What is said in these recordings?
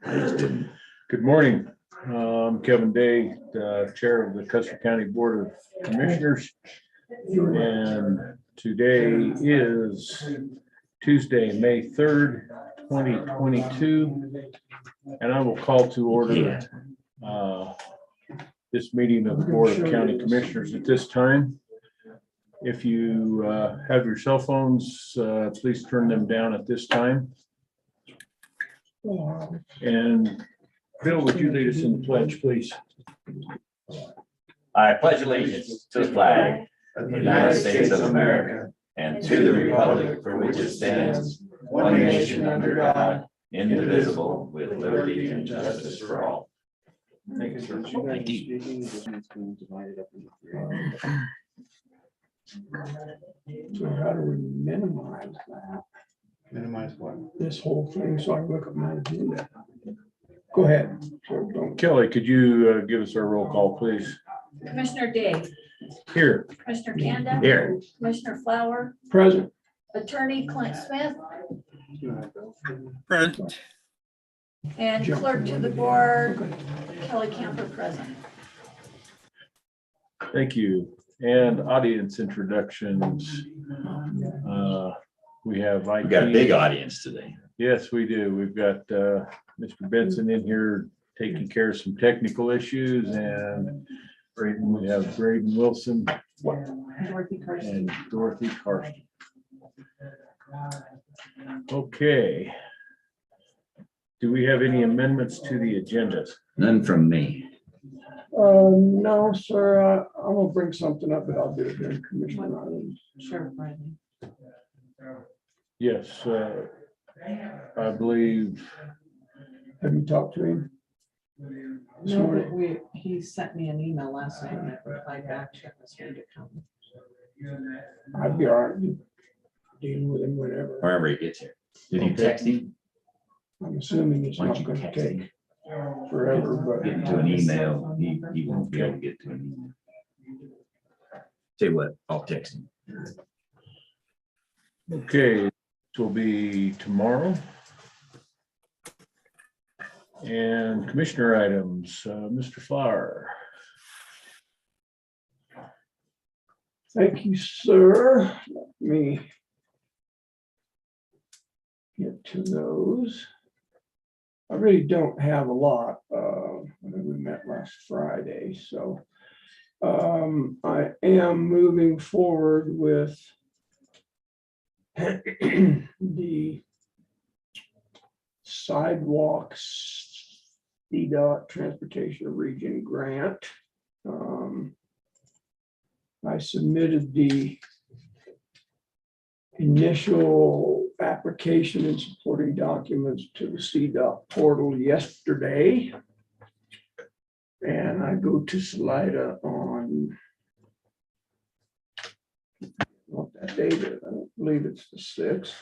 Good morning. I'm Kevin Day, the Chair of the Custer County Board of Commissioners. And today is Tuesday, May 3rd, 2022. And I will call to order this meeting of the Board of County Commissioners at this time. If you have your cell phones, please turn them down at this time. And Bill, would you lead us in the pledge, please? I pledge allegiance to the flag of the United States of America and to the republic for which it stands, one nation under God, indivisible, with liberty and justice for all. Thank you, sir. Thank you. So how do we minimize that? Minimize what? This whole thing, so I look at my agenda. Go ahead. So don't. Kelly, could you give us our roll call, please? Commissioner Day, Here. Commissioner Kanda. Here. Commissioner Flower, Present. Attorney Clint Smith, Present. and Clerk to the Board, Kelly Camper present. Thank you. And audience introductions. We have IT. We got a big audience today. Yes, we do. We've got Mr. Benson in here taking care of some technical issues, and we have Braden Wilson and Dorothy Carson. Okay. Do we have any amendments to the agendas? None from me. No, sir, I'm gonna bring something up, but I'll do it during commission items. Sure, Brian. Yes, I believe. Have you talked to him? No, but he sent me an email last night and I replied back to him this way to come. I'd be all right dealing with him whenever. Wherever he gets here. Did you text him? I'm assuming it's Why not don't you gonna text him? take forever, but. Get into an email. He won't be able to get to an email. Tell you what, I'll text him. Okay, this will be tomorrow. And commissioner items, Mr. Flower. Thank you, sir. Let me get to those. I really don't have a lot. We met last Friday, so I am moving forward with the sidewalks CDOT Transportation Region Grant. I submitted the initial application and supporting documents to the CDOT portal yesterday. And I go to Salida on what that date is. I don't believe it's the 6th.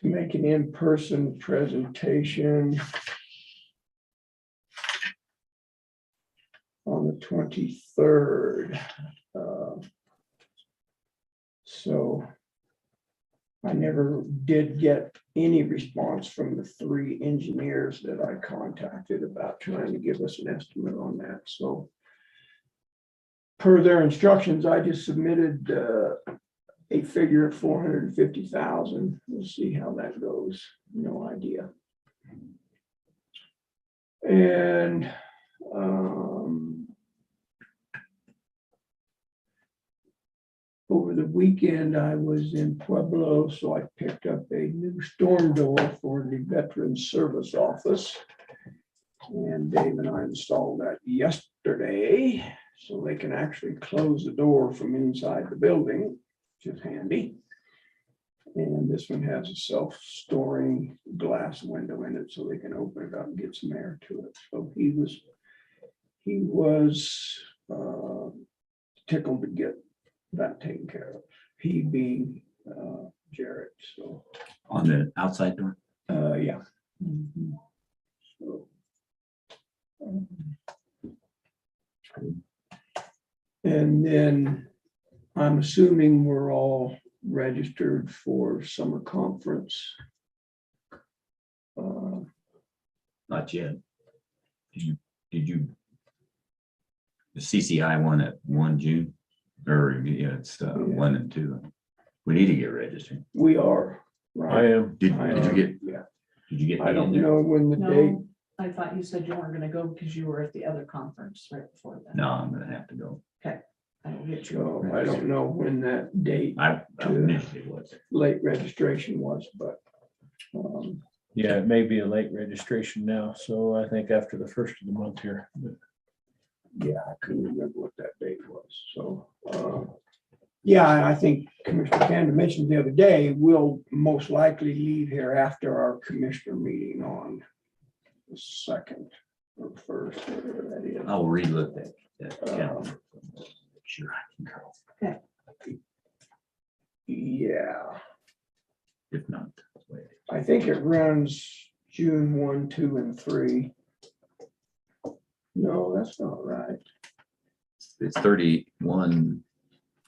To make an in-person presentation on the 23rd. So I never did get any response from the 3 engineers that I contacted about trying to give us an estimate on that. So per their instructions, I just submitted a figure of 450,000. We'll see how that goes. No idea. And over the weekend, I was in Pueblo, so I picked up a new storm door for the Veterans Service Office. And Dave and I installed that yesterday, so they can actually close the door from inside the building, which is handy. And this one has a self-storing glass window in it, so they can open it up and get some air to it. So he was tickled to get that taken care of. He being Jarrett. So On the outside door? yeah. So, and then I'm assuming we're all registered for summer conference Not yet. Did you? The CCI one at 1 June, or yeah, it's 1 and 2. We need to get registered. We are. I Right. am. Did I you am, get, yeah. did you get? I me in don't there? know when the date. No, I thought you said you weren't gonna go because you were at the other conference right before that. No, I'm gonna have to go. I will get you. So I don't know when that date I initially was. late registration was, but. Yeah, it may be a late registration now, so I think after the first of the month here. Yeah, I couldn't remember what that date was, so. Yeah, and I think Commissioner Canada mentioned the other day, we'll most likely leave here after our commissioner meeting on the 2nd or 1st, whatever that is. I'll relook that calendar. Sure, I can go. Yeah, If not, wait. I think it runs June 1, 2, and 3. No, that's not right. It's 31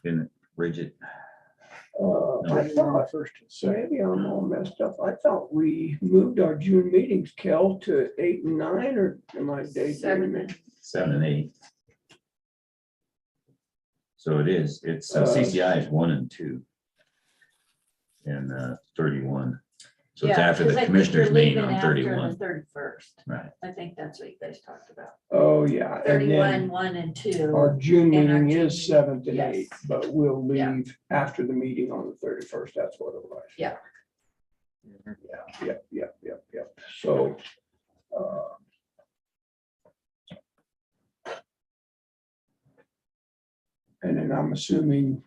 in Bridget. I thought, maybe I'm all messed up. I thought we moved our June meetings, Kel, to 8 and 9, or am I daydreaming? 7 and 8. So it is, it's CCI is 1 and 2. And 31. So it's Yeah, after 'cause the I think commissioners you're meeting leaving on after the 31. 31st. Right. I think that's what you guys talked about. Oh, yeah. And 31, then 1 and 2. our June And our meeting is June- 7th and yes. 8th, but we'll Yeah. leave after the meeting on the 31st. That's what it was. Yeah. Yep. So. And then I'm assuming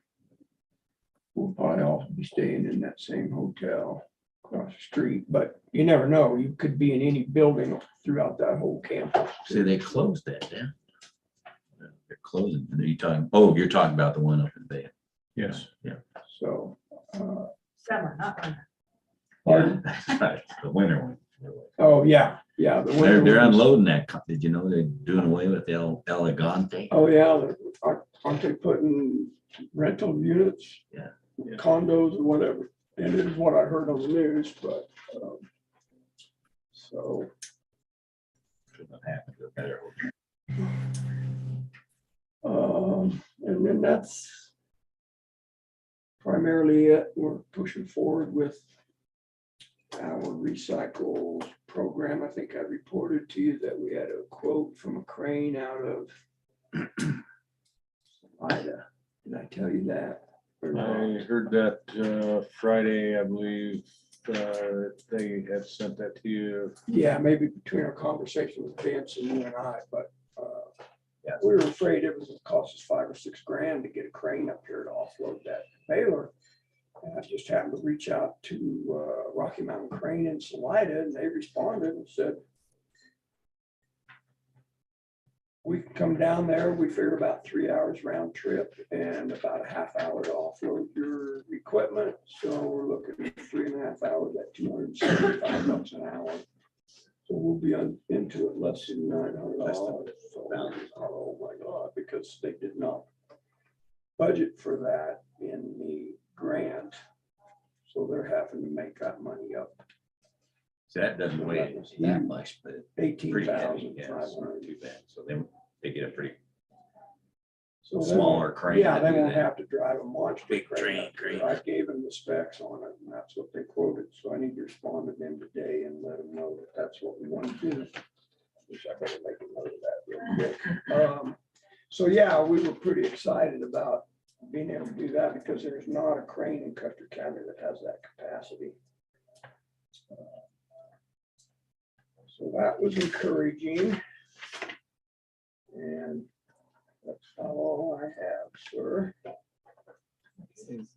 we'll probably all be staying in that same hotel across the street, but you never know. You could be in any building throughout that whole campus. See, they closed that down. They're closing. Are you talking, oh, you're talking about the one up in Bay. Yes. Yeah. So. Summer, not winter. Pardon? The winter one. Oh, yeah. The winter They're ones. unloading that. Did you know they're doing away with the Elegante? Oh, yeah. Aren't they putting rental units? Yeah. Condos or whatever. And it is what I heard on the news, but. So. Shouldn't have happened to a better hotel. And then that's primarily it. We're pushing forward with our recycle program. I think I reported to you that we had a quote from a crane out of Ida. Did I tell you that? Or not? I heard that Friday, I believe, they had sent that to you. Yeah, maybe between our conversation with Vince and you and I, but yeah, we were afraid it was gonna cost us $5 or $6 grand to get a crane up here to offload that baler. And I just happened to reach out to Rocky Mountain Crane in Salida, and they responded and said, we can come down there. We figured about 3 hours round trip and about a half hour to offload your equipment. So we're looking at 3.5 hours at $275 an hour. So we'll be into it less than $900. So, oh my God, because they did not budget for that in the grant. So they're having to make that money up. So that doesn't weigh that much, but it's pretty heavy. Yeah, it's not 18,500. too bad. So they get a pretty So they smaller won't- crane. Yeah, to they do won't that. have to drive a monster Big crane. crane. I gave them the specs on it, and that's what they quoted. So I need to respond to them today and let them know that that's what we want to do. Wish I better make a note of that real quick. So yeah, we were pretty excited about being able to do that because there's not a crane in Custer County that has that capacity. So that was encouraging. And that's all I have, sir.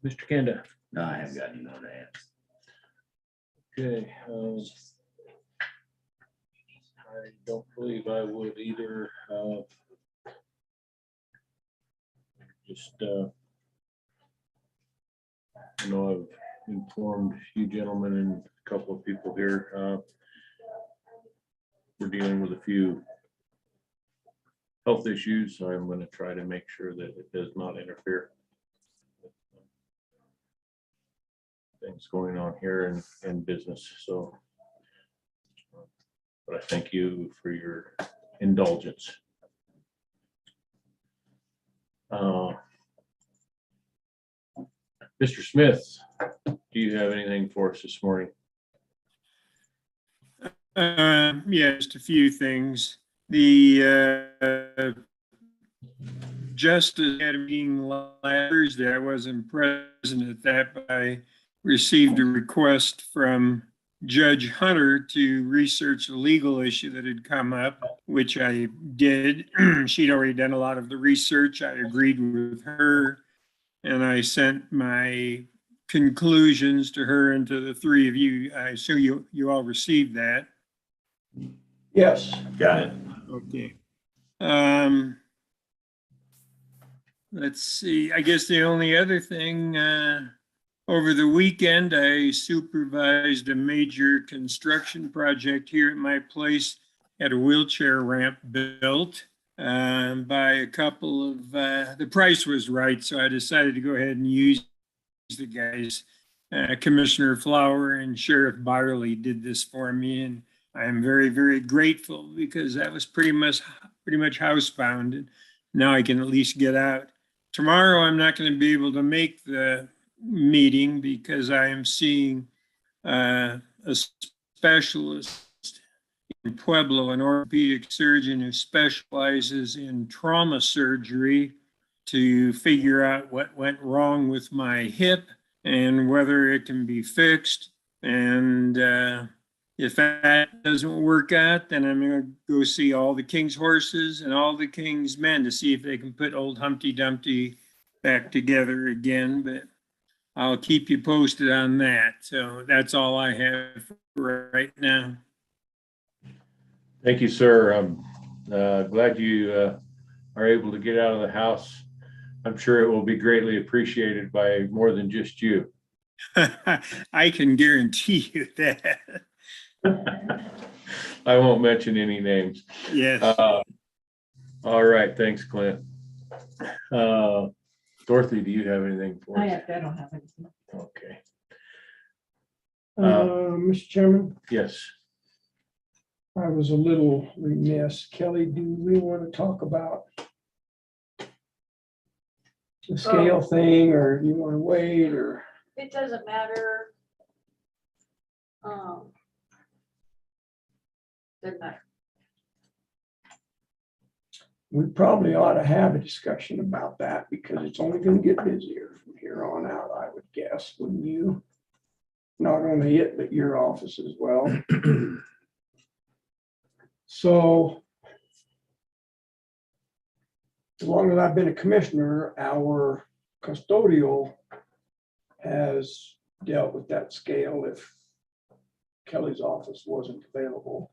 Mr. Kenda. No, I haven't got any more to add. Okay. I don't believe I would either. Just, I know I've informed you gentlemen and a couple of people here. We're dealing with a few health issues, so I'm going to try to make sure that it does not interfere with things going on here in business. So but I thank you for your indulgence. Mr. Smith, do you have anything for us this morning? Yeah, just a few things. The Justice had a meeting last Thursday. I wasn't present at that, but I received a request from Judge Hunter to research a legal issue that had come up, which I did. She'd already done a lot of the research. I agreed with her, and I sent my conclusions to her and to the three of you. I assume you all received that. Yes. Got it. Okay. Let's see, I guess the only other thing, over the weekend, I supervised a major construction project here at my place, had a wheelchair ramp built by a couple of, the price was right, so I decided to go ahead and use the guys. Commissioner Flower and Sheriff Byerly did this for me, and I am very, very grateful because that was pretty much housebound. And now I can at least get out. Tomorrow, I'm not going to be able to make the meeting because I am seeing a specialist in Pueblo, an orthopedic surgeon who specializes in trauma surgery, to figure out what went wrong with my hip and whether it can be fixed. And if that doesn't work out, then I'm going to go see all the King's horses and all the King's men to see if they can put old Humpty Dumpty back together again. But I'll keep you posted on that. So that's all I have for right now. Thank you, sir. I'm glad you are able to get out of the house. I'm sure it will be greatly appreciated by more than just you. I can guarantee you that. I won't mention any names. Yes. All right, thanks, Clint. Dorothy, do you have anything for us? I don't have anything. Okay. Mr. Chairman, Yes. I was a little remiss. Kelly, do we want to talk about the scale thing, or do you want to wait, or? It doesn't matter. Doesn't matter. We probably ought to have a discussion about that because it's only going to get busier from here on out, I would guess, wouldn't you? Not only it, but your office as well. So as long as I've been a commissioner, our custodial has dealt with that scale if Kelly's office wasn't available.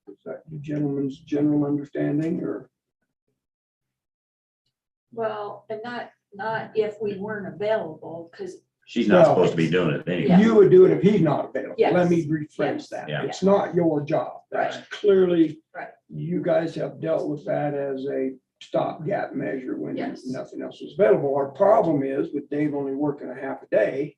Is that you gentlemen's general understanding, or? Well, and not if we weren't available, because She's not supposed to be doing it anyway. Yeah. You would do it if he's not available. Yes. Let me rephrase Yes. that. Yeah. It's not your job. That's Right. clearly, Right. you guys have dealt with that as a stopgap measure when Yes. nothing else was available. Our problem is with Dave only working a half a day,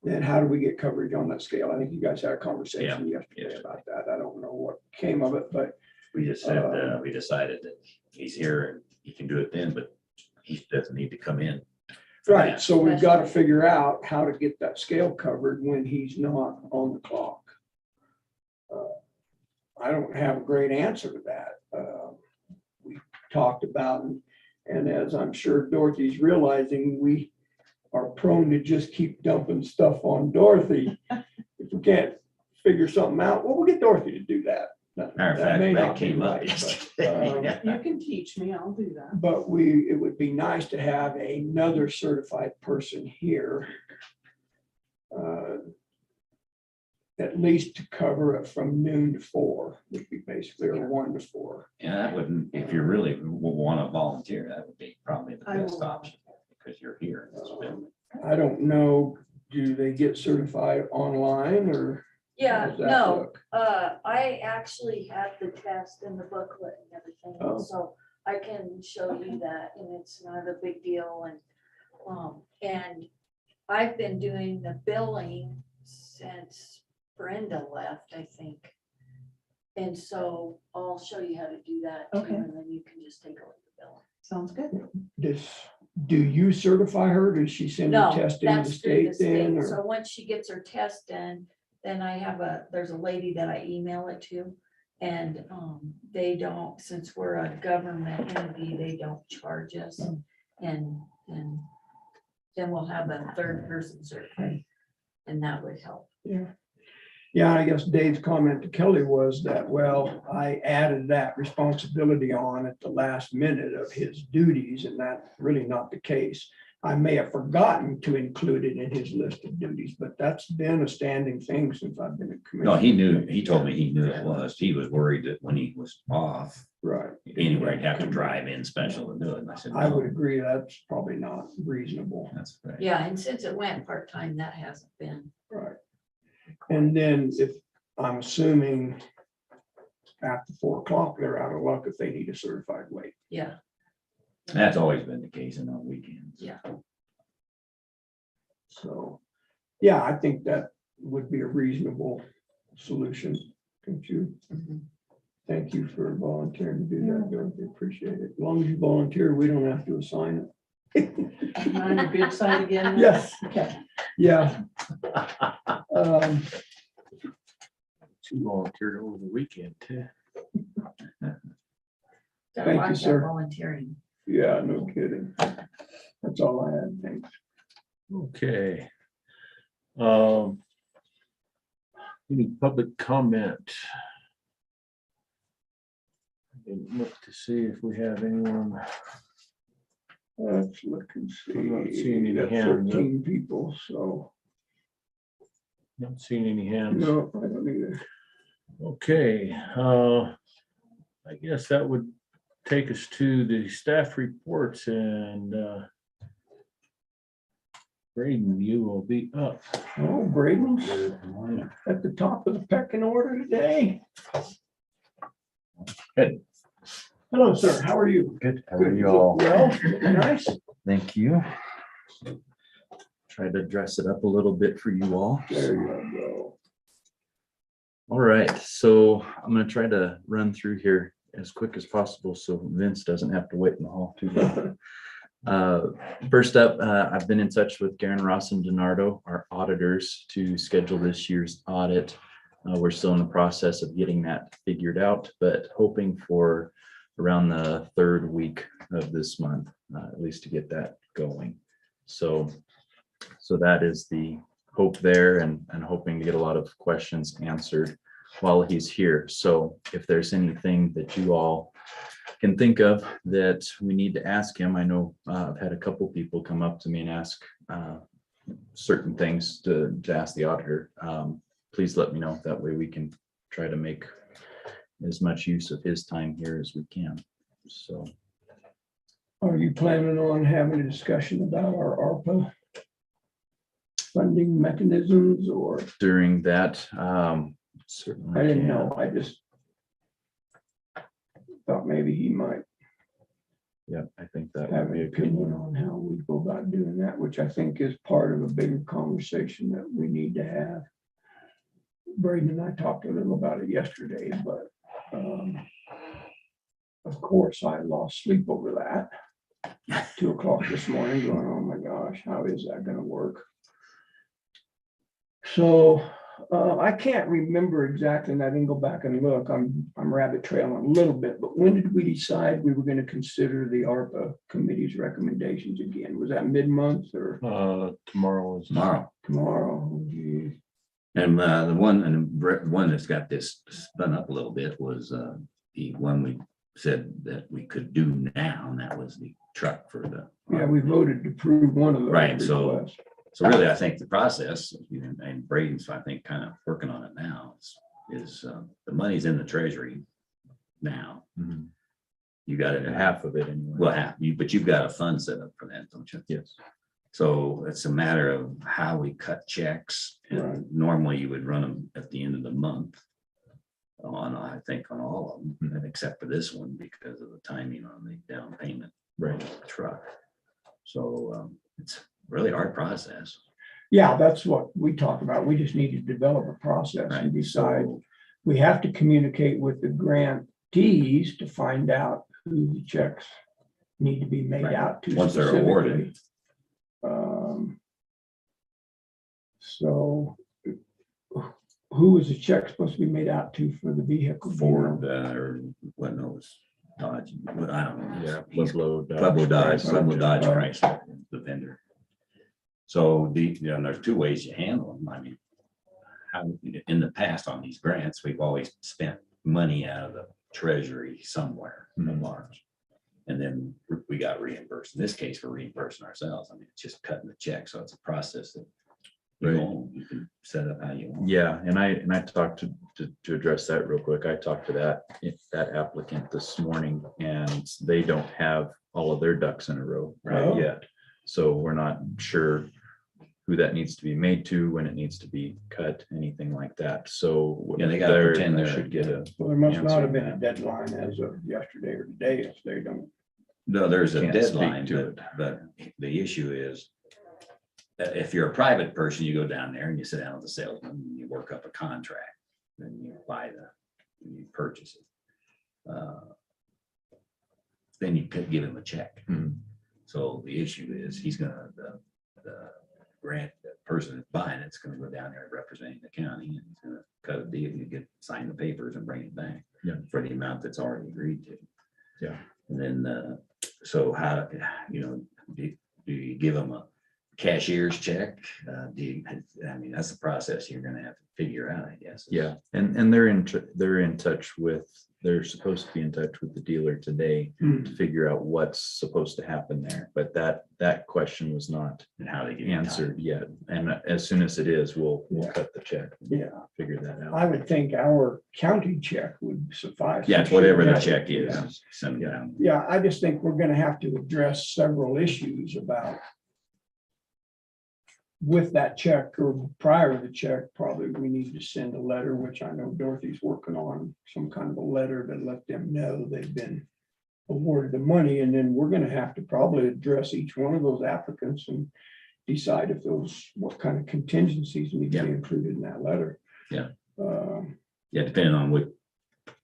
then how do we get coverage on that scale? I think you guys had a conversation yesterday about that. I don't know what came of it, but We just said, we decided that he's here and he can do it then, but he doesn't need to come in. right, so we've got to figure out how to get that scale covered when he's not on the clock. I don't have a great answer to that. We talked about, and as I'm sure Dorothy's realizing, we are prone to just keep dumping stuff on Dorothy. If we can't figure something out, well, we'll get Dorothy to do that. Matter of That fact, may that not be came up right, but, yesterday. You can teach me, I'll do that. But it would be nice to have another certified person here. At least to cover it from noon to 4, would be basically, or 1 to 4. And that wouldn't, if you really want to volunteer, that would be probably the I best will. option because you're here. I don't know, do they get certified online, or? yeah, how does that no, look? I actually had the test and the booklet and everything, Oh. so I can show you that, and it's not a big deal, and I've been doing the billing since Brenda left, I think. And so I'll show you how to do that too, Okay. and then you can just take a look at the bill. Sounds good. Do you certify her? Does she send No, the test in to the that's through the state then? state. So Or? once she gets her test done, then there's a lady that I email it to. And they don't, since we're a government entity, they don't charge us. And then we'll have a third person certified, and that would help. Yeah. Yeah, I guess Dave's comment to Kelly was that, well, I added that responsibility on at the last minute of his duties, and that's really not the case. I may have forgotten to include it in his list of duties, but that's been a standing thing since I've been a commissioner. No, he knew, he told me he knew it was. He was worried that when he was off, Right. anywhere he'd have to drive in special to do it. And I said, I would no, agree, that's probably not reasonable. that's right. Yeah, and since it went part-time, that hasn't been. Right. And then if, I'm assuming after 4 o'clock, they're out of luck if they need a certified weight. Yeah, That's always been the case in on weekends. yeah. So, yeah, I think that would be a reasonable solution. Don't you? Mhm. Thank you for volunteering to do that, Dorothy. Appreciate it. As long as you volunteer, we don't have to assign it. Am I on your good side again? Yes, Okay. yeah. She volunteered over the weekend too. Gotta Thank you, watch that sir. volunteering. Yeah, no kidding. That's all I had. Thanks. Okay. Any public comment? Didn't look to see if we have anyone. Let's look and see. I'm not seeing any We got hands up. 13 people, so Not seeing any hands. no, I don't either. Okay, I guess that would take us to the staff reports, and Braden, you will be up. Oh, Braden's at the top of the pecking order today. Good. Hello, sir. How are you? Good. How Good. are you all? Well, nice. Thank you. Tried to dress it up a little bit for you all. There you go. All right, so I'm gonna try to run through here as quick as possible so Vince doesn't have to wait in the hall too long. First up, I've been in touch with Garen Ross and Donardo, our auditors, to schedule this year's audit. We're still in the process of getting that figured out, but hoping for around the 3rd week of this month, at least to get that going. So that is the hope there, and hoping to get a lot of questions answered while he's here. So if there's anything that you all can think of that we need to ask him, I know I've had a couple people come up to me and ask certain things to ask the auditor. Please let me know. That way we can try to make as much use of his time here as we can. So Are you planning on having a discussion about our ARPA funding mechanisms, or? during that, certainly. I didn't can. know. I just thought maybe he might Yeah, I think that have would be an a good opinion one. on how we go about doing that, which I think is part of a bigger conversation that we need to have. Braden and I talked a little about it yesterday, but of course I lost sleep over that. 2 o'clock this morning going, oh my gosh, how is that gonna work? So I can't remember exactly, and I didn't go back and look. I'm rabbit trailing a little bit, but when did we decide we were going to consider the ARPA committee's recommendations again? Was that mid-month or Tomorrow is. Tomorrow. tomorrow? Geez. And the one that's got this spun up a little bit was the one we said that we could do now, and that was the truck for the. Yeah, we voted to approve one of those Right, so- requests. So really, I think the process, and Braden's, I think, kind of working on it now, is the money's in the treasury now. You got it, Half of it anyway. well, but you've got a fund set up for that, don't you? Yes. So it's a matter of how we cut checks. Right. And normally you would run them at the end of the month. I think on all of them, and except for this one because of the timing on the down payment. Right. Truck. So it's really our process. Yeah, that's what we talked about. We just need to develop a process Right. and decide. So we have to communicate with the grantees to find out who the checks need to be made Right. out to. Once they're awarded. specifically. So who is the check supposed to be made out to for the vehicle? Ford, or what knows, Dodge, what, I don't know. Yeah, He's Pueblo Dodge. Pueblo Dodge, Pueblo Dodge Oh. Chrysler, the vendor. So there's two ways you handle them. I mean, how, in the past on these grants, we've always spent money out of the treasury somewhere large. And then we got reimbursed. In this case, we're reimbursing ourselves. I mean, it's just cutting the check. So it's a process that you Right. own. You can set up how you want. Yeah, and I talked to address that real quick. I talked to that applicant this morning, and they don't have all of their ducks in a row Right. yet. So we're not sure who that needs to be made to, when it needs to be cut, anything like that. So Yeah, they gotta there- pretend I they're- should get a, Well, there must not Answer have been a that. deadline as of yesterday or today if they don't. No, there's a Can't speak deadline, to but the issue is that if you're a private person, you go down there and you sit down with the salesman, and you work up a contract, then you you purchase it. Then you could give him a check. Hmm. So the issue is he's gonna, the grant, the person that's buying it's gonna go down there representing the county and he's gonna cut a deal, you get, sign the papers and bring it back. Yeah. For the amount that's already agreed to. Yeah. And then, so how, do you give them a cashier's check? I mean, that's the process you're gonna have to figure out, I guess. yeah, and they're in touch with, they're supposed to be in touch with the dealer today to figure out what's supposed to happen there. But that question was not And how they get you answered yet. And as soon as it is, we'll Yeah. cut the check, Yeah, figure that out. I would think our county check would suffice. Yeah, it's whatever the Yeah. check is. Yeah. Send them down. Yeah, I just think we're gonna have to address several issues about with that check or prior to the check, probably we need to send a letter, which I know Dorothy's working on, some kind of a letter to let them know they've been awarded the money, and then we're gonna have to probably address each one of those applicants and decide if what kind of contingencies need to be Yeah. included in that letter. Yeah. Um, Yeah, depending on what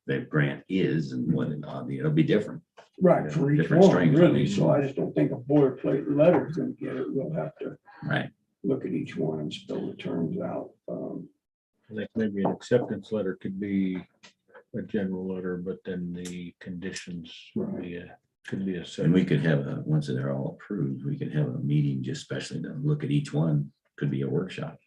the grant is and what it'll be different. Right, for each Different one, strings, I really, mean. so I just don't think a boilerplate letter is gonna get it, we'll have to Right. look at each one and spell the terms out. I think maybe an acceptance letter could be a general letter, but then the conditions would be could be a. And we could have once they're all approved, we could have a meeting just especially to look at each one. Could be a workshop.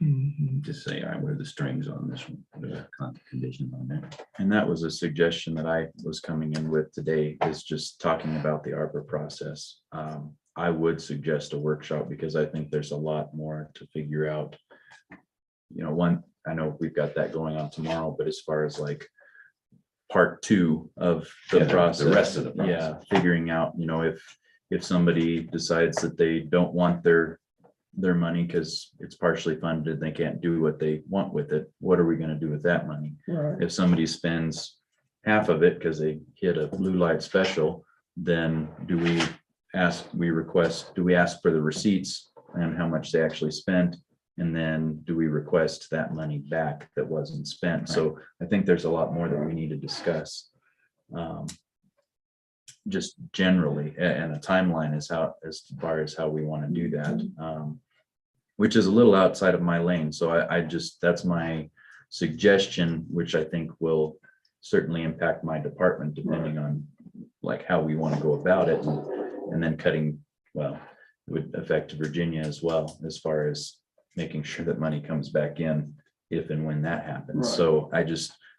Just say, all right, what are the strings on this one? What are the conditions on that? And that was a suggestion that I was coming in with today, is just talking about the ARPA process. I would suggest a workshop because I think there's a lot more to figure out. One, I know we've got that going on tomorrow, but as far as like part 2 of Yeah, the the process. rest of the process. Yeah, figuring out, if somebody decides that they don't want their money because it's partially funded, they can't do what they want with it, what are we gonna do with that money? Right, If somebody spends half of it because they hit a blue light special, then do we ask for the receipts and how much they actually spent? And then do we request that money back that wasn't spent? So I think there's a lot more that we need to discuss. Just generally, and a timeline as far as how we want to do that. Which is a little outside of my lane. So that's my suggestion, which I think will certainly impact my department depending on like how we want to go about it. And then cutting, well, it would affect Virginia as well, as far as making sure that money comes back in if and when that happens. Right. So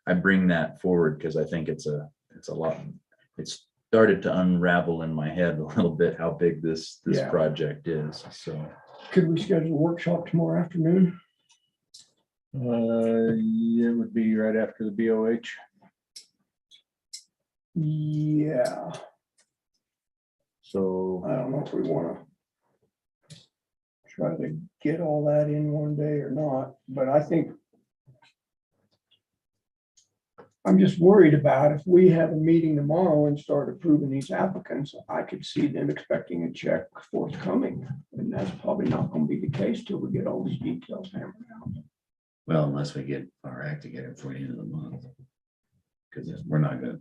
I bring that forward because I think it's a lot. It's started to unravel in my head a little bit how big this Yeah. project is. So. could we schedule a workshop tomorrow afternoon? It would be right after the BOH. Yeah, So I don't know if we wanna try to get all that in one day or not, but I think I'm just worried about if we have a meeting tomorrow and start approving these applicants, I could see them expecting a check forthcoming. And that's probably not gonna be the case till we get all these details hammered out. Well, unless we get our act together before the end of the month. because we're not gonna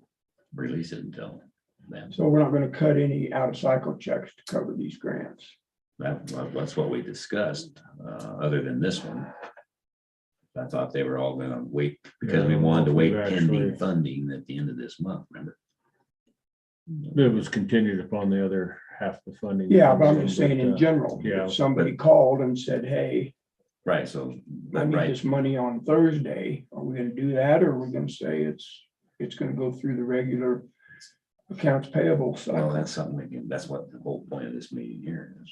release it until then. So we're not gonna cut any out of cycle checks to cover these grants. That's what we discussed, other than this one. I thought they were all gonna wait, because we wanted to wait pending funding at the end of this month, remember? It was continued upon the other half the funding. Yeah, but I'm just saying in But, general, yeah. if somebody called and said, hey, Right, so, I need right, this money on Thursday, are we gonna do that, or are we gonna say it's gonna go through the regular accounts payable well, cycle? that's something, that's what the whole point of this meeting here is.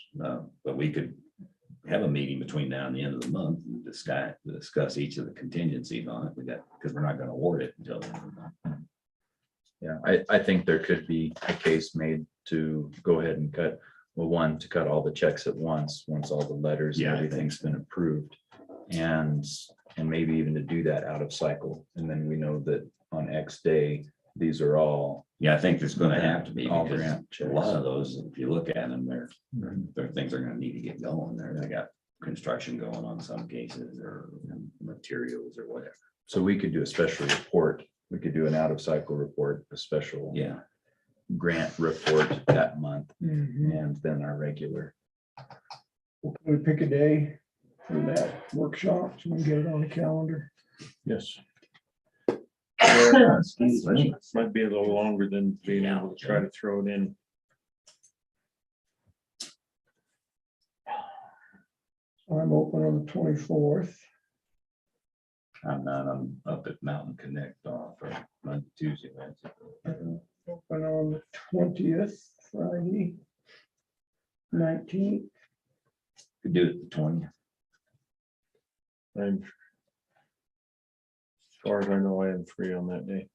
But we could have a meeting between now and the end of the month, and discuss each of the contingencies on it. Because we're not gonna award it until the end of the month. Yeah, I think there could be a case made to go ahead and cut, well, one, to cut all the checks at once all the letters and Yeah, I think everything's been approved. And maybe even to do that out of cycle. And then we know that on X day, these are all, Yeah, I think there's gonna have to be, All because grant a checks. lot of those, if you look at them, they're things are gonna need to get going there. They got construction going on some cases, or materials or whatever. so we could do a special report. We could do an out of cycle report, a special Yeah, grant report that month, Mhm. and then our regular. We pick a day for that workshop, so we can get it on the calendar. Yes. Excuse me. Might be a little longer than being able to try to throw it in. I'm open on the 24th. I'm not, I'm up at Mountain Connect for Monday, Tuesday, Wednesday. Open on the 20th, Friday. 19th. Could do it the 20th. I'm, as far as I know, I am free on that day.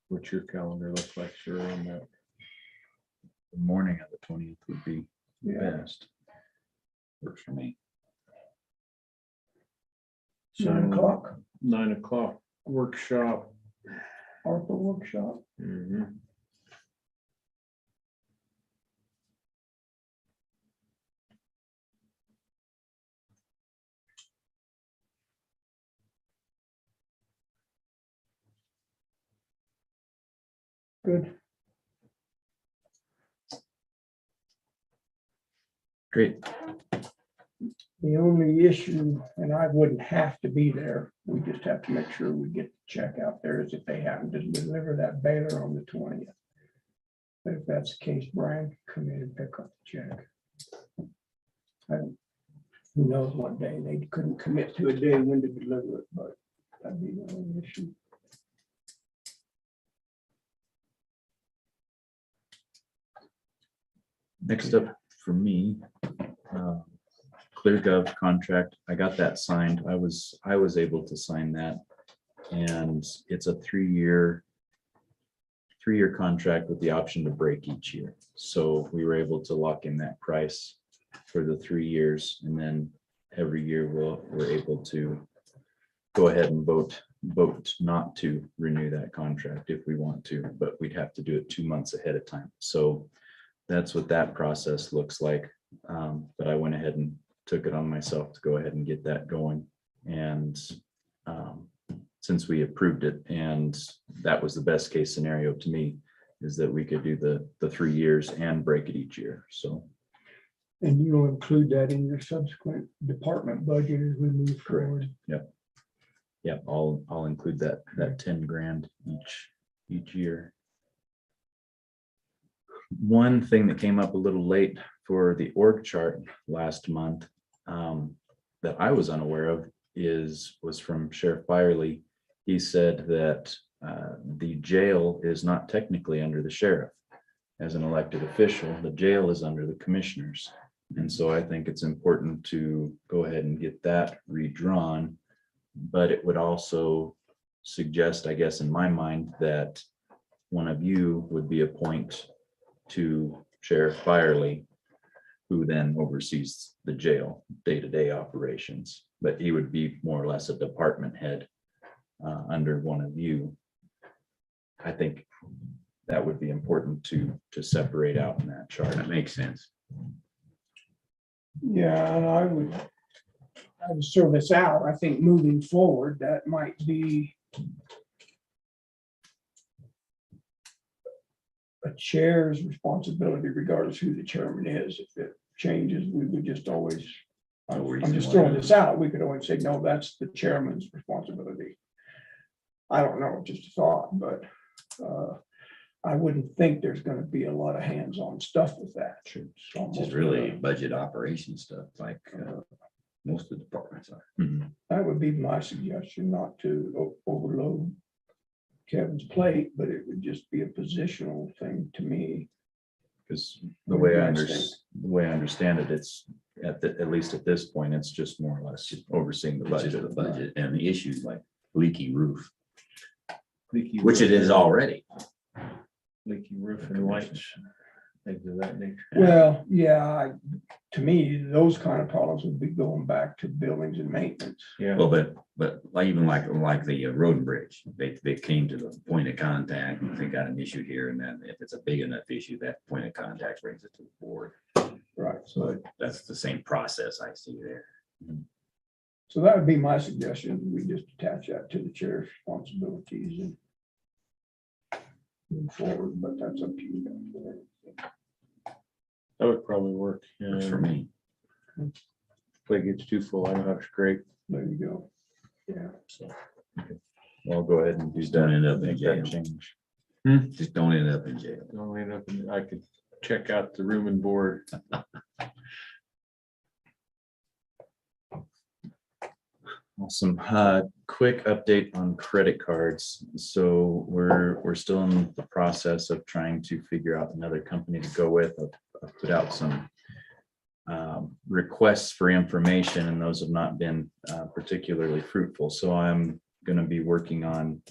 What's your calendar look like, sure, on that? The morning of the 20th would be Yeah, best. Works for me. 9 o'clock, 9 o'clock workshop. ARPA workshop. Mhm. Good. Great. The only issue, and I wouldn't have to be there, we just have to make sure we get the check out there, is if they happen to deliver that baler on the 20th. But if that's the case, Brian, come in and pick up the check. Who knows what day, they couldn't commit to a day when to deliver it, but that'd be the only issue. Next up for me, ClearGov contract. I got that signed. I was able to sign that. And it's a three-year contract with the option to break each year. So we were able to lock in that price for the 3 years, and then every year we're able to go ahead and vote not to renew that contract if we want to, but we'd have to do it 2 months ahead of time. So that's what that process looks like. But I went ahead and took it on myself to go ahead and get that going. And since we approved it, and that was the best case scenario to me, is that we could do the 3 years and break it each year. So. And you'll include that in your subsequent department budget as we move forward. Yep. Yep, I'll include that 10 grand each year. One thing that came up a little late for the org chart last month that I was unaware of was from Sheriff Byerly. He said that the jail is not technically under the sheriff as an elected official. The jail is under the commissioners. And so I think it's important to go ahead and get that redrawn. But it would also suggest, I guess, in my mind, that one of you would be a point to Sheriff Byerly, who then oversees the jail day-to-day operations. But he would be more or less a department head under one of you. I think that would be important to separate out in that chart. That makes sense. Yeah, and I just throw this out, I think moving forward, that might be a chair's responsibility regardless who the chairman is. If it changes, we would just always, I'm just throwing this out, we could always say, no, that's the chairman's responsibility. I don't know, just a thought, but I wouldn't think there's gonna be a lot of hands-on stuff with that. It's almost Just really budget operation stuff like most of the departments are. Mhm. That would be my suggestion, not to overload Kevin's plate, but it would just be a positional thing to me. Because the way I What do you guys understand it, it's at least at this point, it's just more or less overseeing the It's just budget. the budget and the issues like leaky roof, Leaky which it roof is and- already. Leaky roof and lights, things of that nature. Well, yeah, to me, those kind of problems would be going back to buildings and maintenance. Yeah, Well, but like even like the road and bridge, they came to the point of contact, and they got an issue here, and then if it's a big enough issue, that point of contact brings it to the board. Right. So that's the same process I see there. So that would be my suggestion. We just attach that to the chair's responsibilities and move forward, but that's up to you guys. that would probably work. Works for And me. plate gets too full, I know how to scrape, There you go. Yeah. so. I'll go ahead and do Just don't that. end up in Make that jail. change. Just don't end up in jail. Don't end up in- I could check out the room and board. Awesome. Quick update on credit cards. So we're still in the process of trying to figure out another company to go with. I've put out some requests for information, and those have not been particularly fruitful. So I'm going to be working on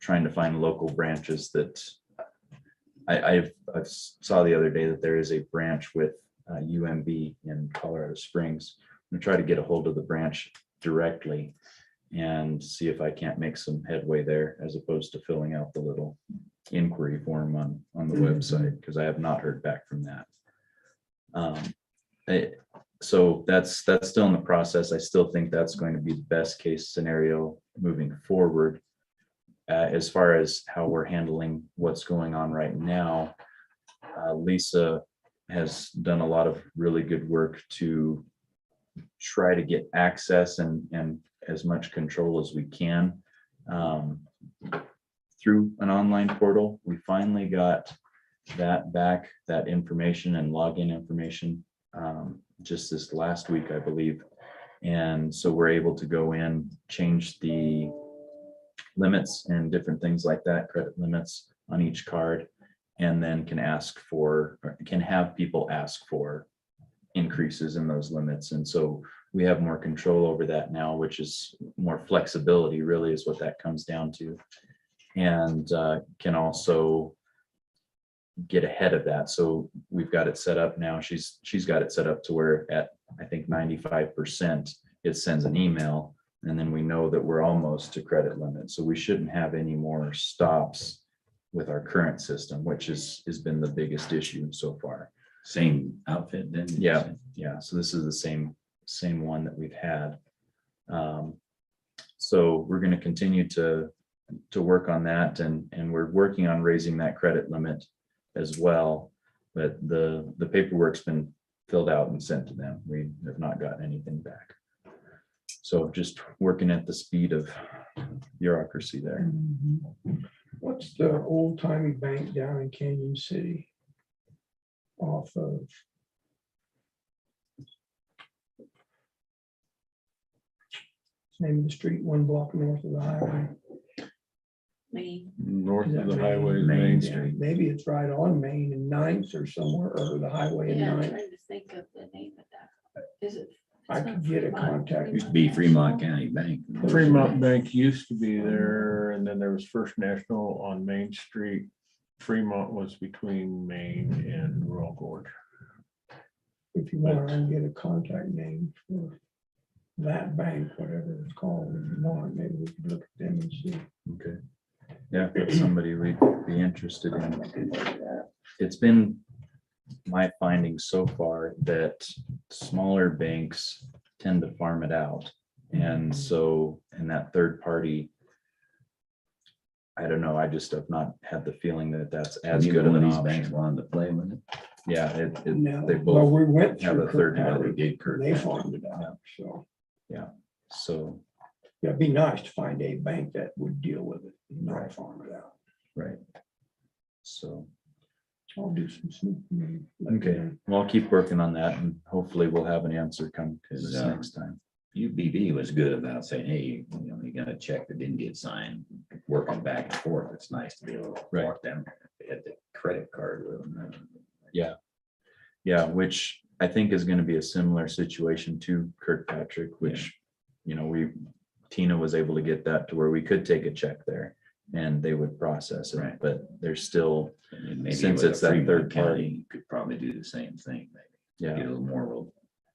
trying to find local branches that I saw the other day that there is a branch with UMB in Colorado Springs. I'm gonna try to get a hold of the branch directly and see if I can't make some headway there, as opposed to filling out the little inquiry form on the Mhm. website, because I have not heard back from that. So that's still in the process. I still think that's going to be the best case scenario moving forward. As far as how we're handling what's going on right now, Lisa has done a lot of really good work to try to get access and as much control as we can through an online portal. We finally got that back, that information and login information just this last week, I believe. And so we're able to go in, change the limits and different things like that, credit limits on each card, and then can ask for, or can have people ask for increases in those limits. And so we have more control over that now, which is more flexibility, really is what that comes down to. And can also get ahead of that. So we've got it set up now. She's got it set up to where at, I think 95%, it sends an email, and then we know that we're almost to credit limit. So we shouldn't have any more stops with our current system, which has been the biggest issue so far. Same outfit then? Yeah. Yeah, so this is the same one that we've had. So we're going to continue to work on that, and we're working on raising that credit limit as well. But the paperwork's been filled out and sent to them. We have not gotten anything back. So just working at the speed of bureaucracy there. What's the old timey bank down in Canyon City? Off of. Name of the street, one block north of the highway. Me, North Is of that the Main? highway, Main Main Street. Street. Maybe it's right on Main and Ninth or somewhere, or the highway and yeah, I'm Ninth. trying to think of the name of that. Is it? I it's could not get a Fremont. contact. Used to be Fremont County Bank. Fremont Bank used to be there, and then there was First National on Main Street. Fremont was between Main and Royal Gorge. If you want, I can get a contact name for that bank, whatever it's called, if you want, maybe we could look at them and see. Okay. Yeah, if that's somebody we'd be interested in. It's been my finding so far that smaller banks tend to farm it out. And so, and that third party, I don't know, I just have not had the feeling that that's as Neither good of one an of these banks option. wanted to play with it. Yeah, No, they well, both we went have through a third Kirkpatrick, party. Did Kirk. they farmed it out, so. So, Yeah, it'd be nice to find a bank that would deal with it, not Right. farm it out. right. So, I'll do some snooping. okay, well, I'll keep working on that and hopefully we'll have an answer come Is, this next time. UBB was good about saying, hey, you got a check that didn't get signed, working back and forth. It's nice to be able to Right. walk them. They had the credit card with them. Yeah, which I think is gonna be a similar situation to Kirkpatrick, which, you know, Tina was able to get that to where we could take a check there and they would process it, Right. but there's still, And maybe Since with it's a that Fremont third County, party. you could probably do the same thing, maybe. Get yeah, a little more of a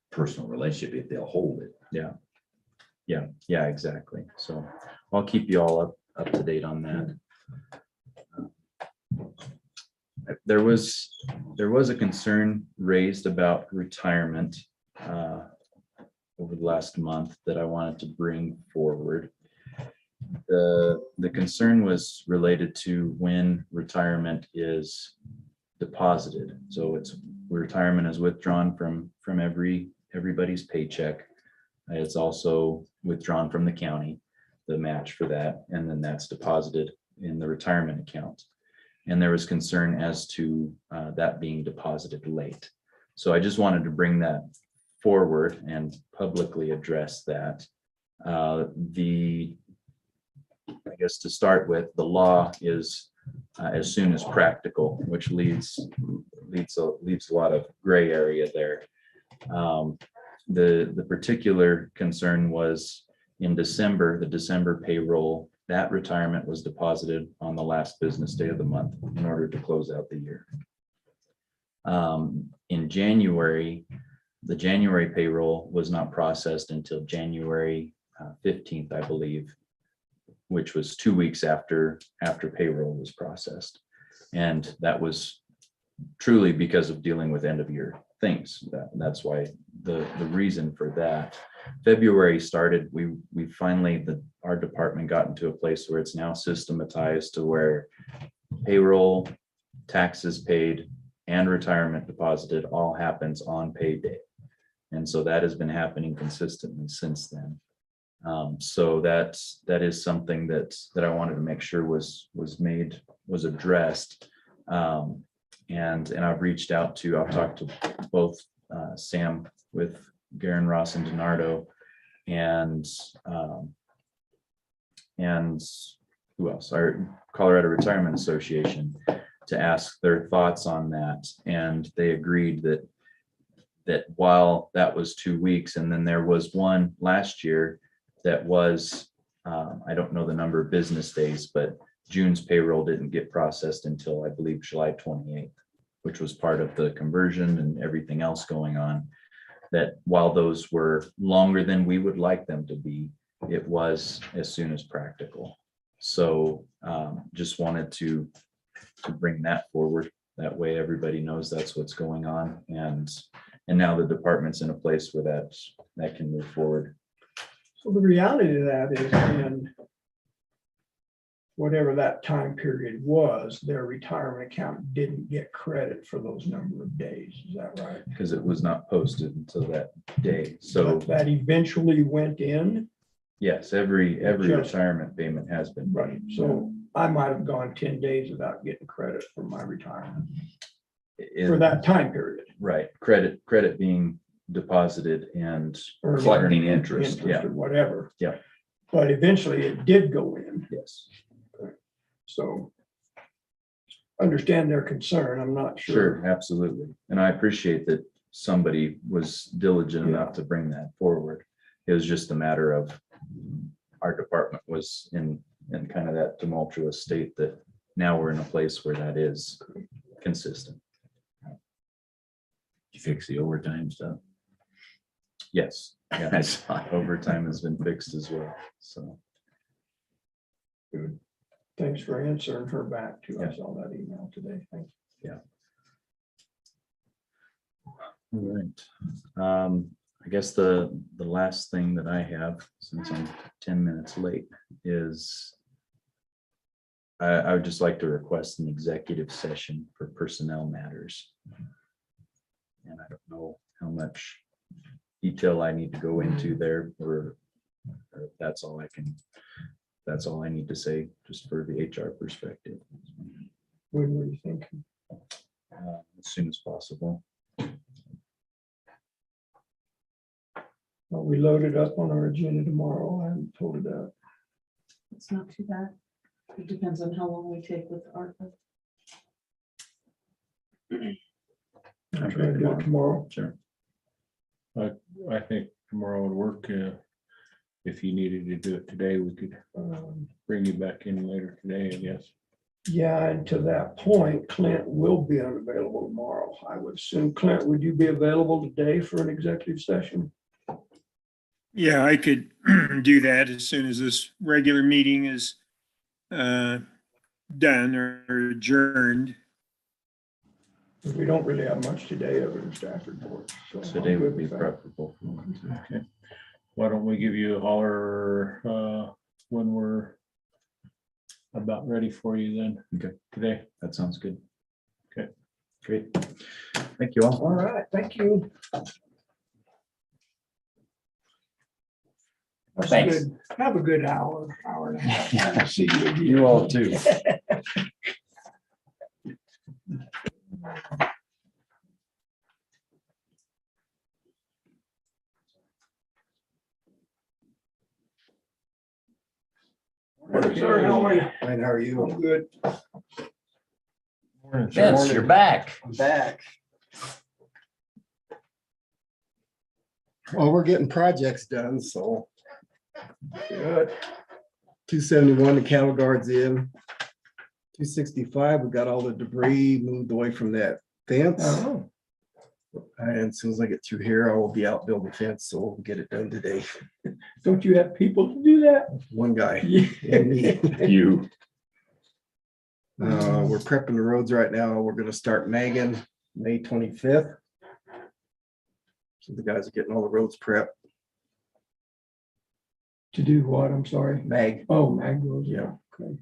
personal relationship if they'll hold it. yeah, exactly. So I'll keep you all up to date on that. There was a concern raised about retirement over the last month that I wanted to bring forward. The concern was related to when retirement is deposited. So retirement is withdrawn from everybody's paycheck. It's also withdrawn from the county, the match for that, and then that's deposited in the retirement account. And there was concern as to that being deposited late. So I just wanted to bring that forward and publicly address that. I guess to start with, the law is as soon as practical, which leaves a lot of gray area there. The particular concern was in December, the December payroll, that retirement was deposited on the last business day of the month in order to close out the year. In January, the January payroll was not processed until January 15th, I believe, which was 2 weeks after payroll was processed. And that was truly because of dealing with end of year things. That's why the reason for that. February started, we finally, our department got into a place where it's now systematized to where payroll, taxes paid, and retirement deposited all happens on payday. And so that has been happening consistently since then. So that is something that I wanted to make sure was addressed. And I've reached out to, I've talked to both Sam with Garen, Ross, and Donardo, and who else? Our Colorado Retirement Association, to ask their thoughts on that. And they agreed that while that was 2 weeks, and then there was one last year that was, I don't know the number of business days, but June's payroll didn't get processed until, I believe, July 28th, which was part of the conversion and everything else going on. That while those were longer than we would like them to be, it was as soon as practical. So just wanted to bring that forward. That way everybody knows that's what's going on. And now the department's in a place where that can move forward. So the reality of that is, in whatever that time period was, their retirement account didn't get credit for those number of days. Is that right? Because it was not posted until that day. So But that eventually went in. yes, every Just- retirement payment has been. Right. So I might have gone 10 days without getting credit for my retirement for that time period. Right, credit being deposited and Or Collecting interest. Or whatever. Yeah. But eventually it did go in. yes, So understand their concern. I'm not sure. sure, absolutely. And I appreciate that somebody was diligent Yeah. enough to bring that forward. It was just a matter of our department was in kind of that tumultuous state that now we're in a place where that is consistent. You fix the overtime stuff. Yes, yeah, That's overtime has been fixed as well, so. Good. Thanks for answering her back to us on that email today. Thank you. All right. I guess the last thing that I have, since I'm 10 minutes late, is I would just like to request an executive session for personnel matters. And I don't know how much detail I need to go into there, or if that's all I need to say, just for the HR perspective. When were you thinking? As soon as possible. Well, we loaded up on our agenda tomorrow. I haven't pulled it up. It's not too bad. It depends on how long we take with ARPA. I'll try to do it tomorrow. Sure. I think tomorrow would work. If you needed to do it today, we could bring you back in later today, I guess. Yeah, and to that point, Clint will be unavailable tomorrow. I would assume. Clint, would you be available today for an executive session? Yeah, I could do that as soon as this regular meeting is done or adjourned. We don't really have much today other than staff reports. So I'm Today would good be with that. preferable. Okay. Why don't we give you a holler when we're about ready for you then? Okay. Today. That sounds good. Okay. Great. Thank you all. All right, thank you. That's Thanks. good. Have a good hour and a half. Nice to see you again. You all too. Morning, sir. How are you? Fine, how are you? I'm good. Vince, you're back. I'm back. Well, we're getting projects done, so Good. 271, the cattle guard's in. 265, we got all the debris moved away from that fence. Oh, And as soon as I get through here, I will be out building the fence, so we'll get it done today. don't you have people to do that? One guy. and me. You. We're prepping the roads right now. We're gonna start Megan May 25th. So the guys are getting all the roads prepped. To do what? I'm sorry. Mag. Oh, Magros. Yeah. Okay.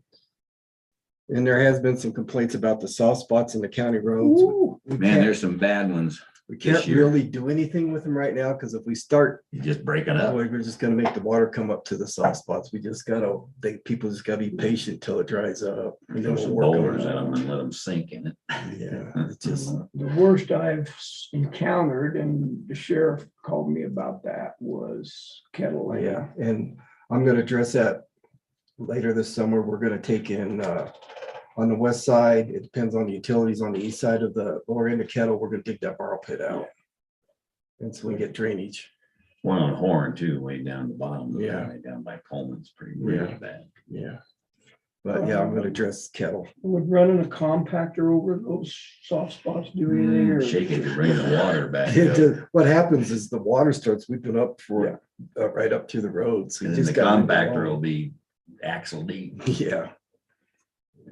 And there has been some complaints about the soft spots in the county roads. Ooh, We Man, can't- there's some bad ones. We can't this year. really do anything with them right now, because if we start, You just break it up. we're just gonna make the water come up to the soft spots. We just gotta, people just gotta be patient till it dries up. And then Throw some we'll work on boulders at them it. and let them sink in it. Yeah, it's just, the worst I've encountered, and the sheriff called me about that, was Kettle Lane. yeah, and I'm gonna address that later this summer. We're gonna take in, on the west side, it depends on the utilities. On the east side of the lower end of Kettle, we're gonna dig that borrow pit out. And so we get drainage. One on Horn too, way down the bottom. Yeah. Way down by Coleman's pretty really bad. Yeah. But yeah, I'm gonna address Kettle. Would running a compactor over those soft spots do anything? or- Shake it to bring the water back It up. does- What happens is the water starts sweeping up for, right up to the road. So you And then the just gotta. compactor will be axle deep. Yeah,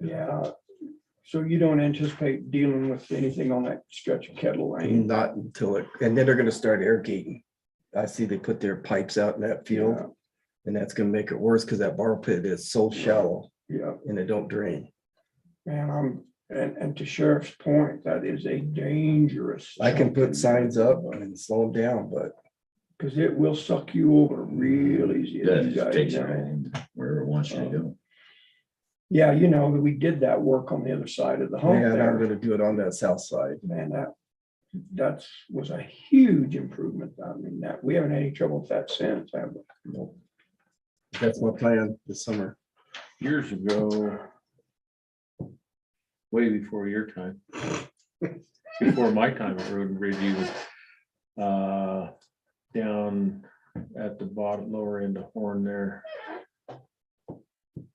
Yeah. So you don't anticipate dealing with anything on that stretch of Kettle Lane? not until it, and then they're gonna start irrigating. I see they put their pipes out in that Yeah. field, and that's gonna make it worse, because that borrow pit is so shallow Yeah, and it don't drain. and and to Sheriff's point, that is a dangerous. I can put signs up and slow them down, but Because it will suck you over real easy. as Good, you just guys takes it know. right into wherever it wants you to go. Yeah, you know, we did that work on the other side of the hump yeah, and I'm there. gonna do it on that south side. Man, that was a huge improvement. I mean, that, we haven't had any trouble with that since, have we? Nope. That's my plan this summer. Years ago, way before your time, before my time at Road and Bridge even, down at the bottom, lower end of Horn there,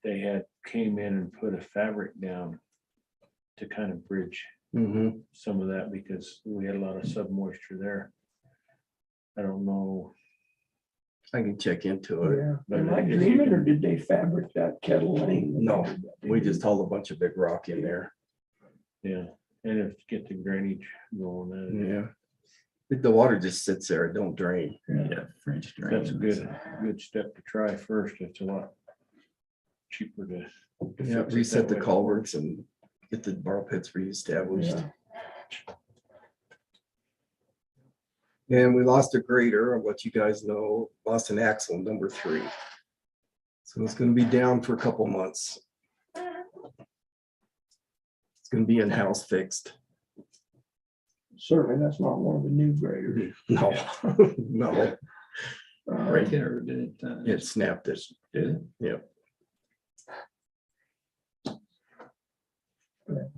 they had came in and put a fabric down to kind of bridge Mhm. some of that, because we had a lot of sub moisture there. I don't know. I can check into it. Yeah. But Am I if you dreaming, or can- did they fabric that Kettle Lane? No, We just hauled a bunch of big rock in there. Yeah, and if get the drainage going, then Yeah. The water just sits there, it don't drain. Yeah, French drain. That's a good step to try first. It's a lot cheaper to. Yeah, fix it reset that the way. culverts and get the borrow pits reestablished. And we lost a grader, I'll let you guys know, lost an axle, number 3. So it's gonna be down for a couple months. It's gonna be in-house fixed. Certainly, that's not one of the new graders. No, no, Break it or did it? it snapped it. Did it? Yep.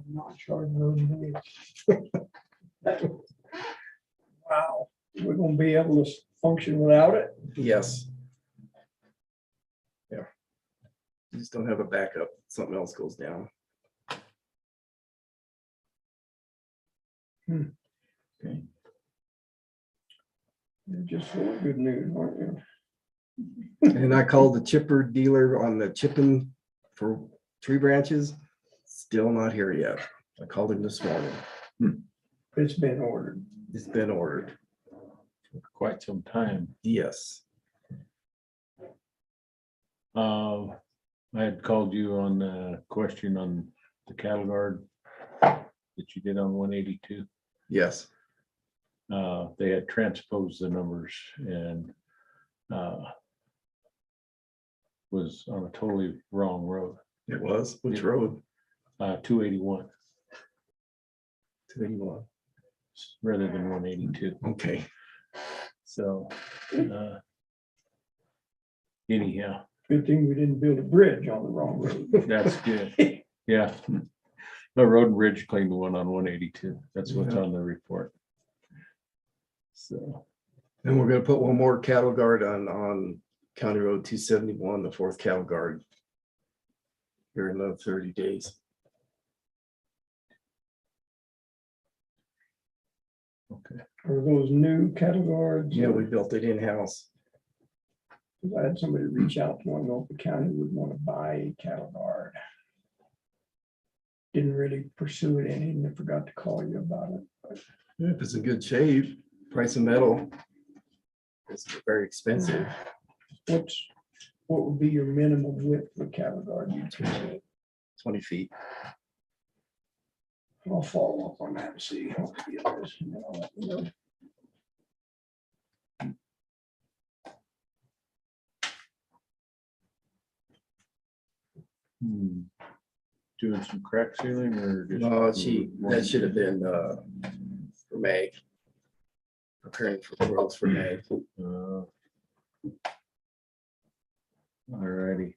Not charging road and bridge. Wow, we're gonna be able to function without it? Yes. Yeah. You just don't have a backup, something else goes down. Okay. You're just full of good news, aren't you? And I called the chipper dealer on the chipping for tree branches, still not here yet. I called him this morning. It's been ordered. It's been ordered. For quite some time. Yes. I had called you on the question on the cattle guard that you did on 182. Yes. They had transposed the numbers and was on a totally wrong road, It was. Which road? 281 281. rather than 182. Okay. So anyhow, Good thing we didn't build a bridge on the wrong road. that's good. Yeah. The road and bridge cleaned the one on 182. That's what's Yeah. on the report. So, And we're gonna put one more cattle guard on County Road 271, the 4th cattle guard. Here in another 30 days. okay. Are those new cattle guards? Yeah, we built it in-house. 'Cause I had somebody reach out to one, know if the county would want to buy a cattle guard. Didn't really pursue it any, and I forgot to call you about it. But If it's in good shape, price of metal. It's very expensive. what would be your minimum width for cattle guard? You'd say? 20 feet. I'll follow up on that and see how it is, and then I'll let you know. Doing some crack sealing or just? No, that should have been for May. Preparing for the roads for May. All righty.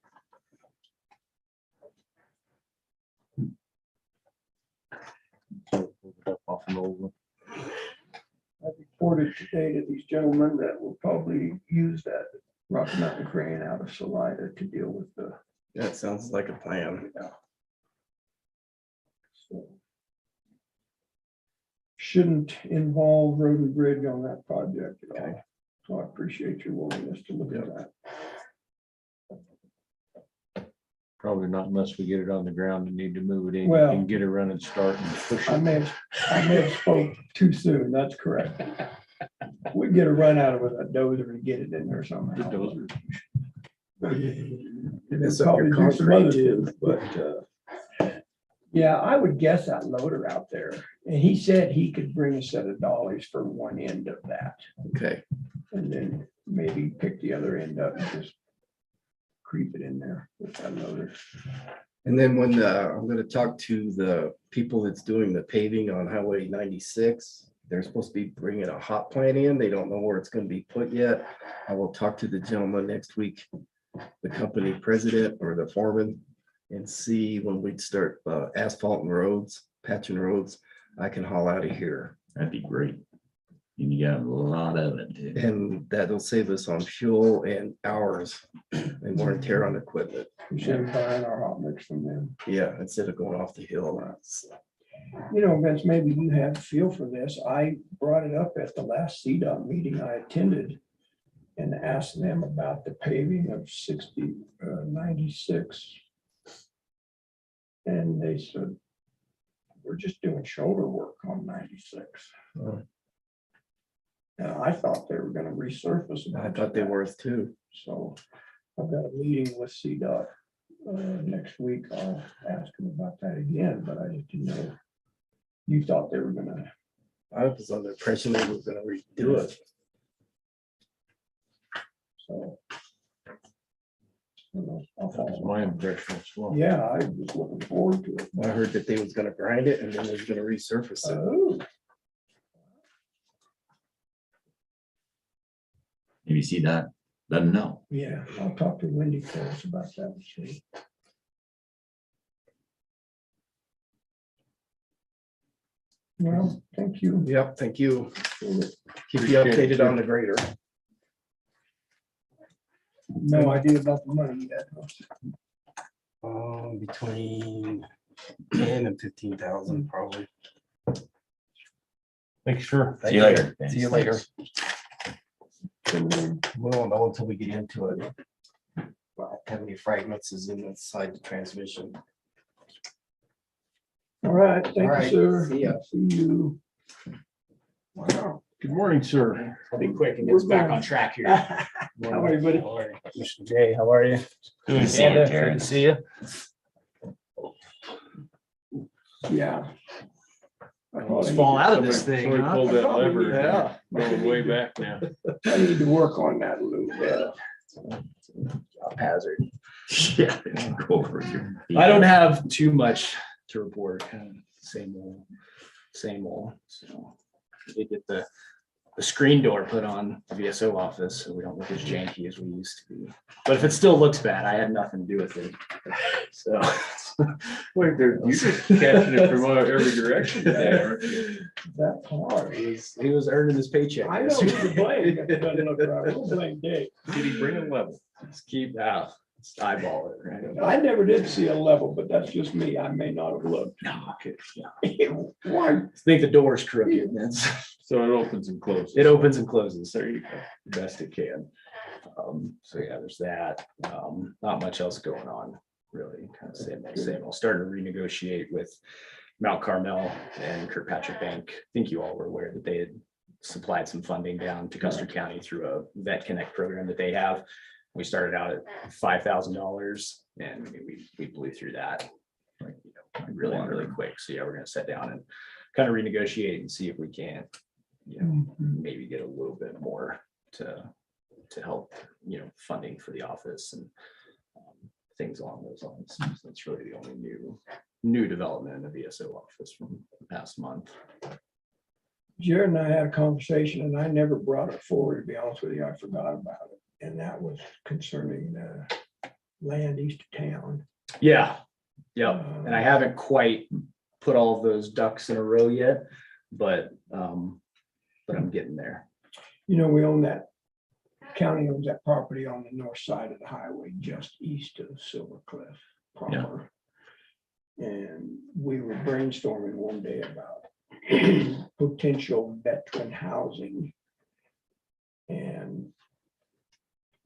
Off and over. I reported today to these gentlemen that we'll probably use that Rocky Mountain crane out of Salida to deal with the. That sounds like a plan. So, shouldn't involve road and bridge on that project at all. So I appreciate your willingness to look at that. Probably not unless we get it on the ground and need to move it in. You Well- can get a running start and push I it. may have spoke too soon, that's correct. We get a run out of it, a dozer and get it in there somehow. The dozer. It's up Probably your do some concrete other too. things, but yeah, I would guess that loader out there, and he said he could bring a set of dollies for one end of that, Okay. and then maybe pick the other end up and just creep it in there with that loader. And then when I'm gonna talk to the people that's doing the paving on Highway 96, they're supposed to be bringing a hot plant in. They don't know where it's gonna be put yet. I will talk to the gentleman next week, the company president or the foreman, and see when we'd start asphalting roads, patching roads. I can haul out of here. That'd be great. And you got a lot of it too. And that'll save us on fuel and hours and wear and tear on equipment. We should be buying our hot mix from them. Yeah, instead of going off the hill. You know, Vince, maybe you have a feel for this. I brought it up at the last CDOT meeting I attended and asked them about the paving of 96. And they said, we're just doing shoulder work on 96. I thought they were gonna resurface. a I bunch thought of they that. were too. So I've got a meeting with CDOT next week. I'll ask them about that again, but I just didn't know. You thought they were gonna, I was under the impression they were gonna redo it. so. I'll That's follow. my impression as well. Yeah, I was looking forward to it. I heard that they was gonna grind it and then they was gonna resurface it. Oh, Maybe see that, doesn't know. yeah, I'll talk to Wendy first about that. See. Well, thank you. Yep, thank you. Keep you Appreciate it, updated too. on the grader. No idea about the money yet. Between 10 and 15,000 probably. Thanks, sir. See you later. See you later. Um, We won't know until we get into it. Well, how many fragments is inside the transmission? All right, All thank you, right, sir. see ya. See you. Wow. Good morning, sir. I'll be quick and get us back on track here. How are you, buddy? Mr. Jay, how are you? Good to see you, Amanda, good Jared. to see you. Yeah. Let's fall out of this thing, Somebody huh? pulled that lever. Yeah. Going way back now. I need to work on that a little bit. Job hazard. Yeah. Go over your. I don't have too much to report, kind of same old, so. We did get the screen door put on the VSO office, so we don't look as janky as we used to be. But if it still looks bad, I had nothing to do with it. So. Wait, you're just catching it from every direction today, aren't you? That hard. He was earning his paycheck. I know who to blame. If it doesn't look right. We'll blame Dave. Did he bring a level? Just keep out, just eyeball it, right? I never did see a level, but that's just me. I may not have looked. No, okay, yeah. Why? I think the door's crooked. That's, So it opens and closes. it opens and closes. There you go. Best it can. So yeah, there's that. Not much else going on, really. Kind of same old, same old. Starting to renegotiate with Mount Carmel and Kirkpatrick Bank. I think you all were aware that they had supplied some funding down to Custer County through a Vet Connect program that they have. We started out at $5,000 and we blew through that. Like, you know, really quick. So yeah, we're gonna sit down and kind of renegotiate and see if we can, you know, maybe get a little bit more to help, you know, funding for the office and things along those lines. So that's really the only new development in the VSO office from the past month. Jared and I had a conversation and I never brought it forward, to be honest with you. I forgot about it. And that was concerning land east of town. Yeah, yep. And I haven't quite put all of those ducks in a row yet, but I'm getting there. You know, we own that, county owns that property on the north side of the highway, just east of Silver Cliff proper. And we were brainstorming one day about potential veteran housing. And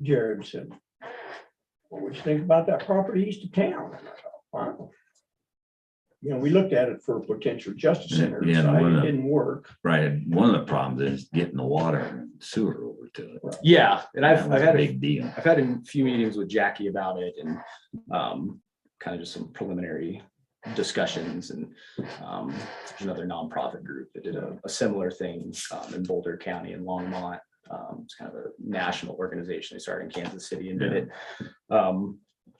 Jared said, what would you think about that property east of town? And I thought, wow. You know, we looked at it for a potential justice center. Yeah, site. one It of- didn't work. Right, one of the problems is getting the water and sewer over to it. Yeah, and That I've was a had big deal. I've had a few meetings with Jackie about it and kind of just some preliminary discussions and there's another nonprofit group that did a similar thing in Boulder County and Longmont. It's kind of a national organization. They started in Kansas City and did it.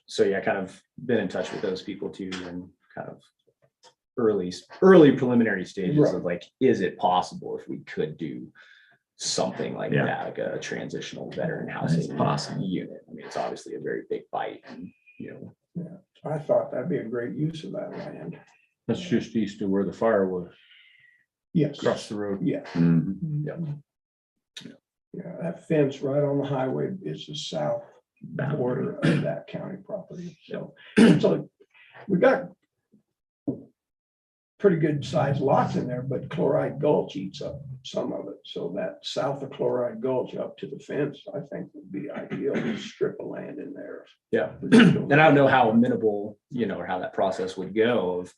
So yeah, kind of been in touch with those people too and kind of early preliminary stages of like, is it possible if we could do something like Yeah. that, like a transitional veteran It's housing possible. unit? I mean, it's obviously a very big bite and, you know, I thought that'd be a great use of that land. That's just east of where the fire was, Yes. across the road. Yeah. Mhm. Yeah, that fence right on the highway is the south border of that county property. So it's like, we got pretty good sized lots in there, but Chloride Gulch eats up some of it. So that south of Chloride Gulch up to the fence, I think would be ideal, to strip of land in there. yeah. And I don't know how amenable, you know, or how that process would go of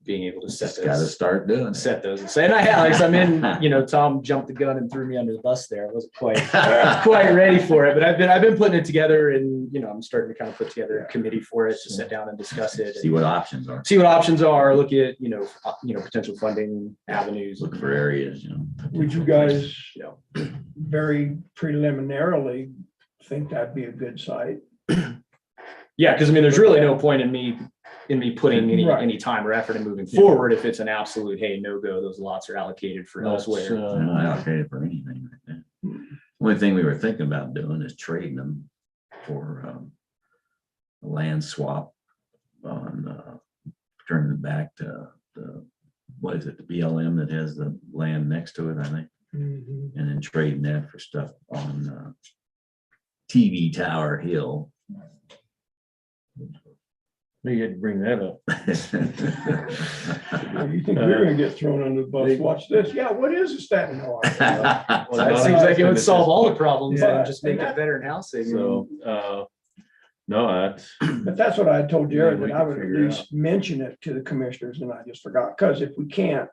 being able to set Just gotta those, start doing it. set those and say, and I have, like, I'm in, you know, Tom jumped the gun and threw me under the bus there. I wasn't quite ready for it, but I've been putting it together, and, you know, I'm starting to kind of put together a committee for it to sit down and discuss it. See what options are. See what options are, look at, you know, potential funding avenues. Look for areas, you know. Would you guys You know, very preliminarily think that'd be a good site? yeah, because I mean, there's really no point in me putting Right. any time or effort in moving forward if it's an absolute, hey, no go, those lots are allocated for That's, elsewhere. They're not allocated for anything right there. Only thing we were thinking about doing is trading them for a land swap on turning it back to the, what is it, the BLM that has the land next to it, I think, and then trading that for stuff on TV Tower Hill. You had to bring that up. You think we're gonna get thrown under the bus? Watch this. Yeah, what is a statin? Well, that seems like it would solve all the problems Yeah. and just make it better in housing. So, no, that's, But that's what I told Jared, We that I can would at figure it least mention it to the commissioners, and I just forgot, because if we can't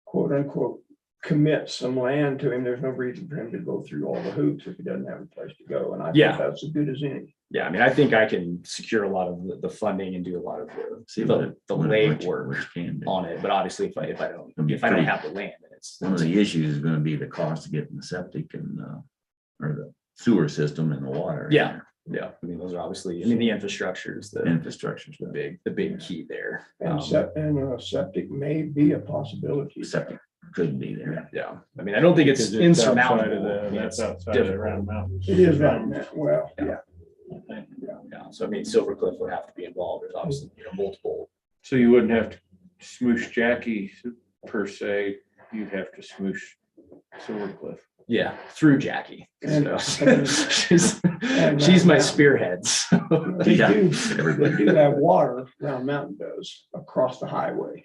quote unquote commit some land to him, there's no reason for him to go through all the hoops if he doesn't have a place to go, and I Yeah. think that's as good as any. Yeah, I mean, I think I can secure a lot of the funding and do a lot of See what the what leg you- work what you can do. on it. But obviously, if I It'll don't be if I don't pretty- have the land, then it's One of the issues is gonna be the cost of getting the septic and or the sewer system and the water. in Yeah. yeah. I mean, those are obviously. I mean, the infrastructure is there. the Infrastructure's the big key there. And septic may be a possibility. septic could be there. Yeah, I mean, I don't think it's because it's outside insurmountable. of I mean, that's it's outside of the difficult. Round Mountain. It is right now, well, yeah. Yeah, so I mean, Silver Cliff would have to be involved. There's obviously, multiple. So you wouldn't have to smoosh Jackie per se, you'd have to smoosh Silver Cliff. Yeah, through Jackie. And- So, she's my spearhead. So. They Yeah, do, everybody. they do have water, Round Mountain does, across the highway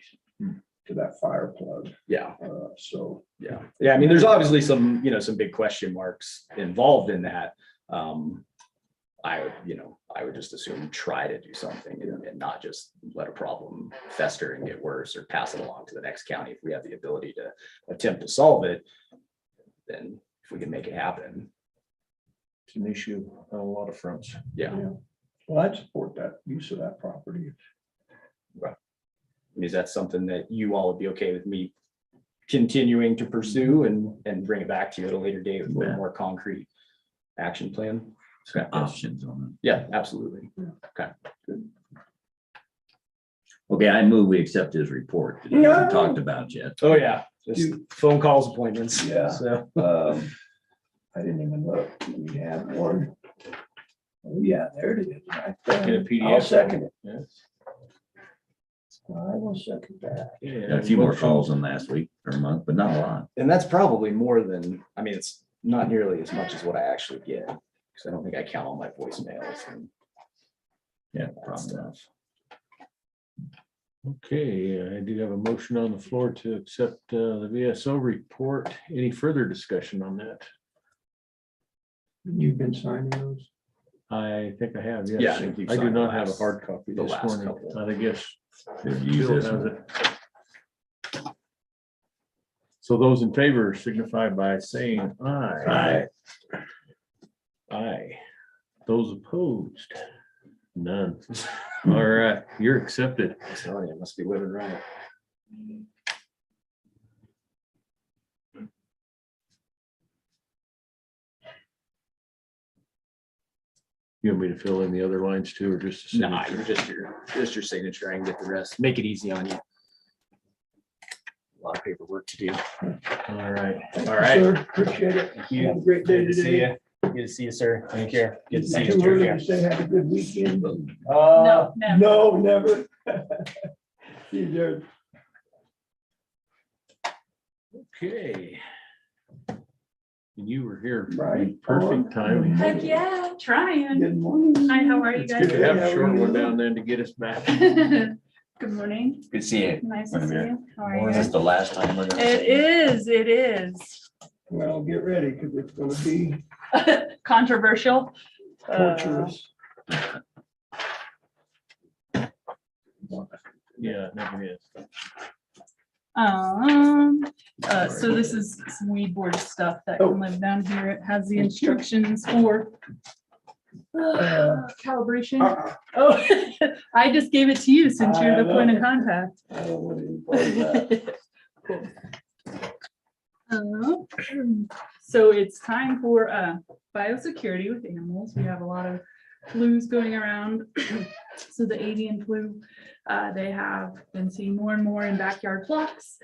to that fire plug, Yeah, so. yeah, yeah. I mean, there's obviously some, some big question marks involved in that. I would just assume try to do something and not just let a problem fester and get worse or pass it along to the next county. If we have the ability to attempt to solve it, then if we can make it happen. It's an issue on a lot of fronts. Yeah. Well, I'd support that use of that property. Is that something that you all would be okay with me continuing to pursue and bring it back to you at a later date with a little Yeah. more concrete action plan? Suggestions on Yeah, absolutely. Okay. it. Okay, I move we accept his report that he hasn't talked about yet. Oh, yeah, just phone calls, appointments. Yeah. So, I didn't even look, we had one. Oh, yeah, there it is. right there. In a PDF. I'll second it. Yes. I will second that. Yeah, Got a few more motion. calls than last week or a month, but not a lot. and that's probably more than, I mean, it's not nearly as much as what I actually get. Because I don't think I count all my voicemails and Yeah, that probably not. stuff. Okay, I do have a motion on the floor to accept the VSO report. Any further discussion on that? You've been signing those? I think I have, yes. Yeah, I think you've I do signed the not have a last- hard copy the this last morning. couple. I guess. Could use Bill this has one. it. So those in favor signify by saying aye. Aye. Those opposed? None. All right, you're accepted. I'm telling you, I must be living right. You want me to fill in the other lines too, or just? a Nah, signature? you're just your signature. I can get the rest. Make it easy on you. A lot of paperwork to do. All right. All right. Sir, appreciate it. Thank you. Have a great day Good to see today. you. Good to see you, sir. Take care. Good to see you. Too Take early care. to say have a good weekend. Uh, No, never. See you, Jared. Okay. And you were here. Right. Perfect timing. Heck yeah, trying. Good morning. Hi, how are you It's guys? good to have How a are short one you? down then to get us back. Good morning. Good to see you. Nice to see you. How are you Is this guys? the last time we're gonna? It is, it is. Well, get ready, because it's gonna be Controversial. torturous. Yeah, it never is. So this is some weed board stuff that can live down here. It has the instructions for calibration. Oh, I just gave it to you since you're the point of contact. I don't want any part of that. So it's time for biosecurity with animals. We have a lot of flus going around. So the avian flu, they have been seen more and more in backyard flocks.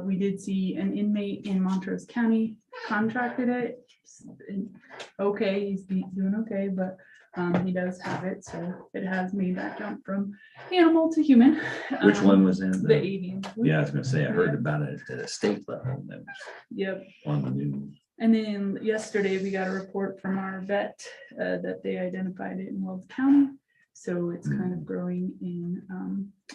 We did see an inmate in Montrose County contracted it. Okay, he's doing okay, but he does have it, so it has made that jump from animal to human. Which one was in? The avian flu. Yeah, I was gonna say, I heard about it at a state level. That was Yep. on the news. And then yesterday we got a report from our vet that they identified it in Wells County. So it's kind of growing in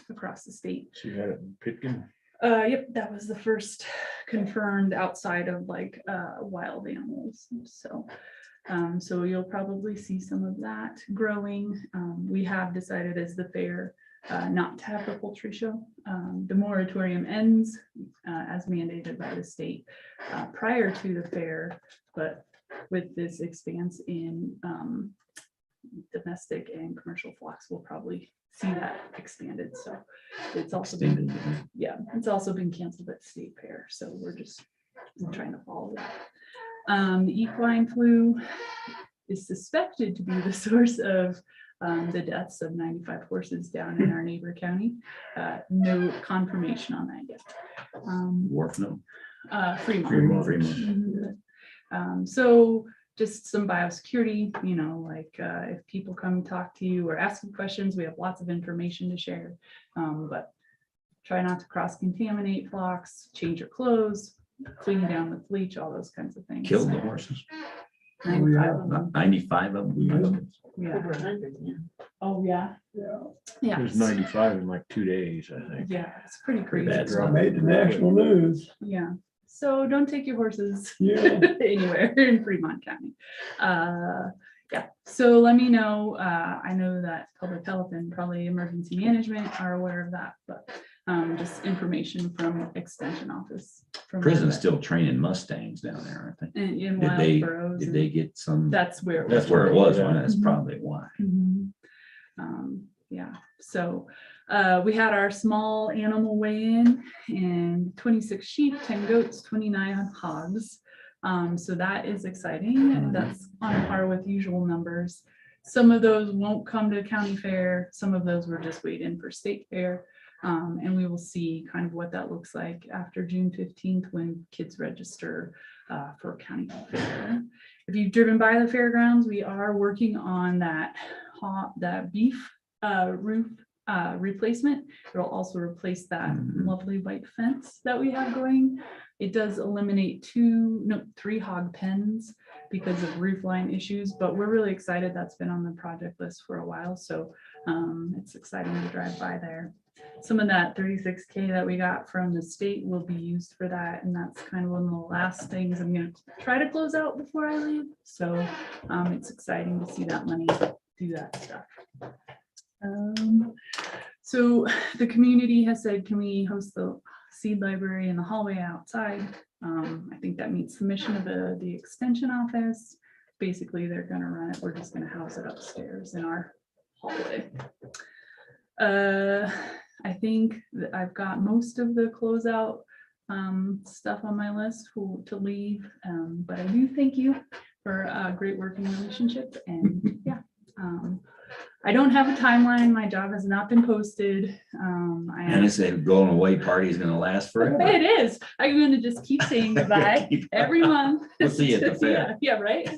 across the state. So you had it in Pitkin? Yep, that was the first confirmed outside of like wild animals. So so you'll probably see some of that growing. We have decided as the fair not to have the poultry show. The moratorium ends as mandated by the state prior to the fair, but with this expanse in domestic and commercial flocks, we'll probably see that expanded. So it's also been, yeah, it's also been canceled at the state fair. So we're just trying to follow that. The equine flu is suspected to be the source of the deaths of 95 horses down in our neighbor county. No confirmation on that yet. Wharf, no. Fremont. So just some biosecurity, you know, like if people come talk to you or ask you questions, we have lots of information to share. But try not to cross-contaminate flocks, change your clothes, clean down with bleach, all those kinds of things. Killed the horses. 95 of them. 95 of them. Yeah. Oh, yeah. Yeah, Yeah. There's 95 in like 2 days, I think. Yeah, it's pretty crazy. That's I made the national news. Yeah. So don't take your horses Yeah. anywhere in Fremont County. Yeah, so let me know. I know that public health and probably emergency management are aware of that, but just information from extension office. from Prison's the- still training Mustangs down there, aren't they? in Did they, Wildboroughs, did and they get some? that's where. That's where it was, Yeah. that's Mhm. probably why. Mhm. Yeah, so we had our small animal weigh-in and 26 sheep, 10 goats, 29 hogs. So that is exciting. That's on par with usual numbers. Some of those won't come to county fair. Some of those were just weighed in for state fair. And we will see kind of what that looks like after June 15th when kids register for county fair. If you've driven by the fairgrounds, we are working on that beef roof replacement. It'll also replace that Mhm. lovely white fence that we have going. It does eliminate 3 hog pens because of roof line issues, but we're really excited. That's been on the project list for a while. So it's exciting to drive by there. Some of that 36K that we got from the state will be used for that. And that's kind of one of the last things I'm going to try to close out before I leave. So it's exciting to see that money do that stuff. So the community has said, can we host the seed library in the hallway outside? I think that meets the mission of the extension office. Basically, they're going to run it. We're just going to house it upstairs in our hallway. I think that I've got most of the closeout stuff on my list to leave, but I do thank you for a great working relationship. And yeah, I don't have a timeline. My job has not been posted. And it's a going away party is gonna last forever. It is. I'm going to just keep saying goodbye every month. We'll see you at the fair. Yeah, right.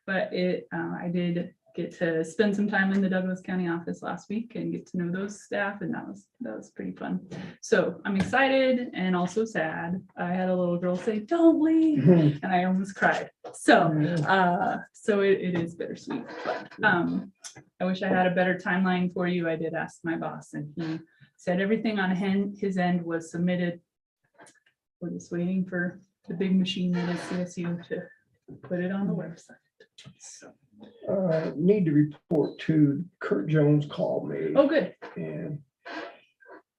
But I did get to spend some time in the Douglas County office last week and get to know those staff, and that was pretty fun. So I'm excited and also sad. I had a little girl say, "Don't leave," and I almost cried. So it is bittersweet. But I wish I had a better timeline for you. I did ask my boss, and he said everything on his end was submitted. We're just waiting for the big machine that is CSU to put it on the website. So Need to report to Kurt Jones called me Oh, good. and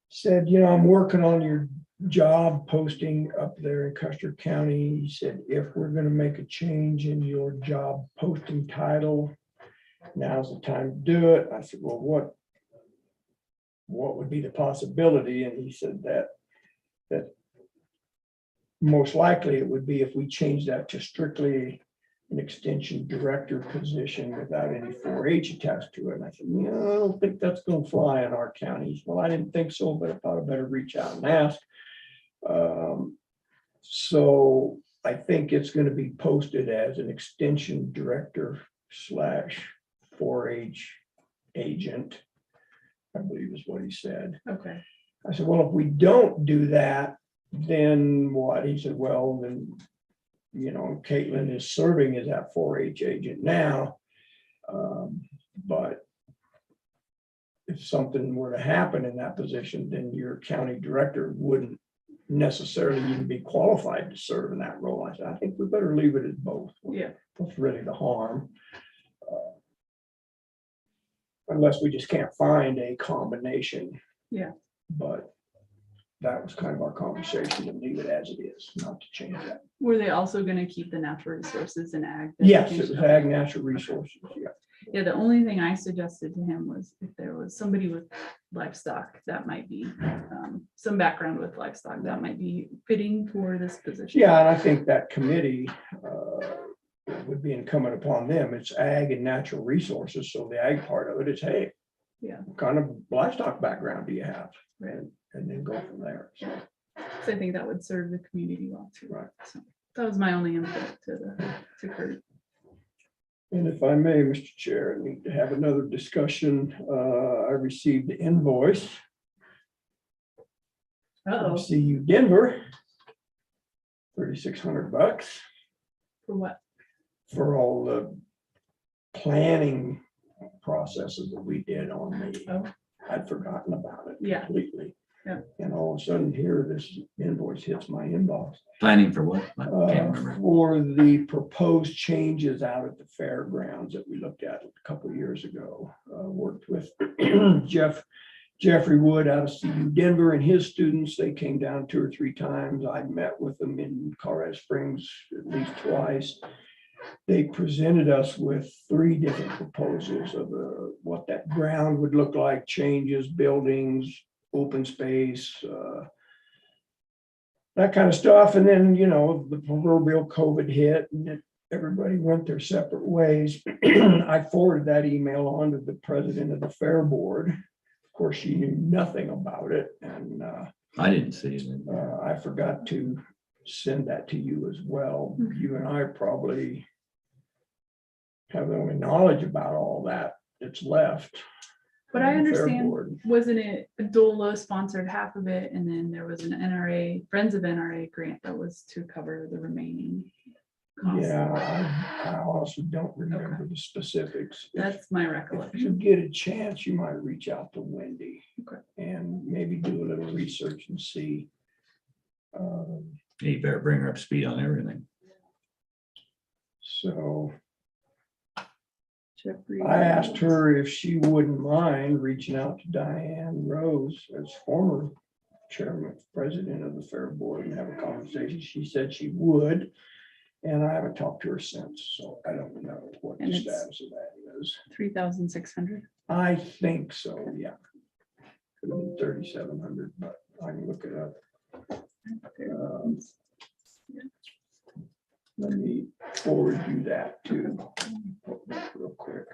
said, I'm working on your job posting up there in Custer County. He said, if we're gonna make a change in your job posting title, now's the time to do it. I said, well, what would be the possibility? And he said that most likely it would be if we change that to strictly an extension director position without any 4-H attached to it. And I said, I don't think that's going to fly in our counties. Well, I didn't think so, but I thought I better reach out and ask. So I think it's going to be posted as an extension director / 4-H agent, I believe is what he said. Okay. I said, well, if we don't do that, then what? He said, well, then, Caitlin is serving as that 4-H agent now. But if something were to happen in that position, then your county director wouldn't necessarily even be qualified to serve in that role. I said, I think we better leave it as both. Yeah. That's really the harm. Unless we just can't find a combination. Yeah. But that was kind of our conversation, and leave it as it is, not to change that. Were they also gonna keep the natural resources and ag? Yes, it was designation? ag natural resources, yeah. Yeah, the only thing I suggested to him was if there was somebody with livestock, that might be, some background with livestock, that might be fitting for this position. Yeah, and I think that committee would be incumbent upon them. It's ag and natural resources, so the ag part of it is, hey, Yeah. what kind of livestock background do you have? Right. And then go from there. So, So I think that would serve the community well too. Right. So that was my only input to Kurt. and if I may, Mr. Chair, I need to have another discussion. I received the invoice from CU Denver, $3,600 For what? for all the planning processes that we did on the, Oh. I'd forgotten about it Yeah. completely. Yeah. And all of a sudden here, this invoice hits my inbox. Planning for what? I can't remember. For the proposed changes out at the fairgrounds that we looked at a couple of years ago. Worked with Jeffrey Wood out of CU Denver and his students. They came down 2 or 3 times. I met with them in Colorado Springs at least twice. They presented us with 3 different proposals of what that ground would look like, changes, buildings, open space, that kind of stuff. And then, the proverbial COVID hit and everybody went their separate ways. I forwarded that email on to the president of the fair board. Of course, she knew nothing about it. And I didn't see it. I forgot to send that to you as well. You and I probably have the only knowledge about all that that's left. But I on the fair understand, board. wasn't it DOLA sponsored half of it, and then there was an NRA, Friends of NRA grant that was to cover the remaining costs? Yeah, I honestly don't remember the specifics. That's my If you recollection. get a chance, you might reach out to Wendy Okay. and maybe do a little research and see. You better bring her up to speed on everything. So Jeffrey I asked Rose. her if she wouldn't mind reaching out to Diane Rose as former chairman, president of the fair board, and have a conversation. She said she would. And I haven't talked to her since, so I don't know what And the it's- status of that is. 3,600. I think so, yeah. Could have been 3,700, but I can look it up. Let me forward you that too. Real quick.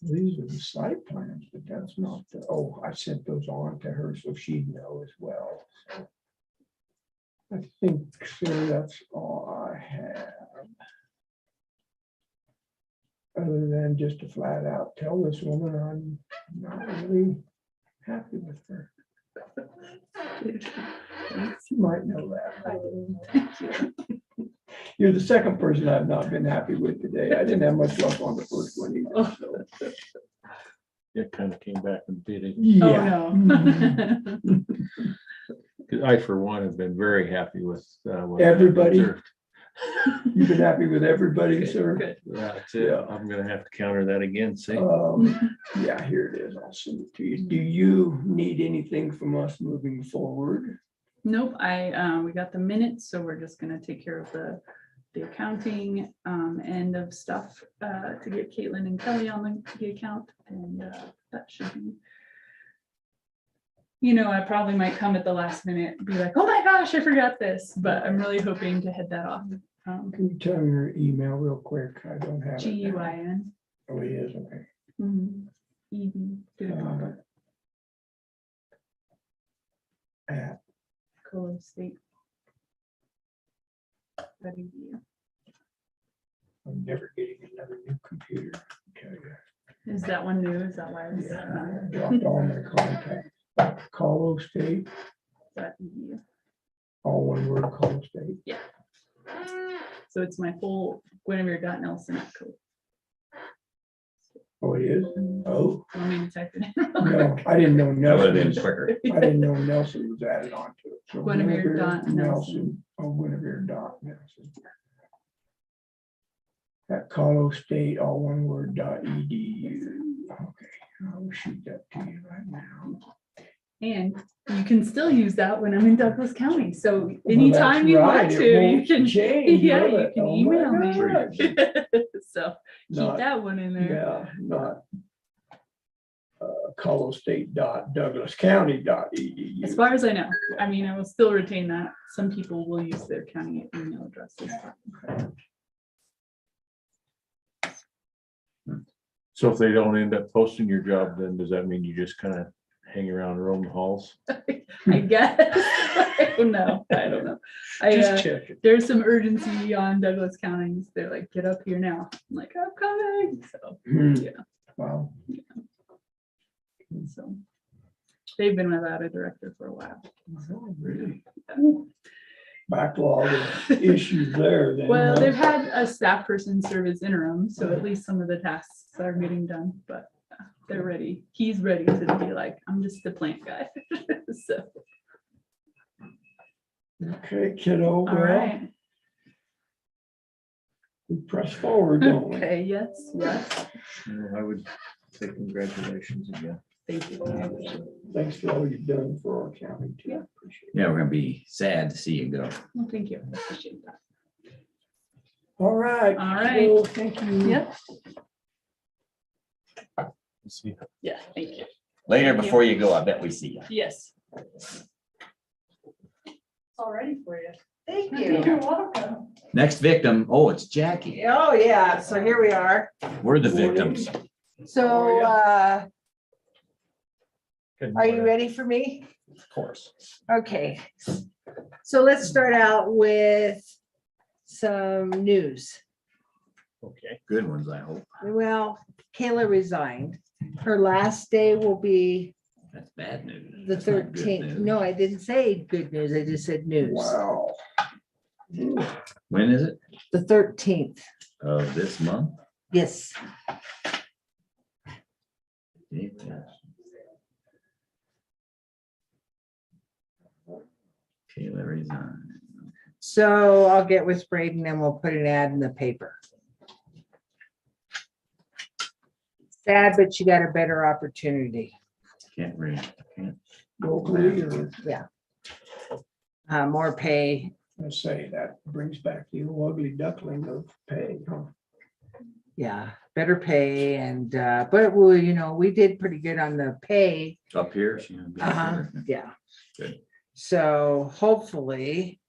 These are the site plans, but that's not the, I sent those on to her so she'd know as well. So I think, sir, that's all I have. Other than just to flat out tell this woman I'm not really happy with her. She might know that. Thank you. You're the second person I've not been happy with today. I didn't have much luck on the first one either. So. It kind of came back and bit it. Oh, Yeah. no. Mhm. 'Cause I, for one, have been very happy with. what I've Everybody? observed. You've been happy with everybody, sir? Good. Yeah, that's it. Yeah. I'm gonna have to counter that again, see? Yeah, here it is. I'll send it to you. Do you need anything from us moving forward? Nope, we got the minutes, so we're just gonna take care of the accounting end of stuff to get Caitlin and Kelly on the account, and that should be. You know, I probably might come at the last minute and be like, oh my gosh, I forgot this, but I'm really hoping to head that off. Can you tell me your email real quick? I don't have it. GUIN. Oh, it is, okay. EV. At Colo State. .edu. I'm never getting another new computer. Okay. Is that one new? Is that why? Yeah, I dropped all my contacts. Colo State, .edu. all one word, Colo State. So it's my full Guinevere.Nelson code. Oh, it is? Oh, I mean, type it in. no, I didn't know That would have Nelson been was, quicker. I didn't know Nelson was added on to it. So Guinevere dot Nelson, oh, Guinevere dot Nelson. At Colo State, all one word, .edu. Okay, I'll shoot that to you right now. And you can still use that when I'm in Douglas County. So Well, anytime that's you right, want it to, you won't can, change, yeah, will you it? can Oh my email me. gosh. So keep Not- that one in there. Yeah, not Colo State dot Douglas County dot edu. As far as I know, I mean, I will still retain that. Some people will use their county email addresses. So if they don't end up posting your job, then does that mean you just kind of hang around and roam the halls? I guess. I don't know. I don't know. Just check it. There's some urgency on Douglas County. They're like, get up here now. I'm like, I'm coming. So, yeah. Wow. So they've been without a director for a while. Really? Backlog of issues there then. Well, huh? they've had a staff person serve as interim, so at least some of the tasks are getting done, but they're ready. He's ready to be like, I'm just the plant guy. So, Okay, kiddo, all well, right. we press forward, don't we? Okay, yes, yes. I would say congratulations again. Thank you. Thanks for all you've done for our county too. Yeah. Appreciate it. Yeah, we're gonna be sad to see you go. Well, thank you. I appreciate that. All right. All right. Well, thank you. Yep. See. Yeah, thank you. Later, Thank you. before you go, I bet we see you. Yes. All ready for you. Thank You're welcome. Next victim, oh, it's Jackie. Oh, yeah, so here we are. We're the victims. So, Good are you morning. ready for me? Of course. Okay. So let's start out with some news. Okay. Good ones, I hope. Well, Kayla resigned. Her last day will be That's bad news. the That's not good 13th. news. No, I didn't say good news. I just said news. Wow. When is it? The 13th. Of this month? Yes. Kayla resigned. So I'll get with Braden and we'll put an ad in the paper. Sad, but you got a better opportunity. Can't read. Can't. Locally, or More pay. I say that brings back the old ugly duckling of pay, huh? Yeah, better pay and, but we, you know, we did pretty good on the pay. Up here? She gonna be up Uh-huh, here? yeah. Good. So hopefully,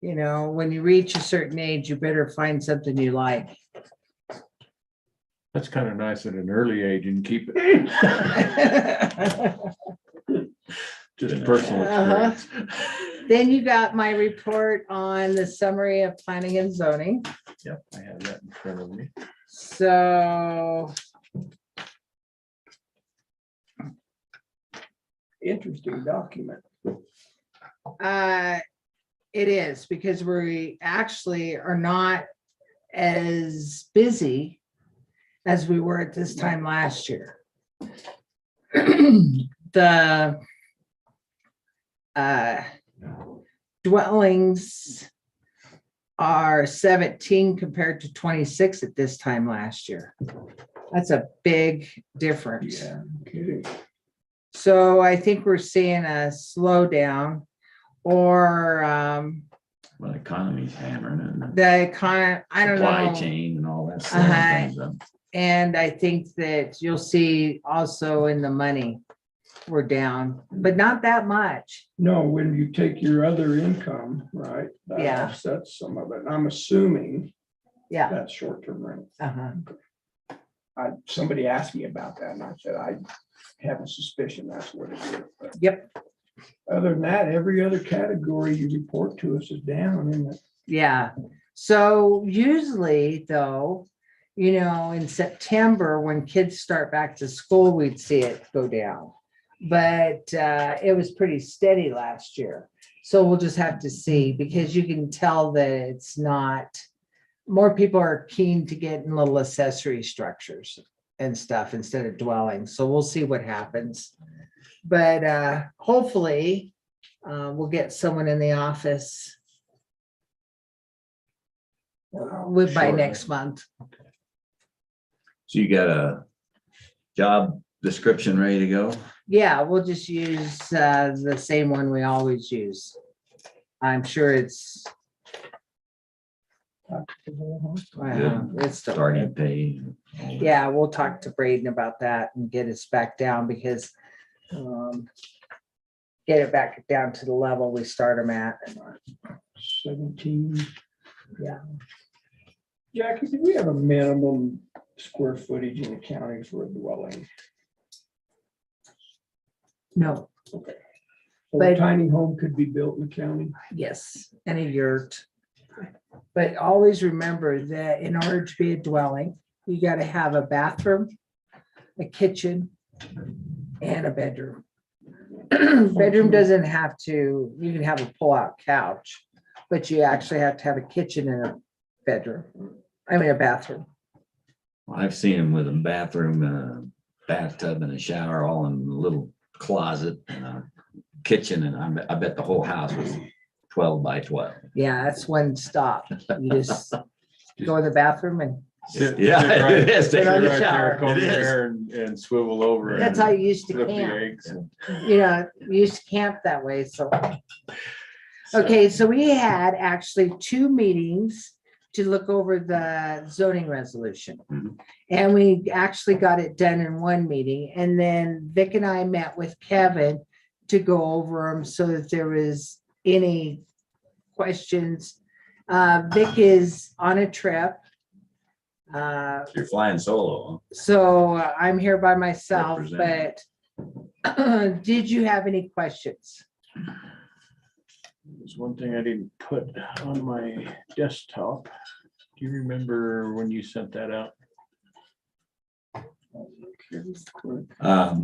you know, when you reach a certain age, you better find something you like. That's kind of nice at an early age and keep it. Just personal Uh-huh. experience. Then you got my report on the summary of planning and zoning. Yep, I have that in front of me. So Interesting document. It is, because we actually are not as busy as we were at this time last year. The dwellings are 17 compared to 26 at this time last year. That's a big difference. Yeah, kidding. So I think we're seeing a slowdown, or Well, the economy's hammering and I don't supply know. chain and all that Uh-huh. stuff. things up. And I think that you'll see also in the money, we're down, but not that much. No, when you take your other income, right? that Yeah. offsets some of it. And I'm assuming Yeah. that's short-term rent. Uh-huh. Somebody asked me about that and I said, I have a suspicion that's what it is. But Yep. other than that, every other category you report to us is down, isn't it? Yeah. So usually though, in September, when kids start back to school, we'd see it go down. But it was pretty steady last year. So we'll just have to see, because you can tell that it's not, more people are keen to get in little accessory structures and stuff instead of dwellings. So we'll see what happens. But hopefully we'll get someone in the office by Sure. next month. So you got a job description ready to go? Yeah, we'll just use the same one we always use. I'm sure it's. It's still Starting pay. Yeah, we'll talk to Braden about that and get us back down, because get it back down to the level we start them at. 17. Yeah. Jackie, do we have a minimum square footage in the county for a dwelling? No, So a But- tiny home could be built in the county? yes, and a yurt. But always remember that in order to be a dwelling, you got to have a bathroom, a kitchen, and a bedroom. Bedroom doesn't have to, you can have a pull-out couch, but you actually have to have a kitchen and a bedroom. I mean, a bathroom. I've seen them with a bathroom, a bathtub and a shower all in a little closet and a kitchen. And I bet the whole house was 12 by 12. Yeah, that's one stop. You just go in the bathroom and Yeah, Sit right- it is. Sit on the right there, shower. comb It your is. hair and swivel over. that's and how you used to flip the camp. eggs. You used to camp that way, so. Okay, so we had actually 2 meetings to look over the zoning resolution. Mhm. And we actually got it done in 1 meeting, and then Vic and I met with Kevin to go over them so that there was any questions. Vic is on a trip. You're flying solo. So I'm here by myself, Representing. but did you have any questions? There's one thing I didn't put on my desktop. Do you remember when you sent that out? Huh?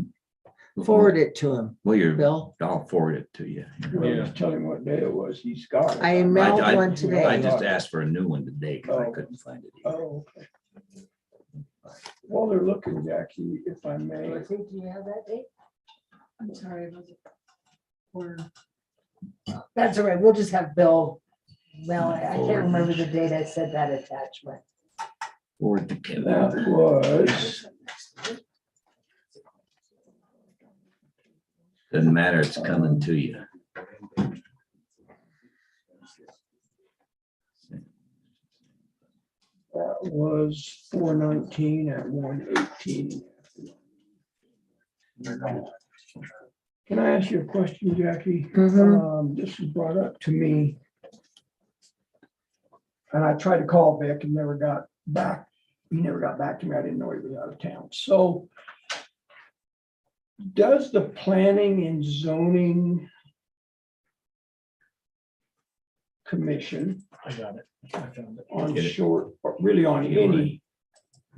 Forward it to him, Well, Bill. I'll forward it to you. Well, just tell him what day it was. He's got it. I mailed I- one today. I just asked for a new one today because I Oh. couldn't find it. Oh, okay. While they're looking, Jackie, if I may, Do you have that date? I'm sorry. That's all right. We'll just have Bill mail it. I can't remember the date I said that attachment. Forward to Kevin. that was, Doesn't matter, it's coming to you. that was 4/19 at 1:18. Can I ask you a question, Jackie? Mhm. This was brought up to me. And I tried to call Vic and never got back. He never got back to me. I didn't know he was out of town. So does the planning and zoning commission I got it. I found it. on Get it. short, or really on any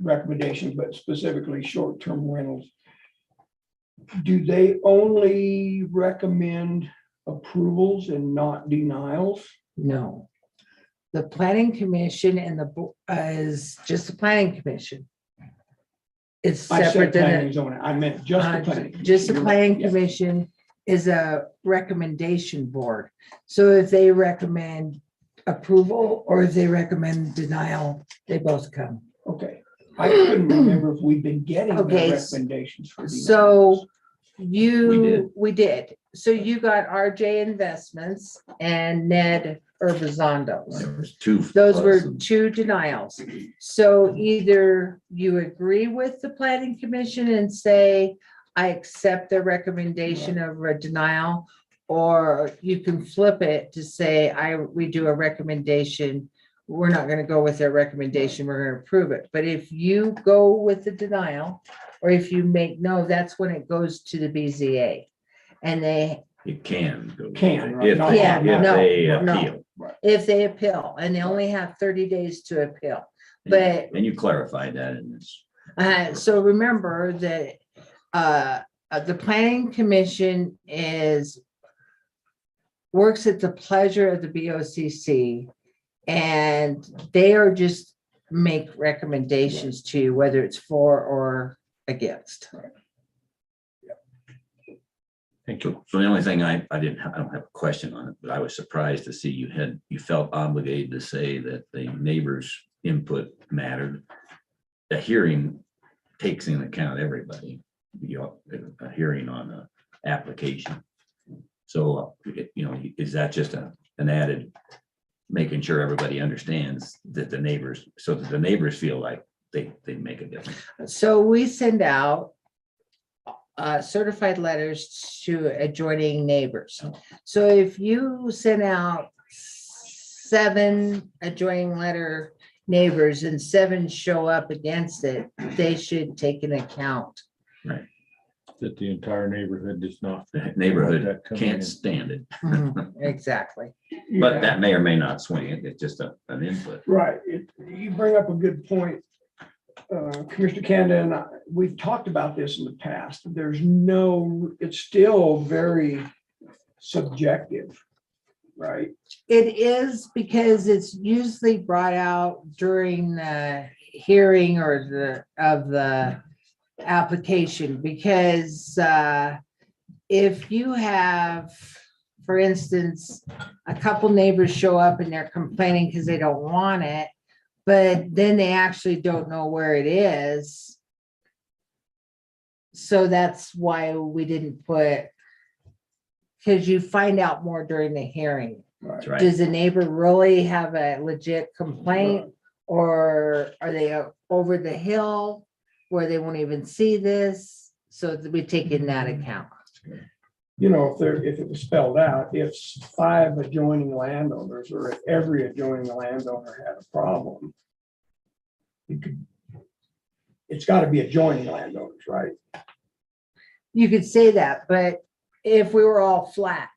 recommendation, but specifically short-term rentals, do they only recommend approvals and not denials? No. The planning commission and is just the planning commission. It's I said separate planning than and zoning. I meant just the planning. just the You're right. planning Yeah. commission is a recommendation board. So if they recommend approval or if they recommend denial, they both come. Okay. I couldn't remember if we've been getting the Okay, recommendations for these. So did. we did. So you got RJ Investments and Ned Urbizondo's. There was two. Those plus were and- two denials. So either you agree with the planning commission and say, I accept the recommendation of a denial, or you can flip it to say, we do a recommendation. We're not gonna go with their recommendation, we're gonna approve it. But if you go with the denial, or if you make no, that's when it goes to the BZA. And It can go. Can, right? If Not- they, Yeah, if no, they no. appeal. if they appeal, and they only have 30 days to appeal. But And you clarified that in this. so remember that the planning commission works at the pleasure of the BOCC, and they are just make recommendations to you, whether it's for or against. Thank you. So the only thing I don't have a question on it, but I was surprised to see you felt obligated to say that the neighbors' input mattered. The hearing takes into account everybody, a hearing on the application. So, is that just an added, making sure everybody understands that the neighbors, so that the neighbors feel like they make a difference? So we send out certified letters to adjoining neighbors. So if you send out 7 adjoining letter neighbors and 7 show up against it, they should take an account. That the entire neighborhood does not. The neighborhood That coming in. can't stand it, Exactly. but Yeah. that may or may not swing it. It's just an input. Right. You bring up a good point. Commissioner Canada and I, we've talked about this in the past. It's still very subjective, right? It is because it's usually brought out during the hearing or of the application, because if you have, for instance, a couple neighbors show up and they're complaining because they don't want it, but then they actually don't know where it is. So that's why we didn't put, because you find out more during the hearing. That's right. Does the neighbor really have a legit complaint, or are they over the hill where they won't even see this? So we take in that account. If it was spelled out, if 5 adjoining landowners or if every adjoining landowner had a problem, it's got to be adjoining landowners, right? You could say that, but if we were all flat,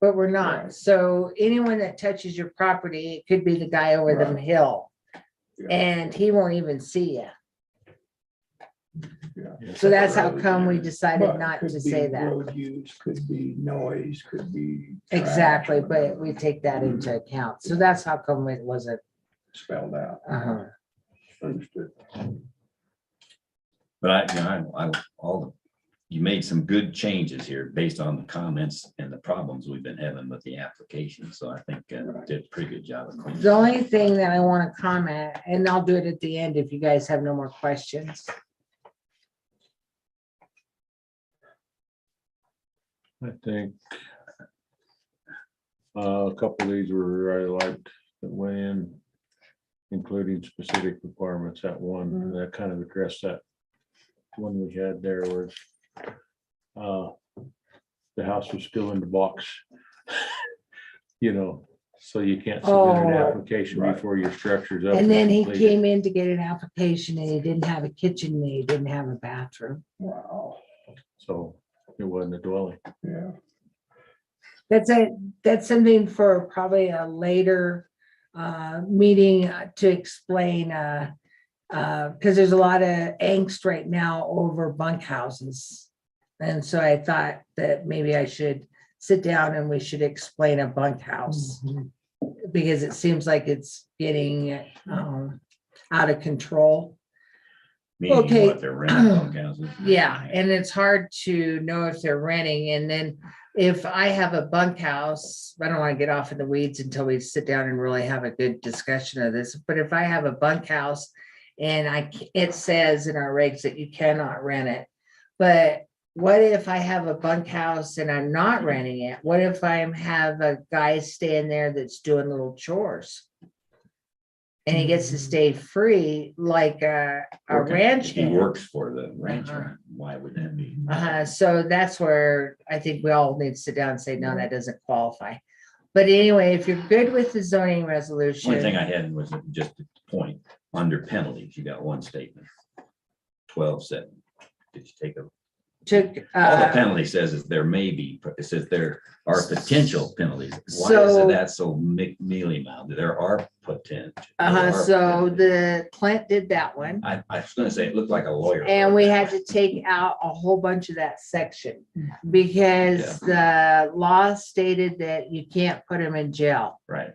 but we're not. Right. So anyone that touches your property, it could be the guy over the Right. hill, Yeah. and he won't even see you. Yeah. So that's how come we decided But not could to be say that. Road use, could be noise, could be. trash, Exactly, but whatever, we take that into account. So that's how come it wasn't. Spelled out. Understood. But you made some good changes here based on the comments and the problems we've been having with the application. So I think did a pretty good job of cleaning. The only thing that I want to comment, and I'll do it at the end if you guys have no more questions. I think a couple of these were, I liked that went in, including specific requirements. That one, that kind of addressed that one we had there was the house was still in the box. So you can't submit an Oh, application right. before your structure's up. And then he completed. came in to get an application and he didn't have a kitchen, and he didn't have a bathroom. Wow. So it wasn't a dwelling. Yeah. That's something for probably a later meeting to explain, because there's a lot of angst right now over bunkhouses. And so I thought that maybe I should sit down and we should explain a bunkhouse. Because it seems like it's getting out of control. Meaning Okay. what, they're renting bunkhouses? Yeah, and it's hard to know if they're renting. And then if I have a bunkhouse, I don't want to get off in the weeds until we sit down and really have a good discussion of this. But if I have a bunkhouse and it says in our regs that you cannot rent it. But what if I have a bunkhouse and I'm not renting it? What if I have a guy staying there that's doing little chores? And he gets to stay free like a ranch If he hand. works for the rancher, why would that be? So that's where I think we all need to sit down and say, no, that doesn't qualify. But anyway, if you're good with the zoning resolution. Only thing I had was just a point, under penalties, you got one statement. 12-7. Did you take a? Took, All the penalty says is there may be, it says there are potential penalties. Why is So- that so mealy-mouthed? There are potential. so the Clint did that one. I was gonna say, it looked like a lawyer. And we had to take out a whole bunch of that section because the law stated that you can't put them in jail. Right.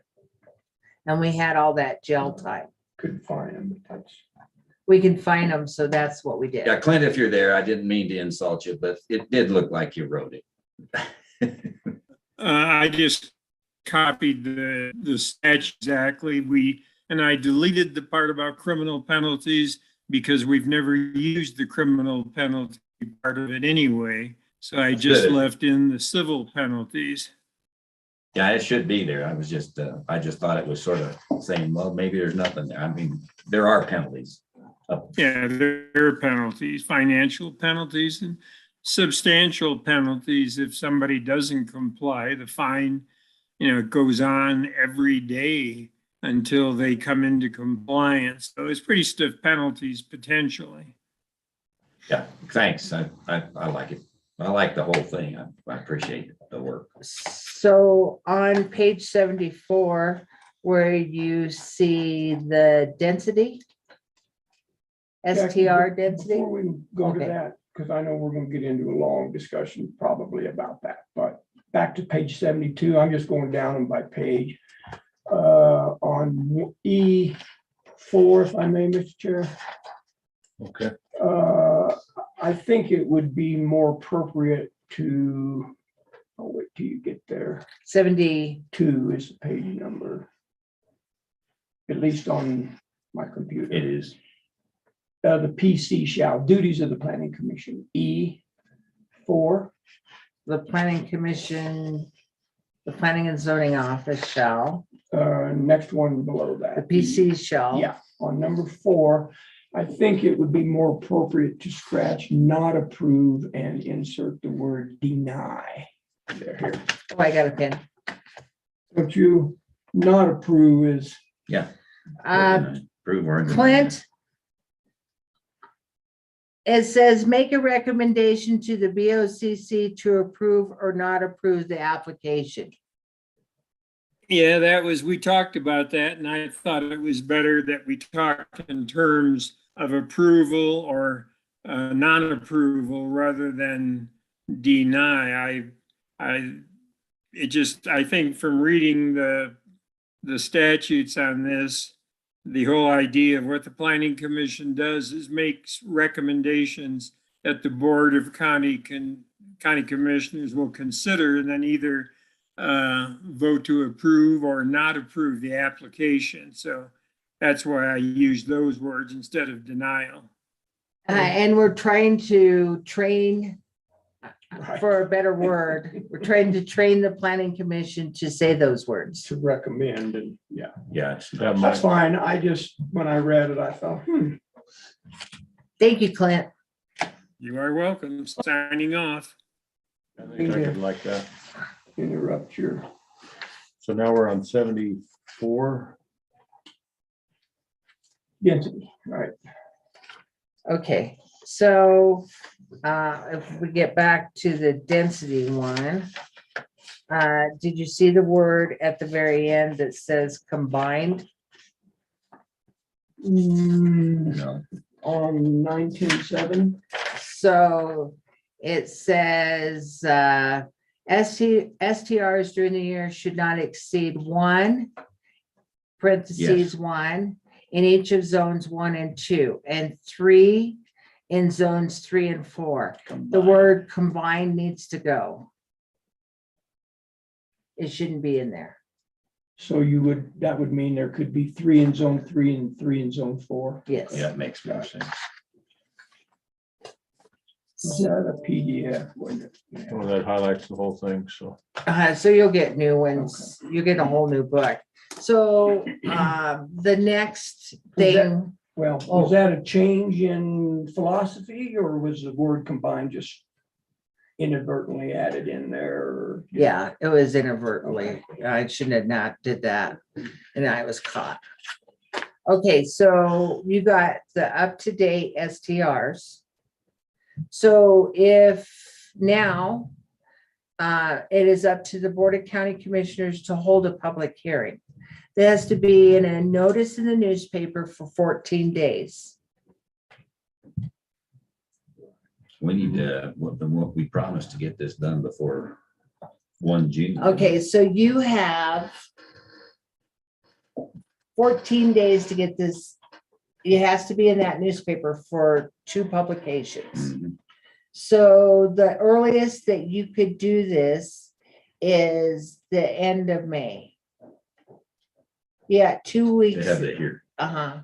And we had all that jail time. Couldn't find them, but that's. We can find them, so that's what we did. Yeah, Clint, if you're there, I didn't mean to insult you, but it did look like you wrote it. I just copied the statute exactly. And I deleted the part about criminal penalties because we've never used the criminal penalty part of it anyway. So I just Good. left in the civil penalties. Yeah, it should be there. I was just, I just thought it was sort of saying, well, maybe there's nothing there. I mean, there are penalties. Yeah, there are penalties, financial penalties and substantial penalties. If somebody doesn't comply, the fine, it goes on every day until they come into compliance. So it's pretty stiff penalties potentially. Yeah, thanks. I like it. I like the whole thing. I appreciate the work. So on page 74, where you see the density, STR density. Before we go to Okay. that, because I know we're gonna get into a long discussion probably about that, but back to page 72, I'm just going down them by page. On E4, if I may, Mr. Chair. Okay. I think it would be more appropriate to, I'll wait till you get there. 70, 2 is the page number. At least on my computer. It is. The PC shall, duties of the planning commission, E4. the planning commission, the planning and zoning office shall, Next one below the that. PC shall. Yeah, on number 4, I think it would be more appropriate to scratch not approve and insert the word deny. There, here. Oh, I got a pen. What you not approve is, Yeah. Prove or deny. Clint. It says, make a recommendation to the BOCC to approve or not approve the application. Yeah, we talked about that and I thought it was better that we talked in terms of approval or non-approval rather than deny. I think from reading the statutes on this, the whole idea of what the planning commission does is makes recommendations that the board of county commissioners will consider and then either vote to approve or not approve the application. So that's why I use those words instead of denial. And we're trying to train, right, for a better word, we're trying to train the planning commission to say those words. to recommend, and yeah, Yeah. It's That that's fine. I just, when I read it, I thought, Thank you, Clint. You are welcome. Signing off. I think I could like that. interrupt your. So now we're on 74. Density, right. Okay, so if we get back to the density one, did you see the word at the very end that says combined? No. On 9-10-7, So it says, STRs during the year should not exceed one, parentheses, one, in each of zones 1 and 2, and 3 in zones 3 and 4. The word combined needs to go. It shouldn't be in there. So that would mean there could be 3 in zone 3 and 3 in zone 4. Yes. Yeah, it makes more sense. Is that a PDF? Wasn't it? Well, that highlights the whole thing, so. So you'll get new ones. You get a whole new book. So the next thing, Well, was that a change in philosophy or was the word combined just inadvertently added in there? Or- yeah, it was inadvertently. I shouldn't have not did that. And I was caught. Okay, so you got the up-to-date STRs. So if now it is up to the Board of County Commissioners to hold a public hearing. There has to be in a notice in the newspaper for 14 days. We need to, what we promised to get this done before 1 June. Okay, so you have 14 days to get this. It has to be in that newspaper for 2 publications. Mhm. So the earliest that you could do this is the end of May. Yeah, 2 They weeks. have that here. Uh-huh.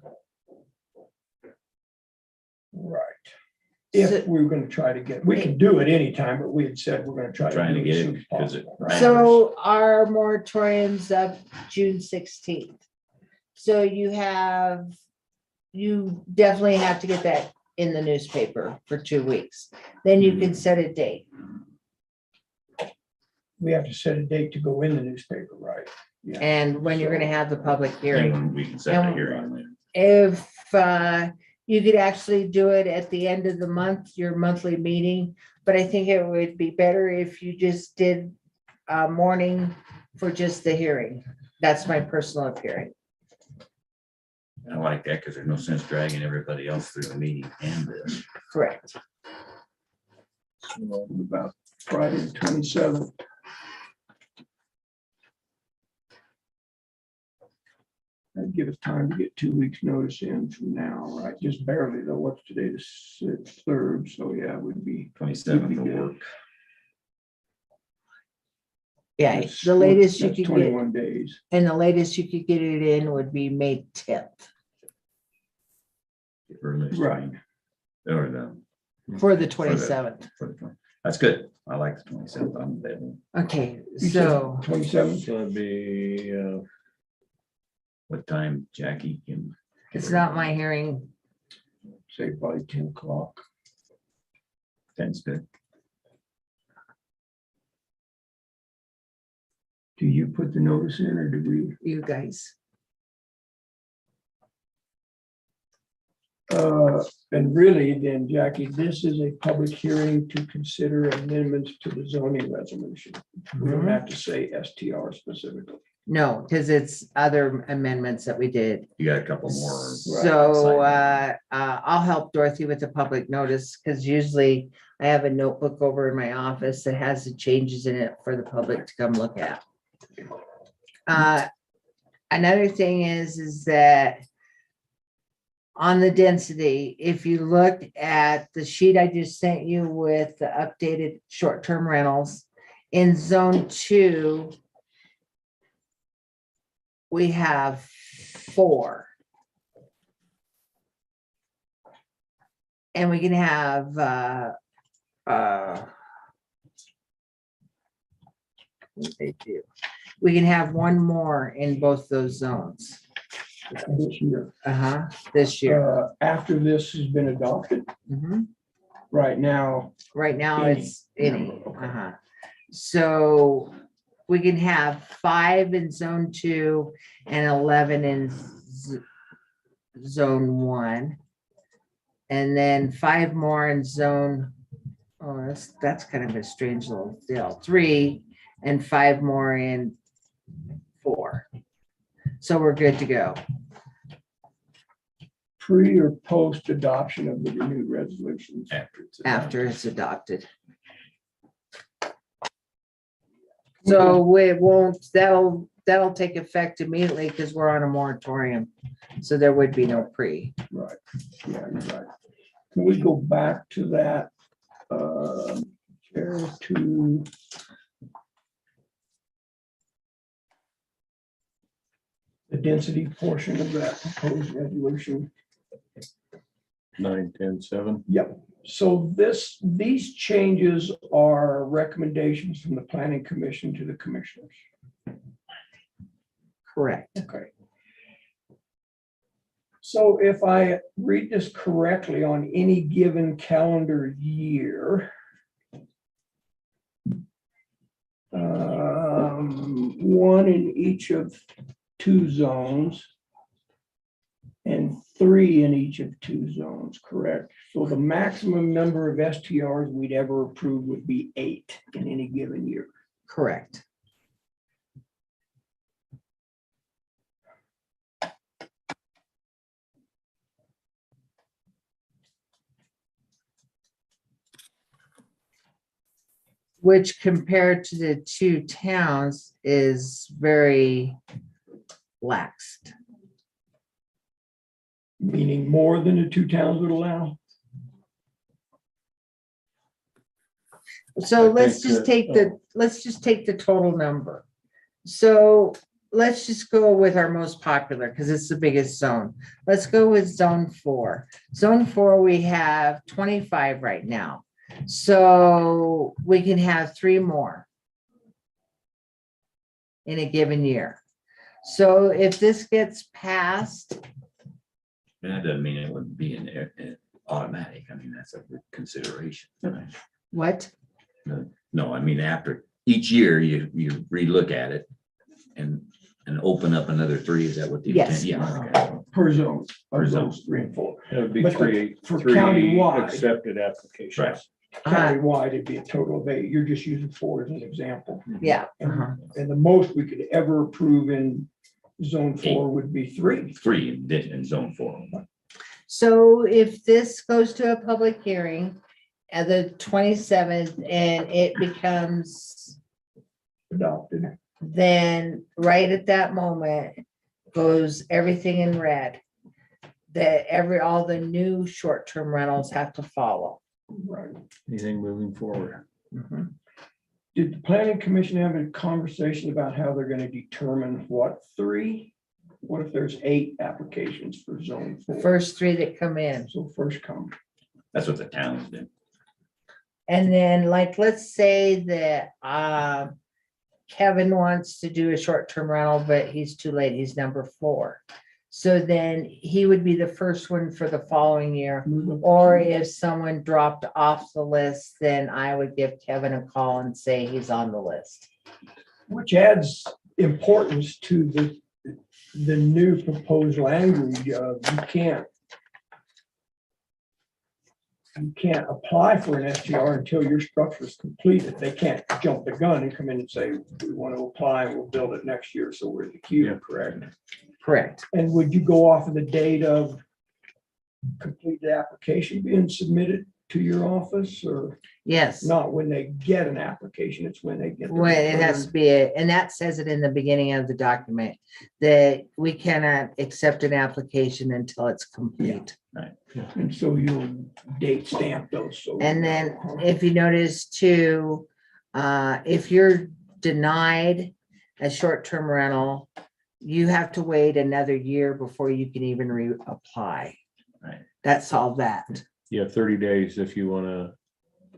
Right. If we were gonna try to get, we can do it anytime, but we had said we're gonna try to. Trying to do it as get soon it, as 'cause it possible. matters. So our moratorium's up June 16th. So you definitely have to get that in the newspaper for 2 weeks. Then you can set a date. We have to set a date to go in the newspaper, right? Yeah. And when you're gonna have the public hearing. And we can set the And- hearing later. If you could actually do it at the end of the month, your monthly meeting, but I think it would be better if you just did a morning for just the hearing. That's my personal opinion. I like that because there's no sense dragging everybody else through the meeting and this. Correct. So about Friday the 27th. That'd give us time to get 2 weeks notice in from now, right? Just barely though. What's today, the 6th, 3rd? So yeah, it would be. 27th would will be good. work. Yeah, That's- the latest you that's could get, 21 days. and the latest you could get it in would be May 10th Earliest Right. time. Or the. for the 27th. for the 20. That's good. I like the 27th. I'm available. Okay, You said so 27th. So it'd be, What time, Jackie? Can? it's not my hearing. Say probably 10 o'clock. 10's good. Do you put the notice in or do we? You guys. And really then, Jackie, this is a public hearing to consider amendments to the zoning resolution. We don't have to say STR specifically. No, because it's other amendments that we did. You got a couple more. So I'll help Dorothy with the public notice, because usually I have a notebook over in my office that has the changes in it for the public to come look at. Another thing is that on the density, if you look at the sheet I just sent you with the updated short-term rentals, in zone 2, we have 4. And we can have, what they do. We can have 1 more in both those zones. This year. This year. After this has been adopted, Mhm. right now, Right now, Any it's any. number, okay. So we can have 5 in zone 2 and 11 in zone 1. And then 5 more in zone, oh, that's kind of a strange little deal, 3 and 5 more in 4. So we're good to go. pre or post adoption of the renewed resolutions. After. it's After it's adopted. So it won't, that'll take effect immediately because we're on a moratorium. So there would be no pre. Right, yeah, you're right. Can we go back to that? Chair to. The density portion of that proposed resolution. 9, 10, 7. Yep, so these changes are recommendations from the planning commission to the commissioners. Correct. Okay. So if I read this correctly, on any given calendar year, one in each of 2 zones and 3 in each of 2 zones, correct? So the maximum number of STRs we'd ever approve would be 8 in any given year. Correct. Which compared to the 2 towns is very laxed. Meaning more than the 2 towns would allow? So I let's think just that- let's just take the total number. So let's just go with our most popular because it's the biggest zone. Let's go with zone 4. Zone 4, we have 25 right now. So we can have 3 more in a given year. So if this gets passed, That doesn't mean it wouldn't be in there automatic. I mean, that's a consideration. what? No, I mean, after each year, you relook at it and open up another 3. Is that what the Yes. intent? Yeah. Okay. Per zone, Per or zone. zones 3 and 4. It would be But for 3 countywide. accepted applications. Right. Countywide, it'd be a total of 8. You're just using 4 as an example. Yeah. And the most we could ever approve in zone 4 would be 3. 3 in zone 4. So if this goes to a public hearing at the 27th and it becomes, Adopted. then right at that moment goes everything in red. That all the new short-term rentals have to follow. Right. Anything moving forward. Did the planning commission have a conversation about how they're gonna determine what 3? What if there's 8 applications for zone 4? First 3 that come in. So first come. That's what the towns do. And then like, let's say that Kevin wants to do a short-term rental, but he's too late. He's number 4. So then he would be the first one for the following year. Or if someone dropped off the list, then I would give Kevin a call and say he's on the list. Which adds importance to the new proposed language. You can't apply for an STR until your structure is completed. They can't jump the gun and come in and say, we want to apply and we'll build it next year. So we're in the queue, Yeah. correct? Correct. And would you go off of the date of completed application being submitted to your office, or Yes. not when they get an application? It's when they get. the Well, it has to return. be, and that says it in the beginning of the document, that we cannot accept an application until it's complete. And so you'll date stamp those. So. And then if you notice too, if you're denied a short-term rental, you have to wait another year before you can even reapply. Right. That's all that. You have 30 days if you want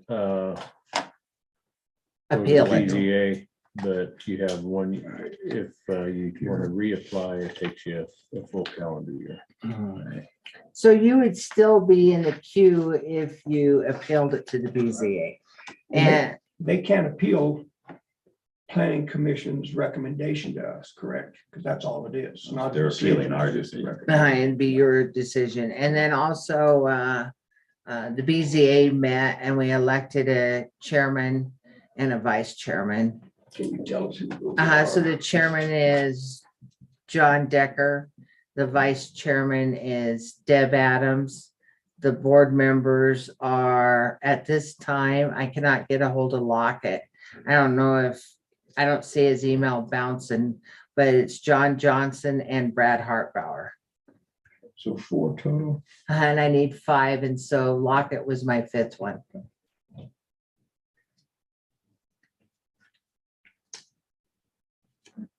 to Appeal it. BZA, but you have 1, if you want to reapply, it takes you a full calendar year. So you would still be in the queue if you appealed it to the BZA. And They can't appeal planning commission's recommendation to us, correct? Because that's all it is. Not They're decision, appealing our it's just a decision. recommendation. and be your decision. And then also, the BZA met and we elected a chairman and a vice chairman. Can you tell us who those So are? the chairman is John Decker. The vice chairman is Deb Adams. The board members are, at this time, I cannot get a hold of Lockett. I don't know if I don't see his email bouncing, but it's John Johnson and Brad Hartbauer. So 4 total. And I need 5, and so Lockett was my 5th one.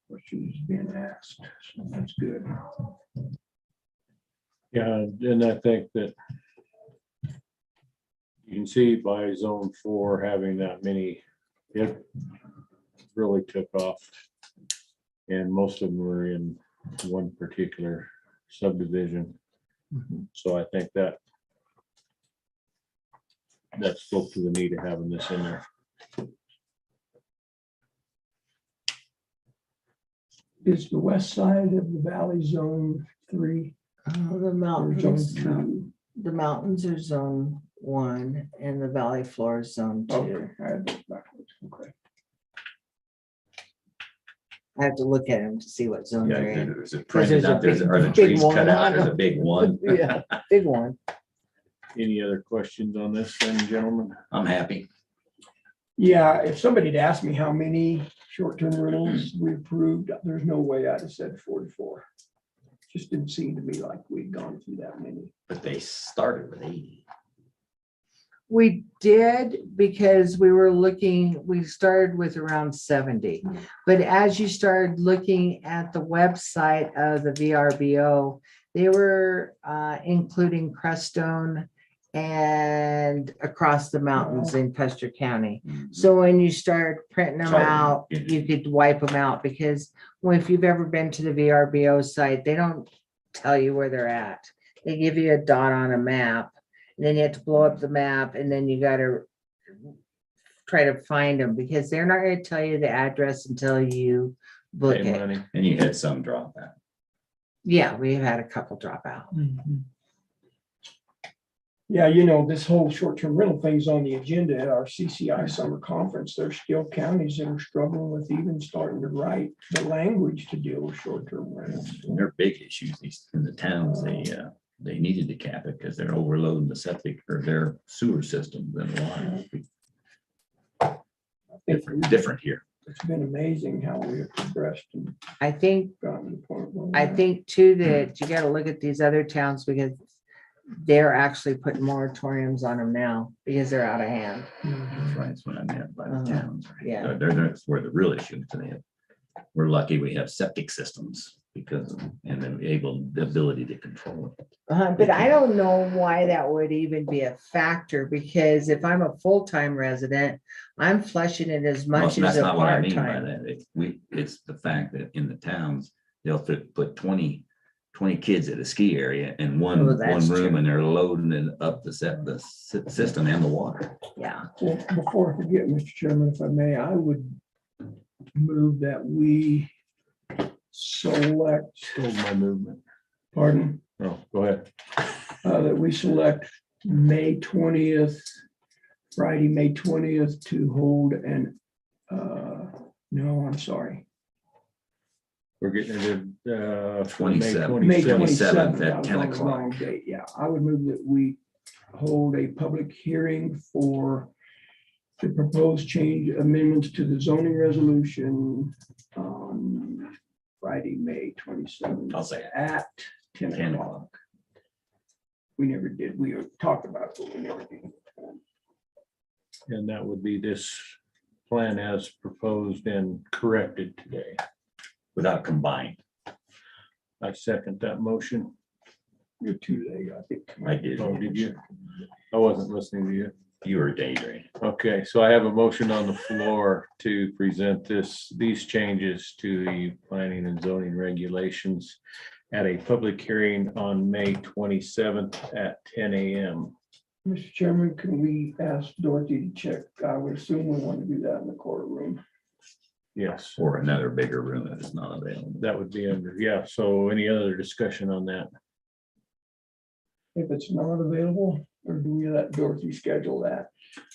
Questions being asked, so that's good. Yeah, and I think that you can see by zone 4 having that many, it really took off. And most of them were in one particular subdivision. So I think that spoke to the need of having this in there. Is the west side of the valley zone 3 The or mountains, zone the mountains are zone 1 and the valley floor is zone 2. 2? Okay, I had those backwards. Okay. I have to look at them to see what zone Yeah, they're in. there's a Because there's printed a out, there's, big- are the big trees one. cut out, there's a big one. Yeah, big one. Any other questions on this then, gentlemen? I'm happy. Yeah, if somebody'd asked me how many short-term rentals we approved, there's no way I'd have said 44. Just didn't seem to me like we'd gone through that many. But they started with 80. We did because we started with around 70. But as you started looking at the website of the VRBO, they were including Crestone and across the mountains in Custer County. So when you start printing them Sorry. out, you could wipe them out because if you've ever been to the VRBO site, they don't tell you where they're at. They give you a dot on a map. And then you have to blow up the map and then you gotta try to find them because they're not gonna tell you the address until you book Pay it. money. And you had some drop out. Yeah, we've had a couple drop out. Yeah, this whole short-term rental thing's on the agenda at our CCI summer conference. There's still counties that are struggling with even starting to write the language to deal with short-term rentals. They're big issues in the towns. They needed to cap it because they're overloading the septic or their sewer systems and water. Different here. It's been amazing how we have progressed and I think gotten to the point where. I think too that you gotta look at these other towns because they're actually putting moratoriums on them now because they're out of hand. That's right. That's what I meant by the towns. Right? Yeah. That's where the real issue today. We're lucky we have septic systems because and the ability to control it. But I don't know why that would even be a factor because if I'm a full-time resident, I'm flushing it as Well, much that's as a not what I mean by part-time. that. It's the fact that in the towns, they'll put 20 kids at a ski area in one Oh, that's room true. and they're loading it up the system and the water. Yeah. Well, before I forget, Mr. Chairman, if I may, I would move that we select, Hold my movement. pardon, Oh, go ahead. that we select May 20th, Friday, May 20th to hold no, I'm sorry. We're getting it. 27. May 27th 27th at I was 10 on the wrong o'clock. date. Yeah, I would move that we hold a public hearing for the proposed change amendments to the zoning resolution on Friday, May 27th. I'll say it. At 10 10 o'clock. We never did. We talked about it, but we never did. And that would be this plan as proposed and corrected today. Without combined. I second that motion. You're too late, I think. I did. Oh, did you? I wasn't listening to you. You were daydreaming. Okay, so I have a motion on the floor to present these changes to the planning and zoning regulations at a public hearing on May 27th at 10 a.m. Mr. Chairman, can we ask Dorothy to check? I would assume we want to do that in the courtroom. Yes, Or another bigger room that is not available. that would be under, yeah. So any other discussion on that? If it's not available, or do we let Dorothy schedule that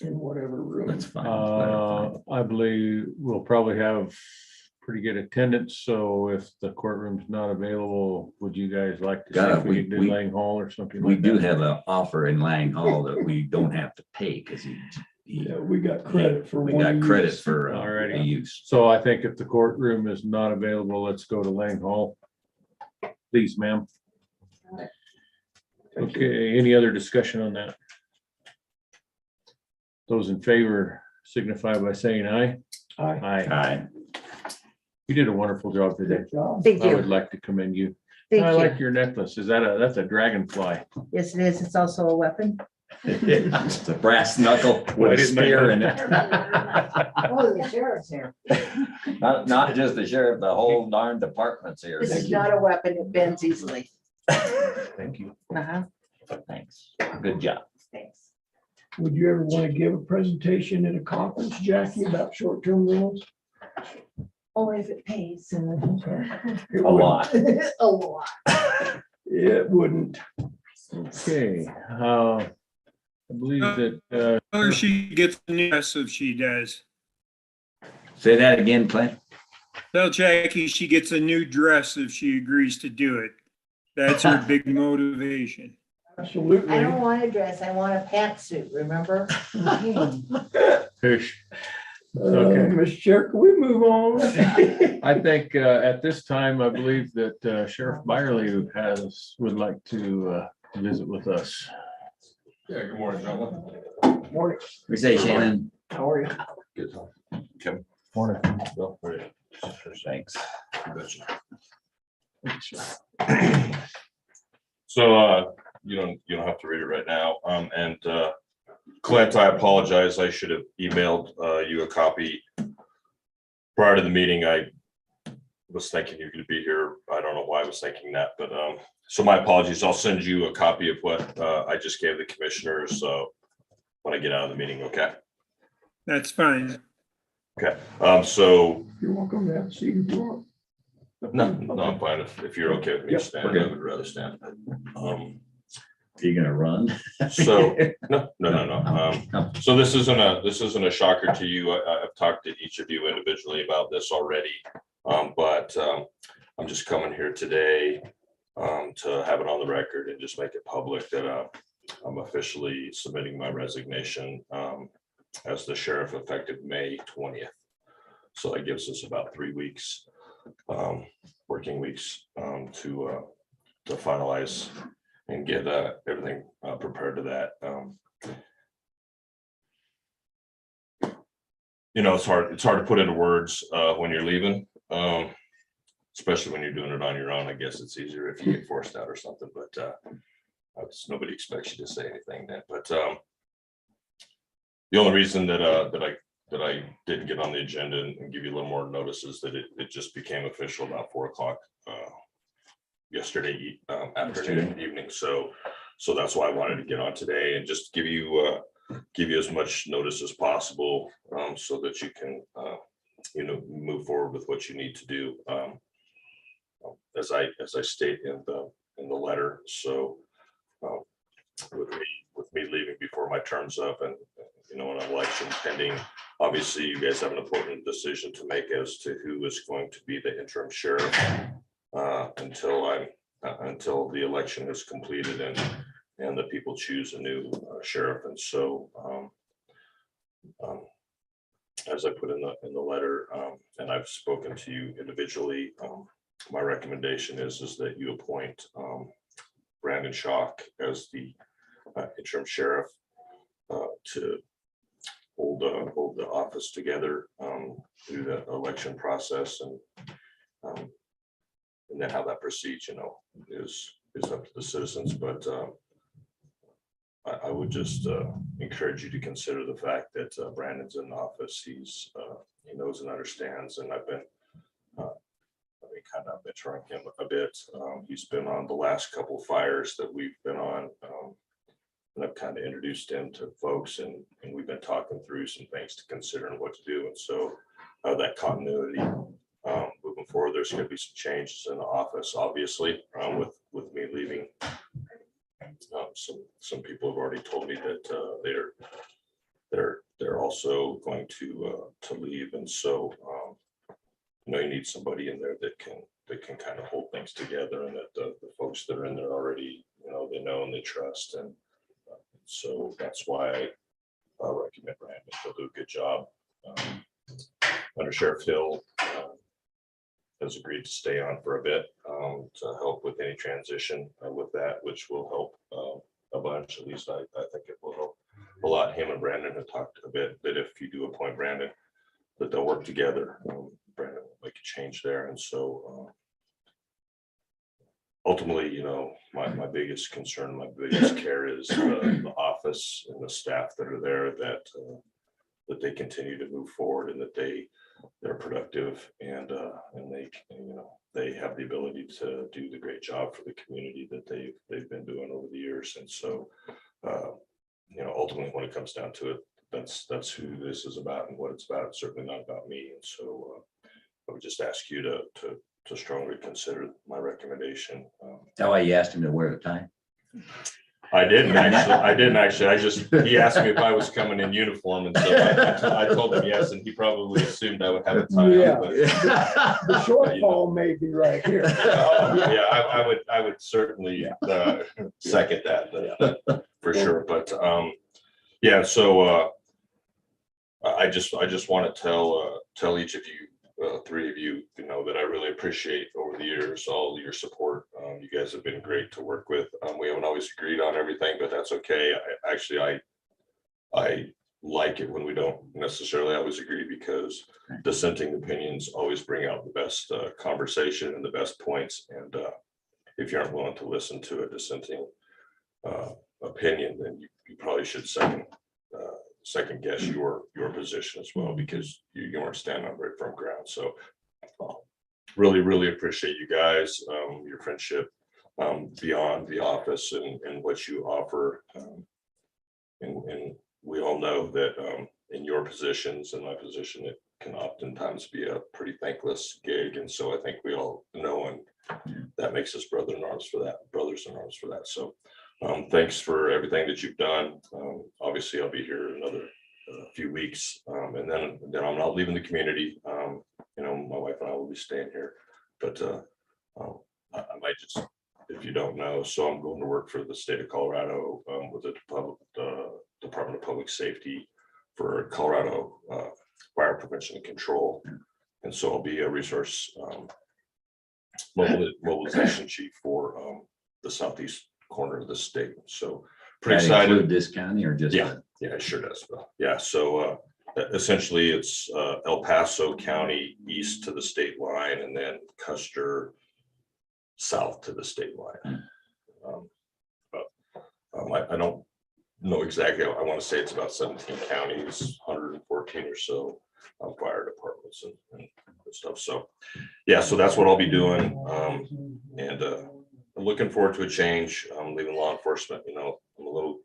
in whatever room? That's fine. Let her find I believe we'll probably have pretty good attendance, so if the courtroom's not available, would you guys like to see Yeah, if we could do we- Lang Hall or something We like do that? have an offer in Lang Hall that we don't have to pay because Yeah, we got credit for We one got credit use. for Alrighty. a use. So I think if the courtroom is not available, let's go to Lang Hall. Please, ma'am. Thank you. Okay, any other discussion on that? Those in favor signify by saying aye. Aye. Aye. Aye. You did a wonderful job today. Good job. Thank I would you. like to commend you. Thank I like you. your necklace. Is that that's a dragonfly? Yes, it is. It's also a weapon. It's a brass knuckle I with a didn't spear know. in it. Oh, the sheriff's here. Not just the sheriff, the whole darn department's here. This is not a weapon. It bends easily. Thank you. Uh-huh. Thanks. Good job. Thanks. Would you ever want to give a presentation at a conference, Jackie, about short-term rentals? Only if it pays. It A wouldn't. lot. A lot. It wouldn't. Okay, I believe that, Tell her she gets a new dress if she does. Say that again, Clint. Tell Jackie she gets a new dress if she agrees to do it. That's her big motivation. Absolutely. I don't want a dress. I want a pantsuit, remember? fish. Okay. Mr. Chair, can we move on? I think at this time, I believe that Sheriff Byerly would like to visit with us. Yeah, good morning, gentlemen. Morning. We say Shannon. How are you? Good. Kim. Morning. Bill, how are you? Thanks. So you don't have to read it right now. And Clint, I apologize. I should have emailed you a copy prior to the meeting. I was thinking you're going to be here. I don't know why I was thinking that, but so my apologies. I'll send you a copy of what I just gave the commissioners when I get out of the meeting. Okay. That's fine. Okay. So You're welcome to have a seat if you want. no, I'm fine if you're okay with me Yep, standing. I would rather stand. You gonna run? So, no. So this isn't a shocker to you. I've talked to each of you individually about this already. But I'm just coming here today to have it on the record and just make it public that I'm officially submitting my resignation as the sheriff effective May 20th. So that gives us about 3 weeks, working weeks to finalize and get everything prepared to that. It's hard to put into words when you're leaving, especially when you're doing it on your own. I guess it's easier if you get forced out or something, but nobody expects you to say anything then. But the only reason that I didn't get on the agenda and give you a little more notice is that it just became official about 4 o'clock yesterday afternoon, evening. So that's why I wanted to get on today and just give you as much notice as possible so that you can move forward with what you need to do as I state in the letter. So with me leaving before my term's up and an election pending, obviously you guys have an important decision to make as to who is going to be the interim sheriff until the election is completed and the people choose a new sheriff. And so as I put in the letter, and I've spoken to you individually, my recommendation is that you appoint Brandon Schock as the interim sheriff to hold the office together through the election process, and then how that proceeds, is up to the citizens. But I would just encourage you to consider the fact that Brandon's in office. He knows and understands, and I've been kind of mentoring him a bit. He's been on the last couple of fires that we've been on, and I've kind of introduced him to folks, and we've been talking through some things to consider and what to do. And so that continuity moving forward, there's going to be some changes in the office, obviously, with me leaving. Some people have already told me that they're also going to leave, and so you need somebody in there that can kind of hold things together, and that the folks that are in there already, they know and they trust. And so that's why recommend Brandon. He'll do a good job. Under Sheriff Hill has agreed to stay on for a bit to help with any transition with that, which will help a bunch. At least I think it will help a lot. Him and Brandon have talked a bit that if you do appoint Brandon, that they'll work together. Brandon will make a change there. And so ultimately, you know, my biggest concern, my biggest care is the office and the staff that are there, that they continue to move forward and that they're productive and they, you know, they have the ability to do the great job for the community that they've been doing over the years. And so, you know, ultimately, when it comes down to it, that's who this is about and what it's about. It's certainly not about me. And so I would just ask you to strongly consider my recommendation. That's why you asked him to wear a tie. I didn't actually. He asked me if I was coming in uniform, and so I told him yes, and he probably assumed I would have a tie. Yeah. On, but, The shortfall may be right here. yeah, I would certainly second that for sure. But yeah, so I just want to tell each of you, three of you, you know, that I really appreciate over the years all your support. You guys have been great to work with. We haven't always agreed on everything, but that's okay. I like it when we don't necessarily always agree, because dissenting opinions always bring out the best conversation and the best points. And if you aren't willing to listen to a dissenting opinion, then you probably should second guess your position as well, because you aren't standing on very firm ground. So really appreciate you guys, your friendship beyond the office and what you offer. And we all know that in your positions and my position, it can oftentimes be a pretty thankless gig. And so I think we all know, and that makes us brothers in arms for that. So thanks for everything that you've done. Obviously, I'll be here another few weeks, and then I'm not leaving the community. You know, my wife and I will be staying here, but I might just, if you don't know, so I'm going to work for the state of Colorado with the Department of Public Safety for Colorado Fire Prevention and Control, and so I'll be a resource mobilization chief for the southeast corner of the state. So pretty excited. Include this county or just? Yeah, it sure does. Yeah, so essentially it's El Paso County east to the state line, and then Custer south to the state line. I don't know exactly. I want to say it's about 17 counties, 114 or so fire departments and stuff. So yeah, so that's what I'll be doing. And I'm looking forward to a change. I'm leaving law enforcement. You know, I'm a little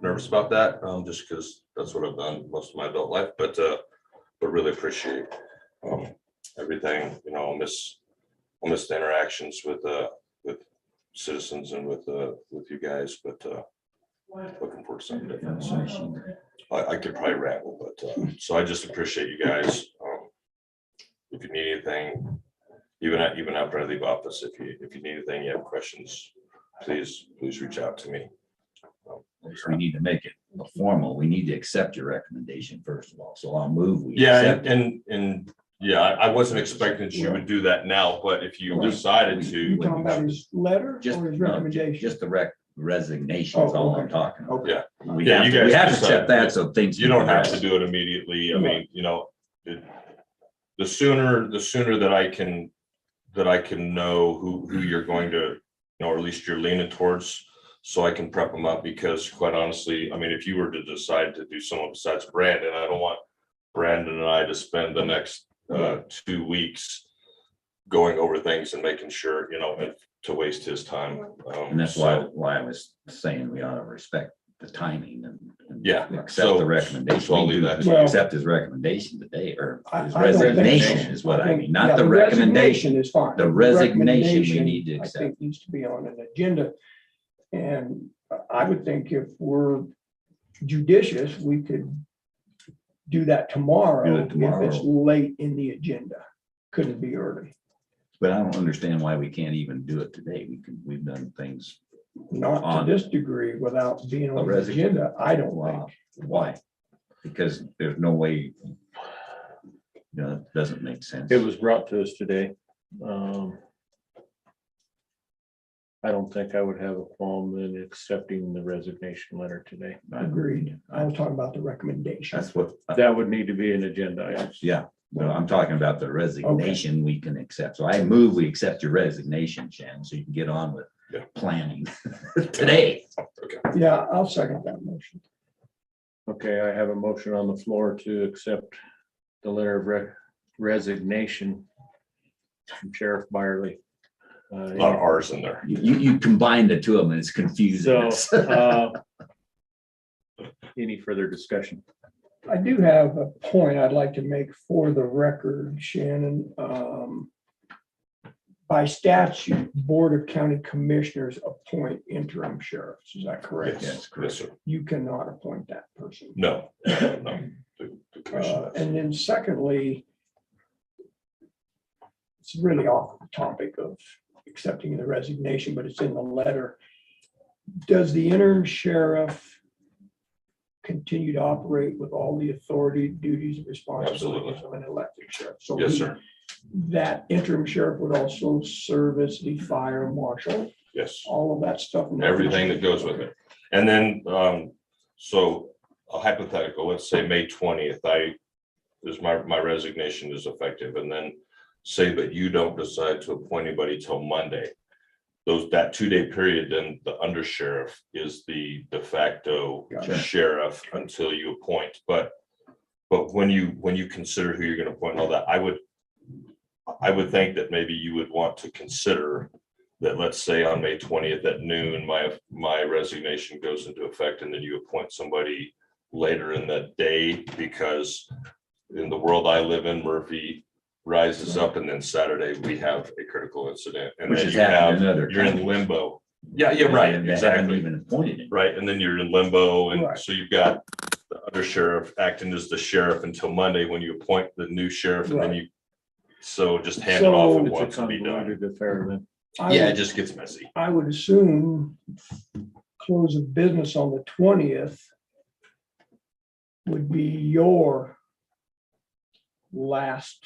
nervous about that, just because that's what I've done most of my adult life. But really appreciate everything. You know, I'll miss the interactions with citizens and with you guys. But looking forward to something different. So I could probably ramble, but so I just appreciate you guys. If you need anything, even after I leave office, if you need anything, you have questions, please reach out to me. We need to make it formal. We need to accept your recommendation first of all. So I'll move. Yeah, accept it. and yeah, I wasn't expecting that you would do that now, but if you decided You to, talking about his letter Just, or his no, recommendation? just the resignation is all I'm talking about. Okay. yeah, We Yeah, have you to, guys we have to decide. accept that, so things. you can don't have to progress. do it immediately. I mean, you know, the sooner that I can know who you're going to, you know, or at least you're leaning towards, so I can prep them up. Because quite honestly, I mean, if you were to decide to do someone besides Brandon, I don't want Brandon and I to spend the next 2 weeks going over things and making sure, you know, to waste his time. And that's why I was saying we ought to respect the timing and Yeah, accept so- the recommendation. so I'll leave that to you. Accept his recommendation today, or his I don't think resignation so. is what I think- mean, not yeah, the recommendation. Is fine. The resignation we recommendation, need to I accept. think needs to be on an agenda. And I would think if we're judicious, we could do that tomorrow. Do it tomorrow. If it's late in the agenda, couldn't be early. But I don't understand why we can't even do it today. We've done things. Not On to this degree without being a on the agenda, I don't think. Why? because there's no way, it doesn't make sense. It was brought to us today. I don't think I would have a qualm in accepting the resignation letter today. Agreed. I was talking about the recommendation. That's what, That would need to be an agenda item. yeah, well, I'm talking about the resignation we can accept. So I move we accept your resignation, Shannon, so you can get on with Yeah. planning today. Yeah, I'll second that motion. Okay, I have a motion on the floor to accept the letter of resignation from Sheriff Byerly. A lot of R's in there. You combine the two of them and it's confusing. So, any further discussion? I do have a point I'd like to make for the record, Shannon. By statute, Board of County Commissioners appoint interim sheriffs. Is that correct? Yes, sir. You cannot appoint that person. No, no. The commission does. And then secondly, it's really off the topic of accepting the resignation, but it's in the letter. Does the interim sheriff continue to operate with all the authority, duties, and responsibilities of an elected sheriff? So Yes, sir. that interim sheriff would also serve as the fire marshal, Yes. all of that stuff. Everything that goes with it. And then, so a hypothetical, let's say May 20th, my resignation is effective, and then say that you don't decide to appoint anybody till Monday. That 2-day period, then the undersheriff is the de facto Gotcha. sheriff until you appoint. But when you consider who you're gonna appoint and all that, I would think that maybe you would want to consider that, let's say on May 20th at noon, my resignation goes into effect, and then you appoint somebody later in that day, because in the world I live in, Murphy rises up, and then Saturday we have a critical incident, and Which then has you happened have, in other you're in counties. limbo. Yeah, right, And they haven't exactly. even appointed him. Right, and then you're in limbo, and Right. so you've got the undersheriff acting as the sheriff until Monday, when you appoint the new sheriff, and then Right. so just hand it off at It's a once and be done. convoluted affair then. Yeah, it just gets messy. I would assume close of business on the 20th would be your last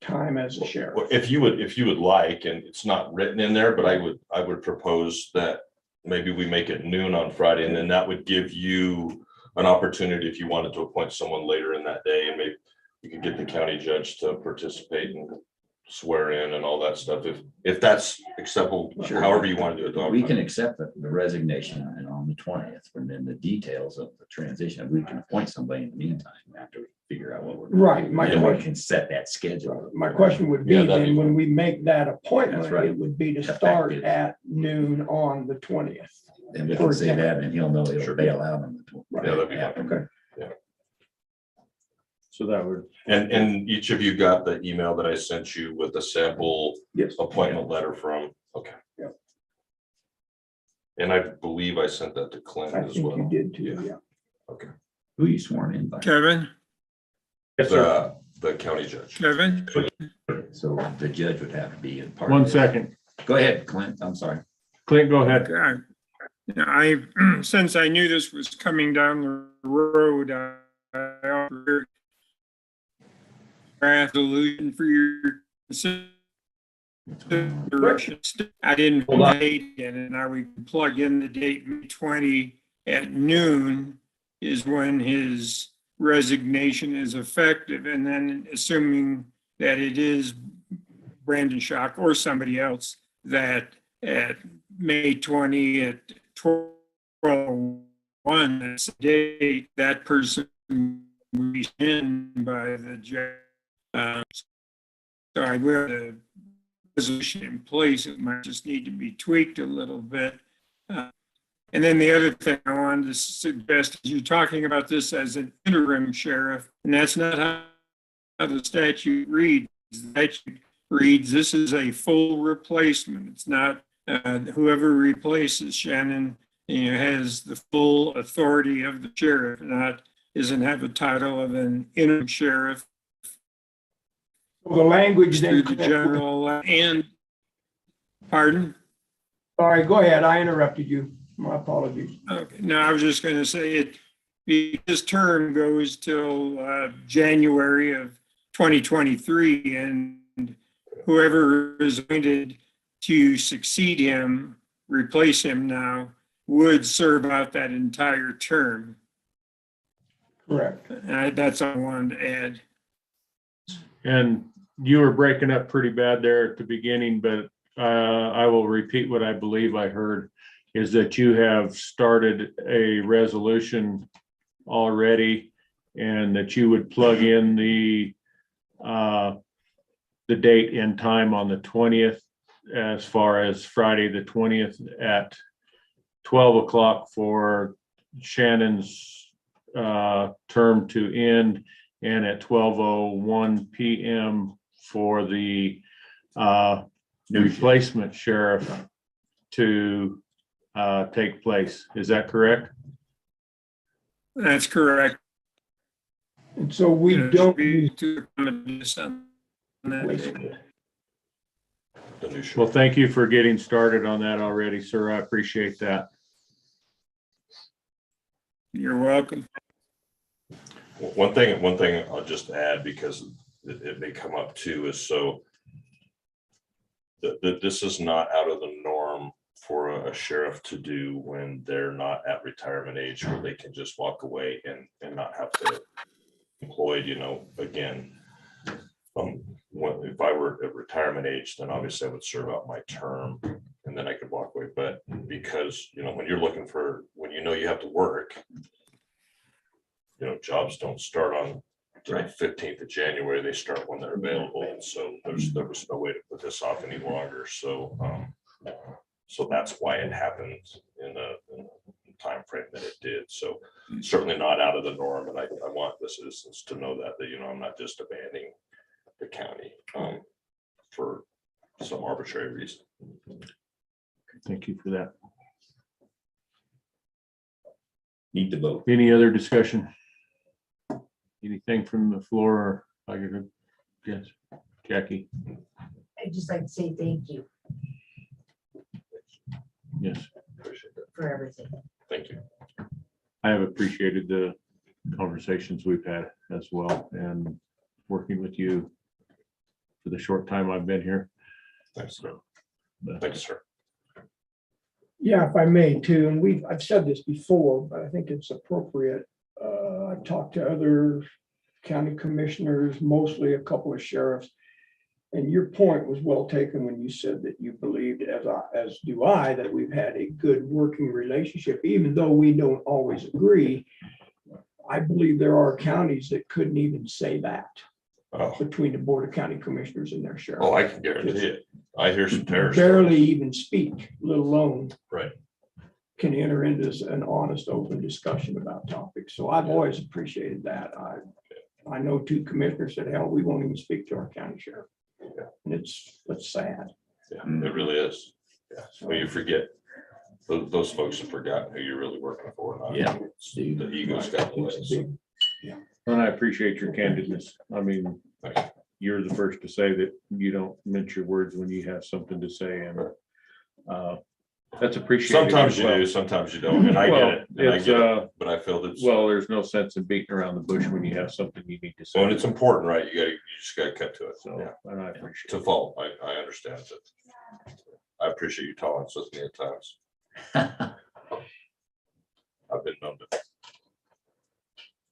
time as a Well, sheriff. if you would like, and it's not written in there, but I would propose that maybe we make it noon on Friday, and then that would give you an opportunity, if you wanted to appoint someone later in that day, and maybe you could get the county judge to participate and swear in and all that stuff, if that's acceptable, Sure. however you want to do it. Dog. We can accept the resignation and on the 20th, and then the details of the transition, we can appoint somebody in the meantime after we figure out what we're. Right, my Then we question- can set that schedule. My question would be Yeah, that'd be then, when we make that appointment, That's right. it would be to start Effective. at noon on the 20th. And we can say that, and he'll know he'll Sure. bail out on the. Yeah, that'd be fine. Okay. So that would, And each of you got the email that I sent you with the sample Yes. appointment letter from, okay. Yeah. And I believe I sent that to Clint I as think you well. did too, yeah. Okay. Who you sworn in by? Kevin, yes, sir. The county judge. Kevin, So the judge would have to be in part. One of it. second. Go ahead, Clint, I'm sorry. Clint, go ahead. God, since I knew this was coming down the road, I offered a resolution for your consideration. I didn't hold a date in, and now we can plug in the date, May 20 at noon is when his resignation is effective, and then assuming that it is Brandon Schock or somebody else, that at May 20 at 12:01, that's the date, that person will be in by the judge. So I will have the resolution in place. It might just need to be tweaked a little bit. And then the other thing I wanted to suggest is you're talking about this as an interim sheriff, and that's not how the statute reads. The statute reads, this is a full replacement. It's not whoever replaces Shannon, has the full authority of the sheriff, doesn't have a title of an interim sheriff. Well, the language Through then. the general and, pardon? All right, go ahead. I interrupted you. My apologies. Okay, no, I was just going to say his term goes till January of 2023, and whoever is appointed to succeed him, replace him now, would serve out that entire term. Correct. That's all I wanted to add. And you were breaking up pretty bad there at the beginning, but I will repeat what I believe I heard, is that you have started a resolution already and that you would plug in the date and time on the 20th, as far as Friday, the 20th at 12 o'clock for Shannon's term to end, and at 12:01 PM for the replacement sheriff to take place. Is that correct? That's correct. And so we don't Be use to accommodate on that day. The new sheriff. Well, thank you for getting started on that already, sir. I appreciate that. You're welcome. One thing I'll just add, because it may come up too, is so that this is not out of the norm for a sheriff to do when they're not at retirement age, where they can just walk away and not have to employed, again. If I were at retirement age, then obviously I would serve out my term and then I could walk away. But because, when you're looking for, when you have to work, jobs don't start on the 15th of January, they start when they're available. And so there was no way to put this off any longer. So that's why it happened in the time frame that it did. So certainly not out of the norm. And I want the citizens to know that I'm not just abandoning the county for some arbitrary reason. Thank you for that. Need to vote. Any other discussion? Anything from the floor? I could, yes, Jackie, I'd just like to say thank you yes. Appreciate that. for everything. Thank you. I have appreciated the conversations we've had as well, and working with you for the short time I've been here. Thanks, sir. Thanks, sir. Yeah, if I may too, and I've said this before, but I think it's appropriate. I've talked to other county commissioners, mostly a couple of sheriffs. And your point was well taken when you said that you believed, as do I, that we've had a good working relationship, even though we don't always agree. I believe there are counties that couldn't even say that between the Board of County Commissioners and their sheriff. Oh, I can guarantee it. I hear some terror Barely stories. even speak, let alone Right. can enter into an honest, open discussion about topics. So I've always appreciated that. I know two commissioners said, hell, we won't even speak to our county sheriff. And it's sad. Yeah, it really is. Yeah. When you forget, those folks have forgotten who you're really working for. Not Yeah. The ego's got the way. So, And I appreciate your candidness. I mean, thank you. you're the first to say that you don't mince your words when you have something to say, and that's appreciated. Sometimes as you well. do, sometimes you don't, and I Well, get it, and I it's, get it, but I feel that, Well, there's no sense in beating around the bush when you have something you need to say. when it's important, right, you just gotta cut to it. So, Yeah, and I appreciate to it. fault, I understand it. I appreciate your tolerance with me at times. I've been known to.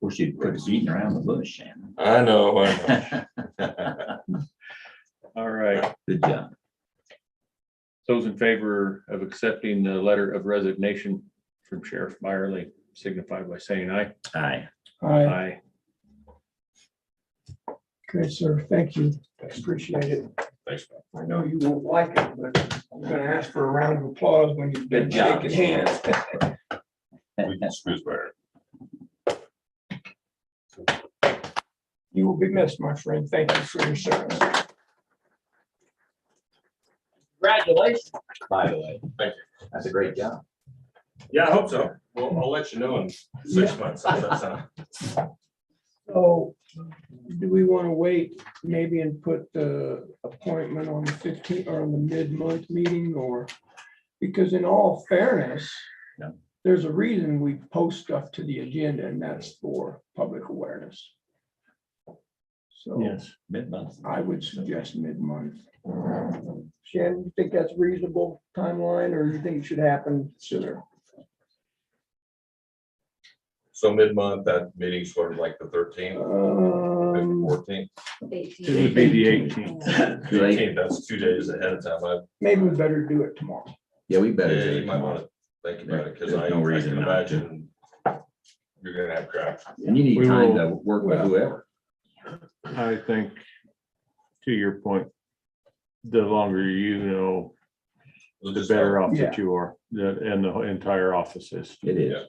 Wish you'd quit beating around the bush, Shannon. I know. All right. Good job. Those in favor of accepting the letter of resignation from Sheriff Byerly signify by saying aye. Aye. Aye. Okay, sir, thank you. Appreciate it. Thanks. I know you won't like it, but I'm gonna ask for a round of applause when you've been Good job. shaking hands. We can squeeze better. You will be missed, my friend. Thank you for your service. Congratulations, by the way. Thank you. That's a great job. Yeah, I hope so. Well, I'll let you know in 6 months. How's that sound? So do we want to wait maybe and put the appointment on the 15th or on the mid-month meeting, or because in all fairness, Yeah. there's a reason we post stuff to the agenda, and that's for public awareness. So Yes. Mid-month. I would suggest mid-month. Shannon, you think that's a reasonable timeline, or you think it should happen sooner? So mid-month, that meeting's sort of like the 13th, 14th. It would be the 18th. 18th, that's 2 days ahead of time. Maybe we better do it tomorrow. Yeah, we better. Yeah, do you it might tomorrow. want to think about it, because There's I no I reason can not to. imagine you're gonna have crap. And you need We time will- to work with well, whoever. I think, to your point, the longer you know, We'll the just better have- off that you are, and the entire office is. It is,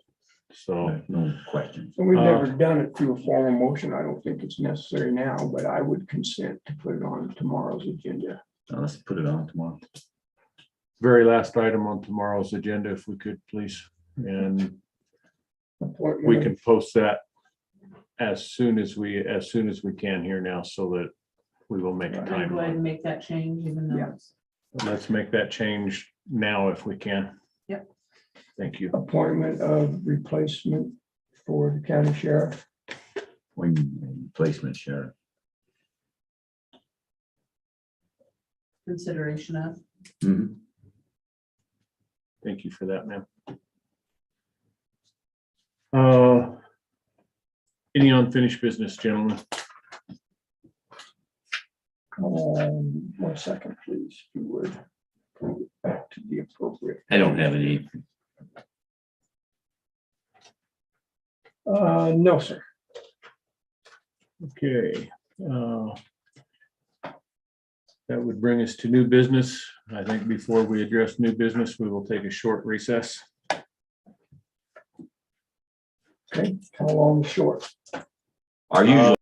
So, no question. And we've never done it through a formal motion. I don't think it's necessary now, but I would consent to put it on tomorrow's agenda. Now, let's put it on tomorrow. very last item on tomorrow's agenda, if we could, please. And we can post that as soon as we can here now, so that we will make a Go ahead timeline. and make that change, even though Yeah. it's. Let's make that change now if we can. Yep. Thank you. Appointment of replacement for the county sheriff. Placement sheriff. Consideration of. Mhm. Thank you for that, ma'am. Any unfinished business, gentlemen? 1 second, please, if you would. Back to the appropriate. I don't have any. No, sir. Okay. That would bring us to new business. I think before we address new business, we will take a short recess. Okay, how long, short? Are you?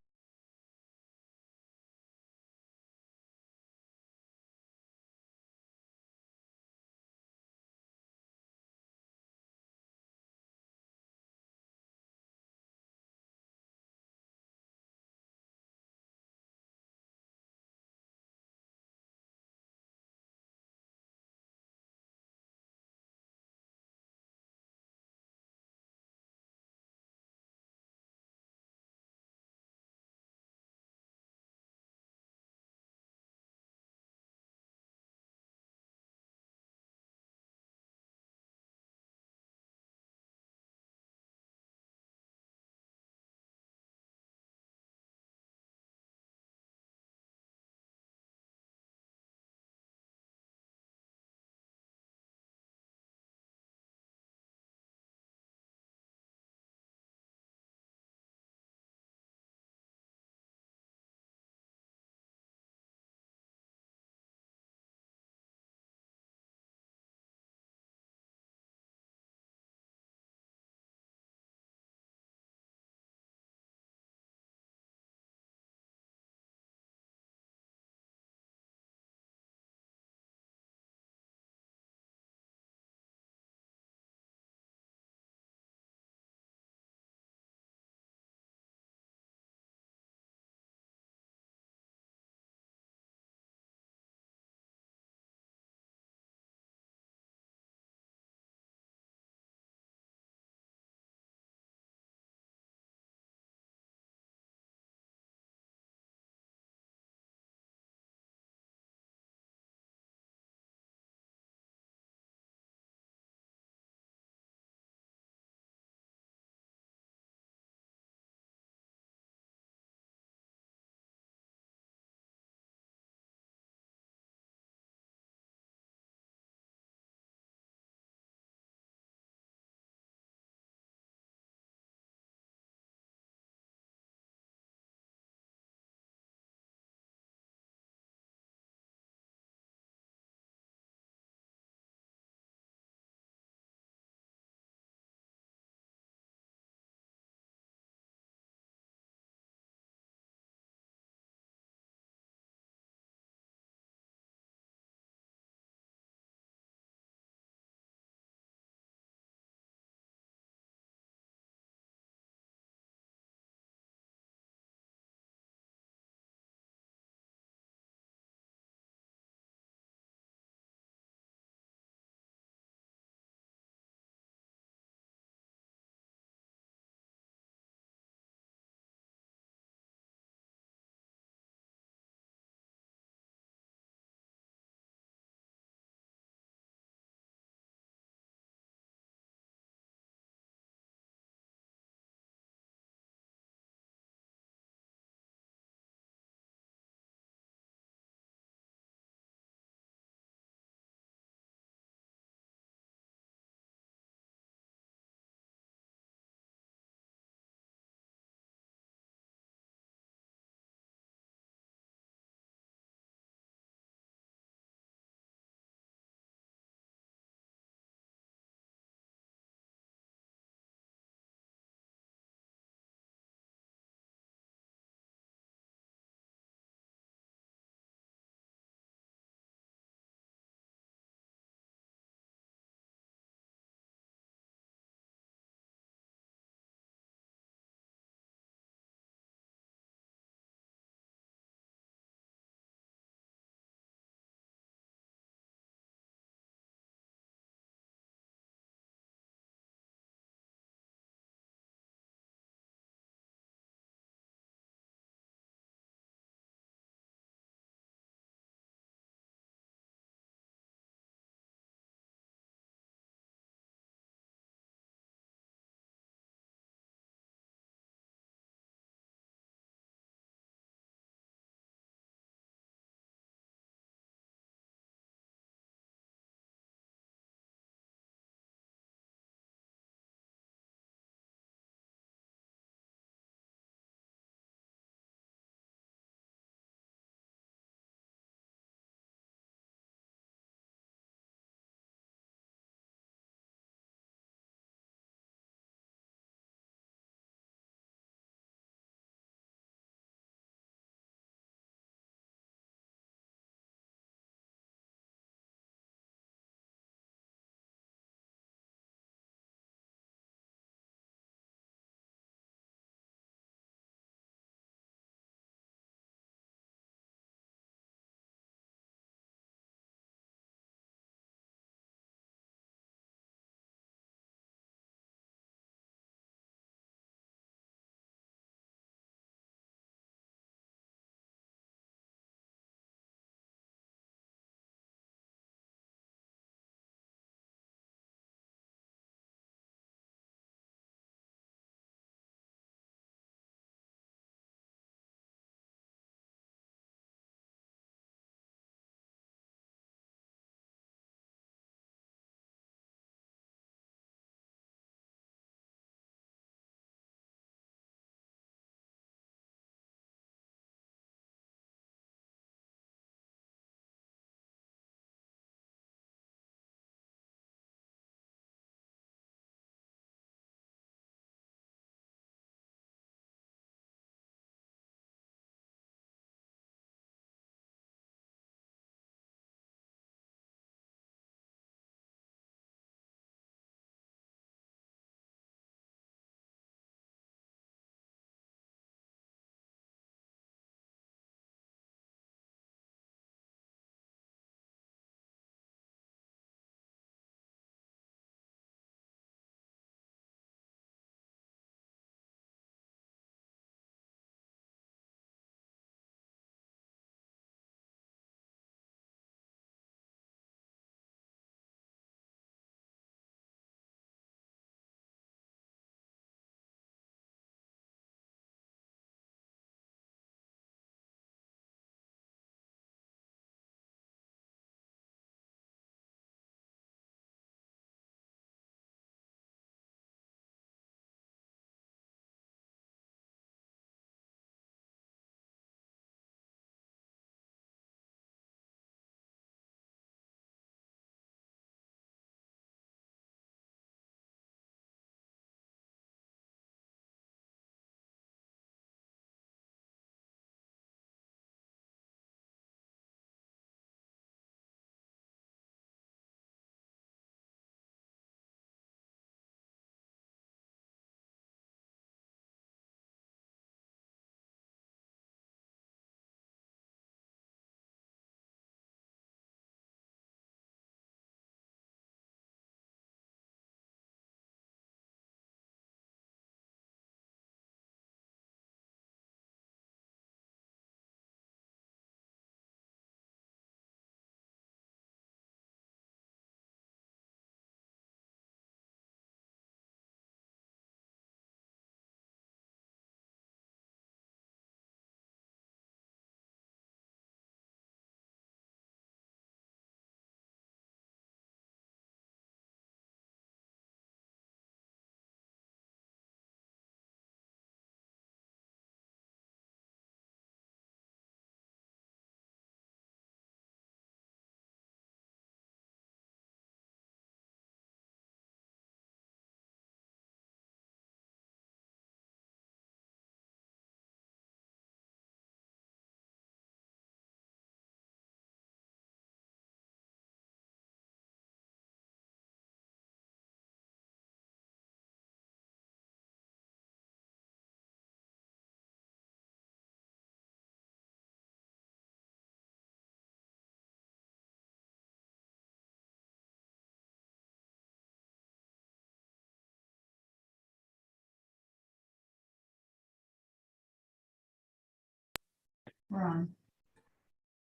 We're on.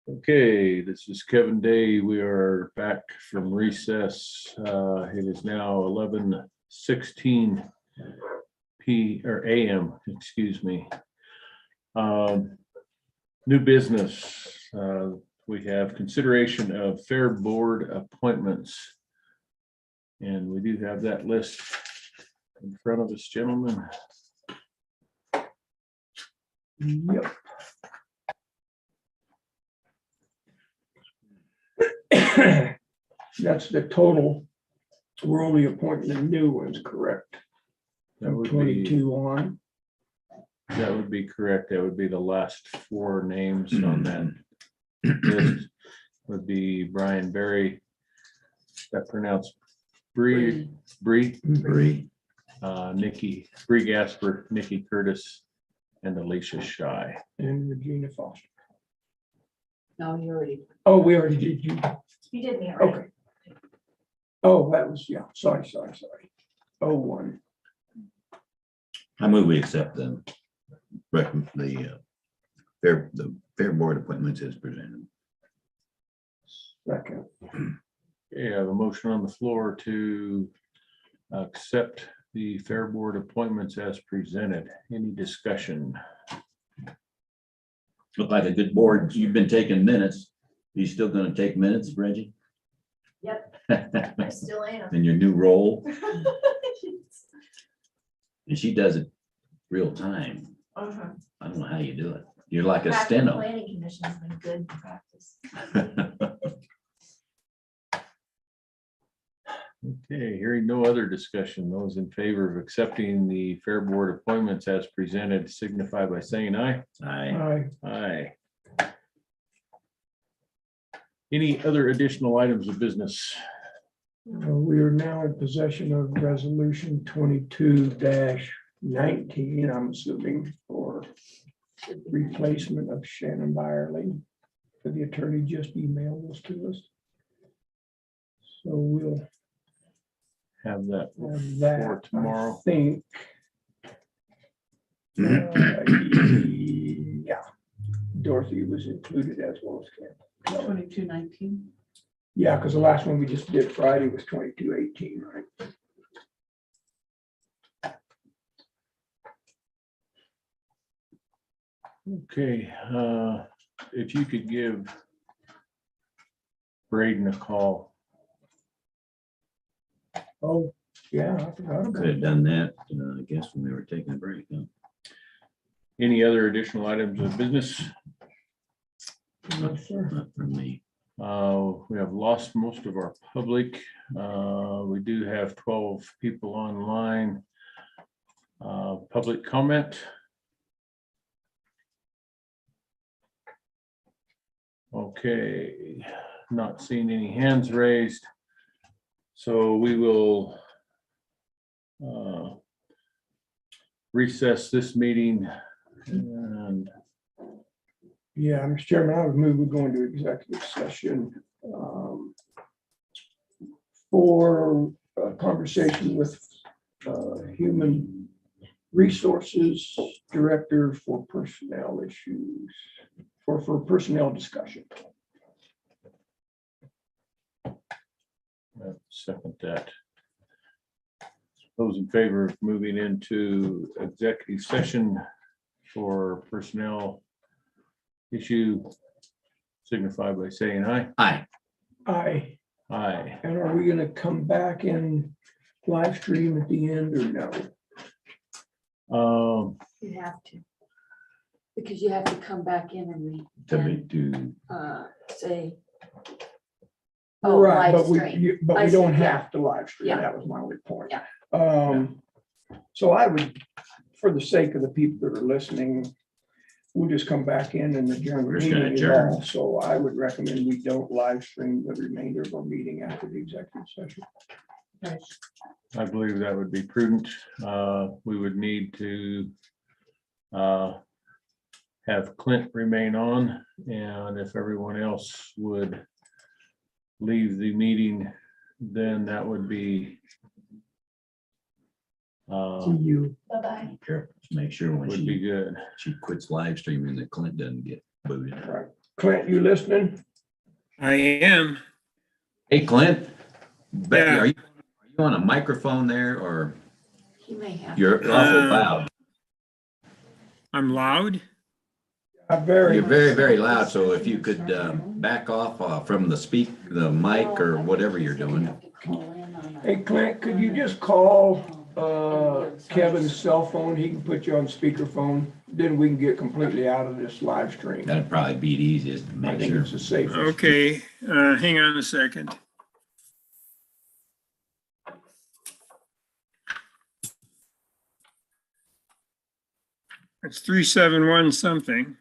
Okay, this is Kevin Day. We are back from recess. It is now 11:16 AM, excuse me. New business. We have consideration of fair board appointments. And we do have that list in front of us, gentlemen. Yep. That's the total. We're only appointing the new ones, correct? That From would be, 22 on. that would be correct. That would be the last four names on that list. Would be Brian Berry. That pronounced Bree, Nikki, Bree Gasper, Nikki Curtis, and Alicia Shy. And Regina Foster. No, you already. Oh, we already did you. You did me right. Okay. Oh, that was, yeah, sorry. Oh, one. I move we accept the fair board appointments as presented. Second. Okay, I have a motion on the floor to accept the fair board appointments as presented. Any discussion? Look like a good board. You've been taking minutes. You still gonna take minutes, Reggie? Yep, I still am. In your new role? And she does it real time. Uh-huh. I don't know how you do it. You're like a Fact, the steno. Planning commission has been good practice. Okay, hearing no other discussion, those in favor of accepting the fair board appointments as presented signify by saying aye. Aye. Aye. Any other additional items of business? We are now in possession of resolution 22-19, I'm assuming, for replacement of Shannon Byerly. The attorney just emailed this to us. So we'll Have that have that. for tomorrow. I think. Yeah, Dorothy was included as well as Ken. 2219. Yeah, because the last one we just did Friday was 22-18, right? Okay, if you could give Braden a call. Oh, yeah, I forgot about Could have it. done that, I guess, when we were taking a break. Huh? Any other additional items of business? No, sir. Not from me. We have lost most of our public. We do have 12 people online. Public comment. Okay, not seeing any hands raised. So we will recess this meeting and Yeah, Mr. Chairman, I would move we go into executive session for a conversation with Human Resources Director for personnel issues, for personnel discussion. second that. Those in favor of moving into executive session for personnel issue signify by saying aye. Aye. Aye. Aye. And are we gonna come back and live stream at the end or no? You have to. Because you have to come back in and say. Oh, Right, live but we, stream. but I we see, don't yeah. have to live stream. Yeah. That was my only point. Yeah. So I would, for the sake of the people that are listening, we'll just come back in and adjourn. the We're just gonna meeting is adjourn. all. So I would recommend we don't live stream the remainder of our meeting after the executive session. I believe that would be prudent. We would need to have Clint remain on, and if everyone else would leave the meeting, then that would be See you. Bye-bye. Careful, just make sure when would be she good. quits live streaming that Clint doesn't get Booyah. Clint, you listening? I am. Hey, Clint, Becky, Yeah. are you on a microphone there or He may have. you're awful loud? I'm loud. I'm very. You're very, very loud. So if you could back off from the mic or whatever you're doing. Hey, Clint, could you just call Kevin's cell phone? He can put you on speakerphone. Then we can get completely out of this live stream. That'd probably be the easiest to I make think sure. it's the safest. Okay, hang on a second. It's 371 something.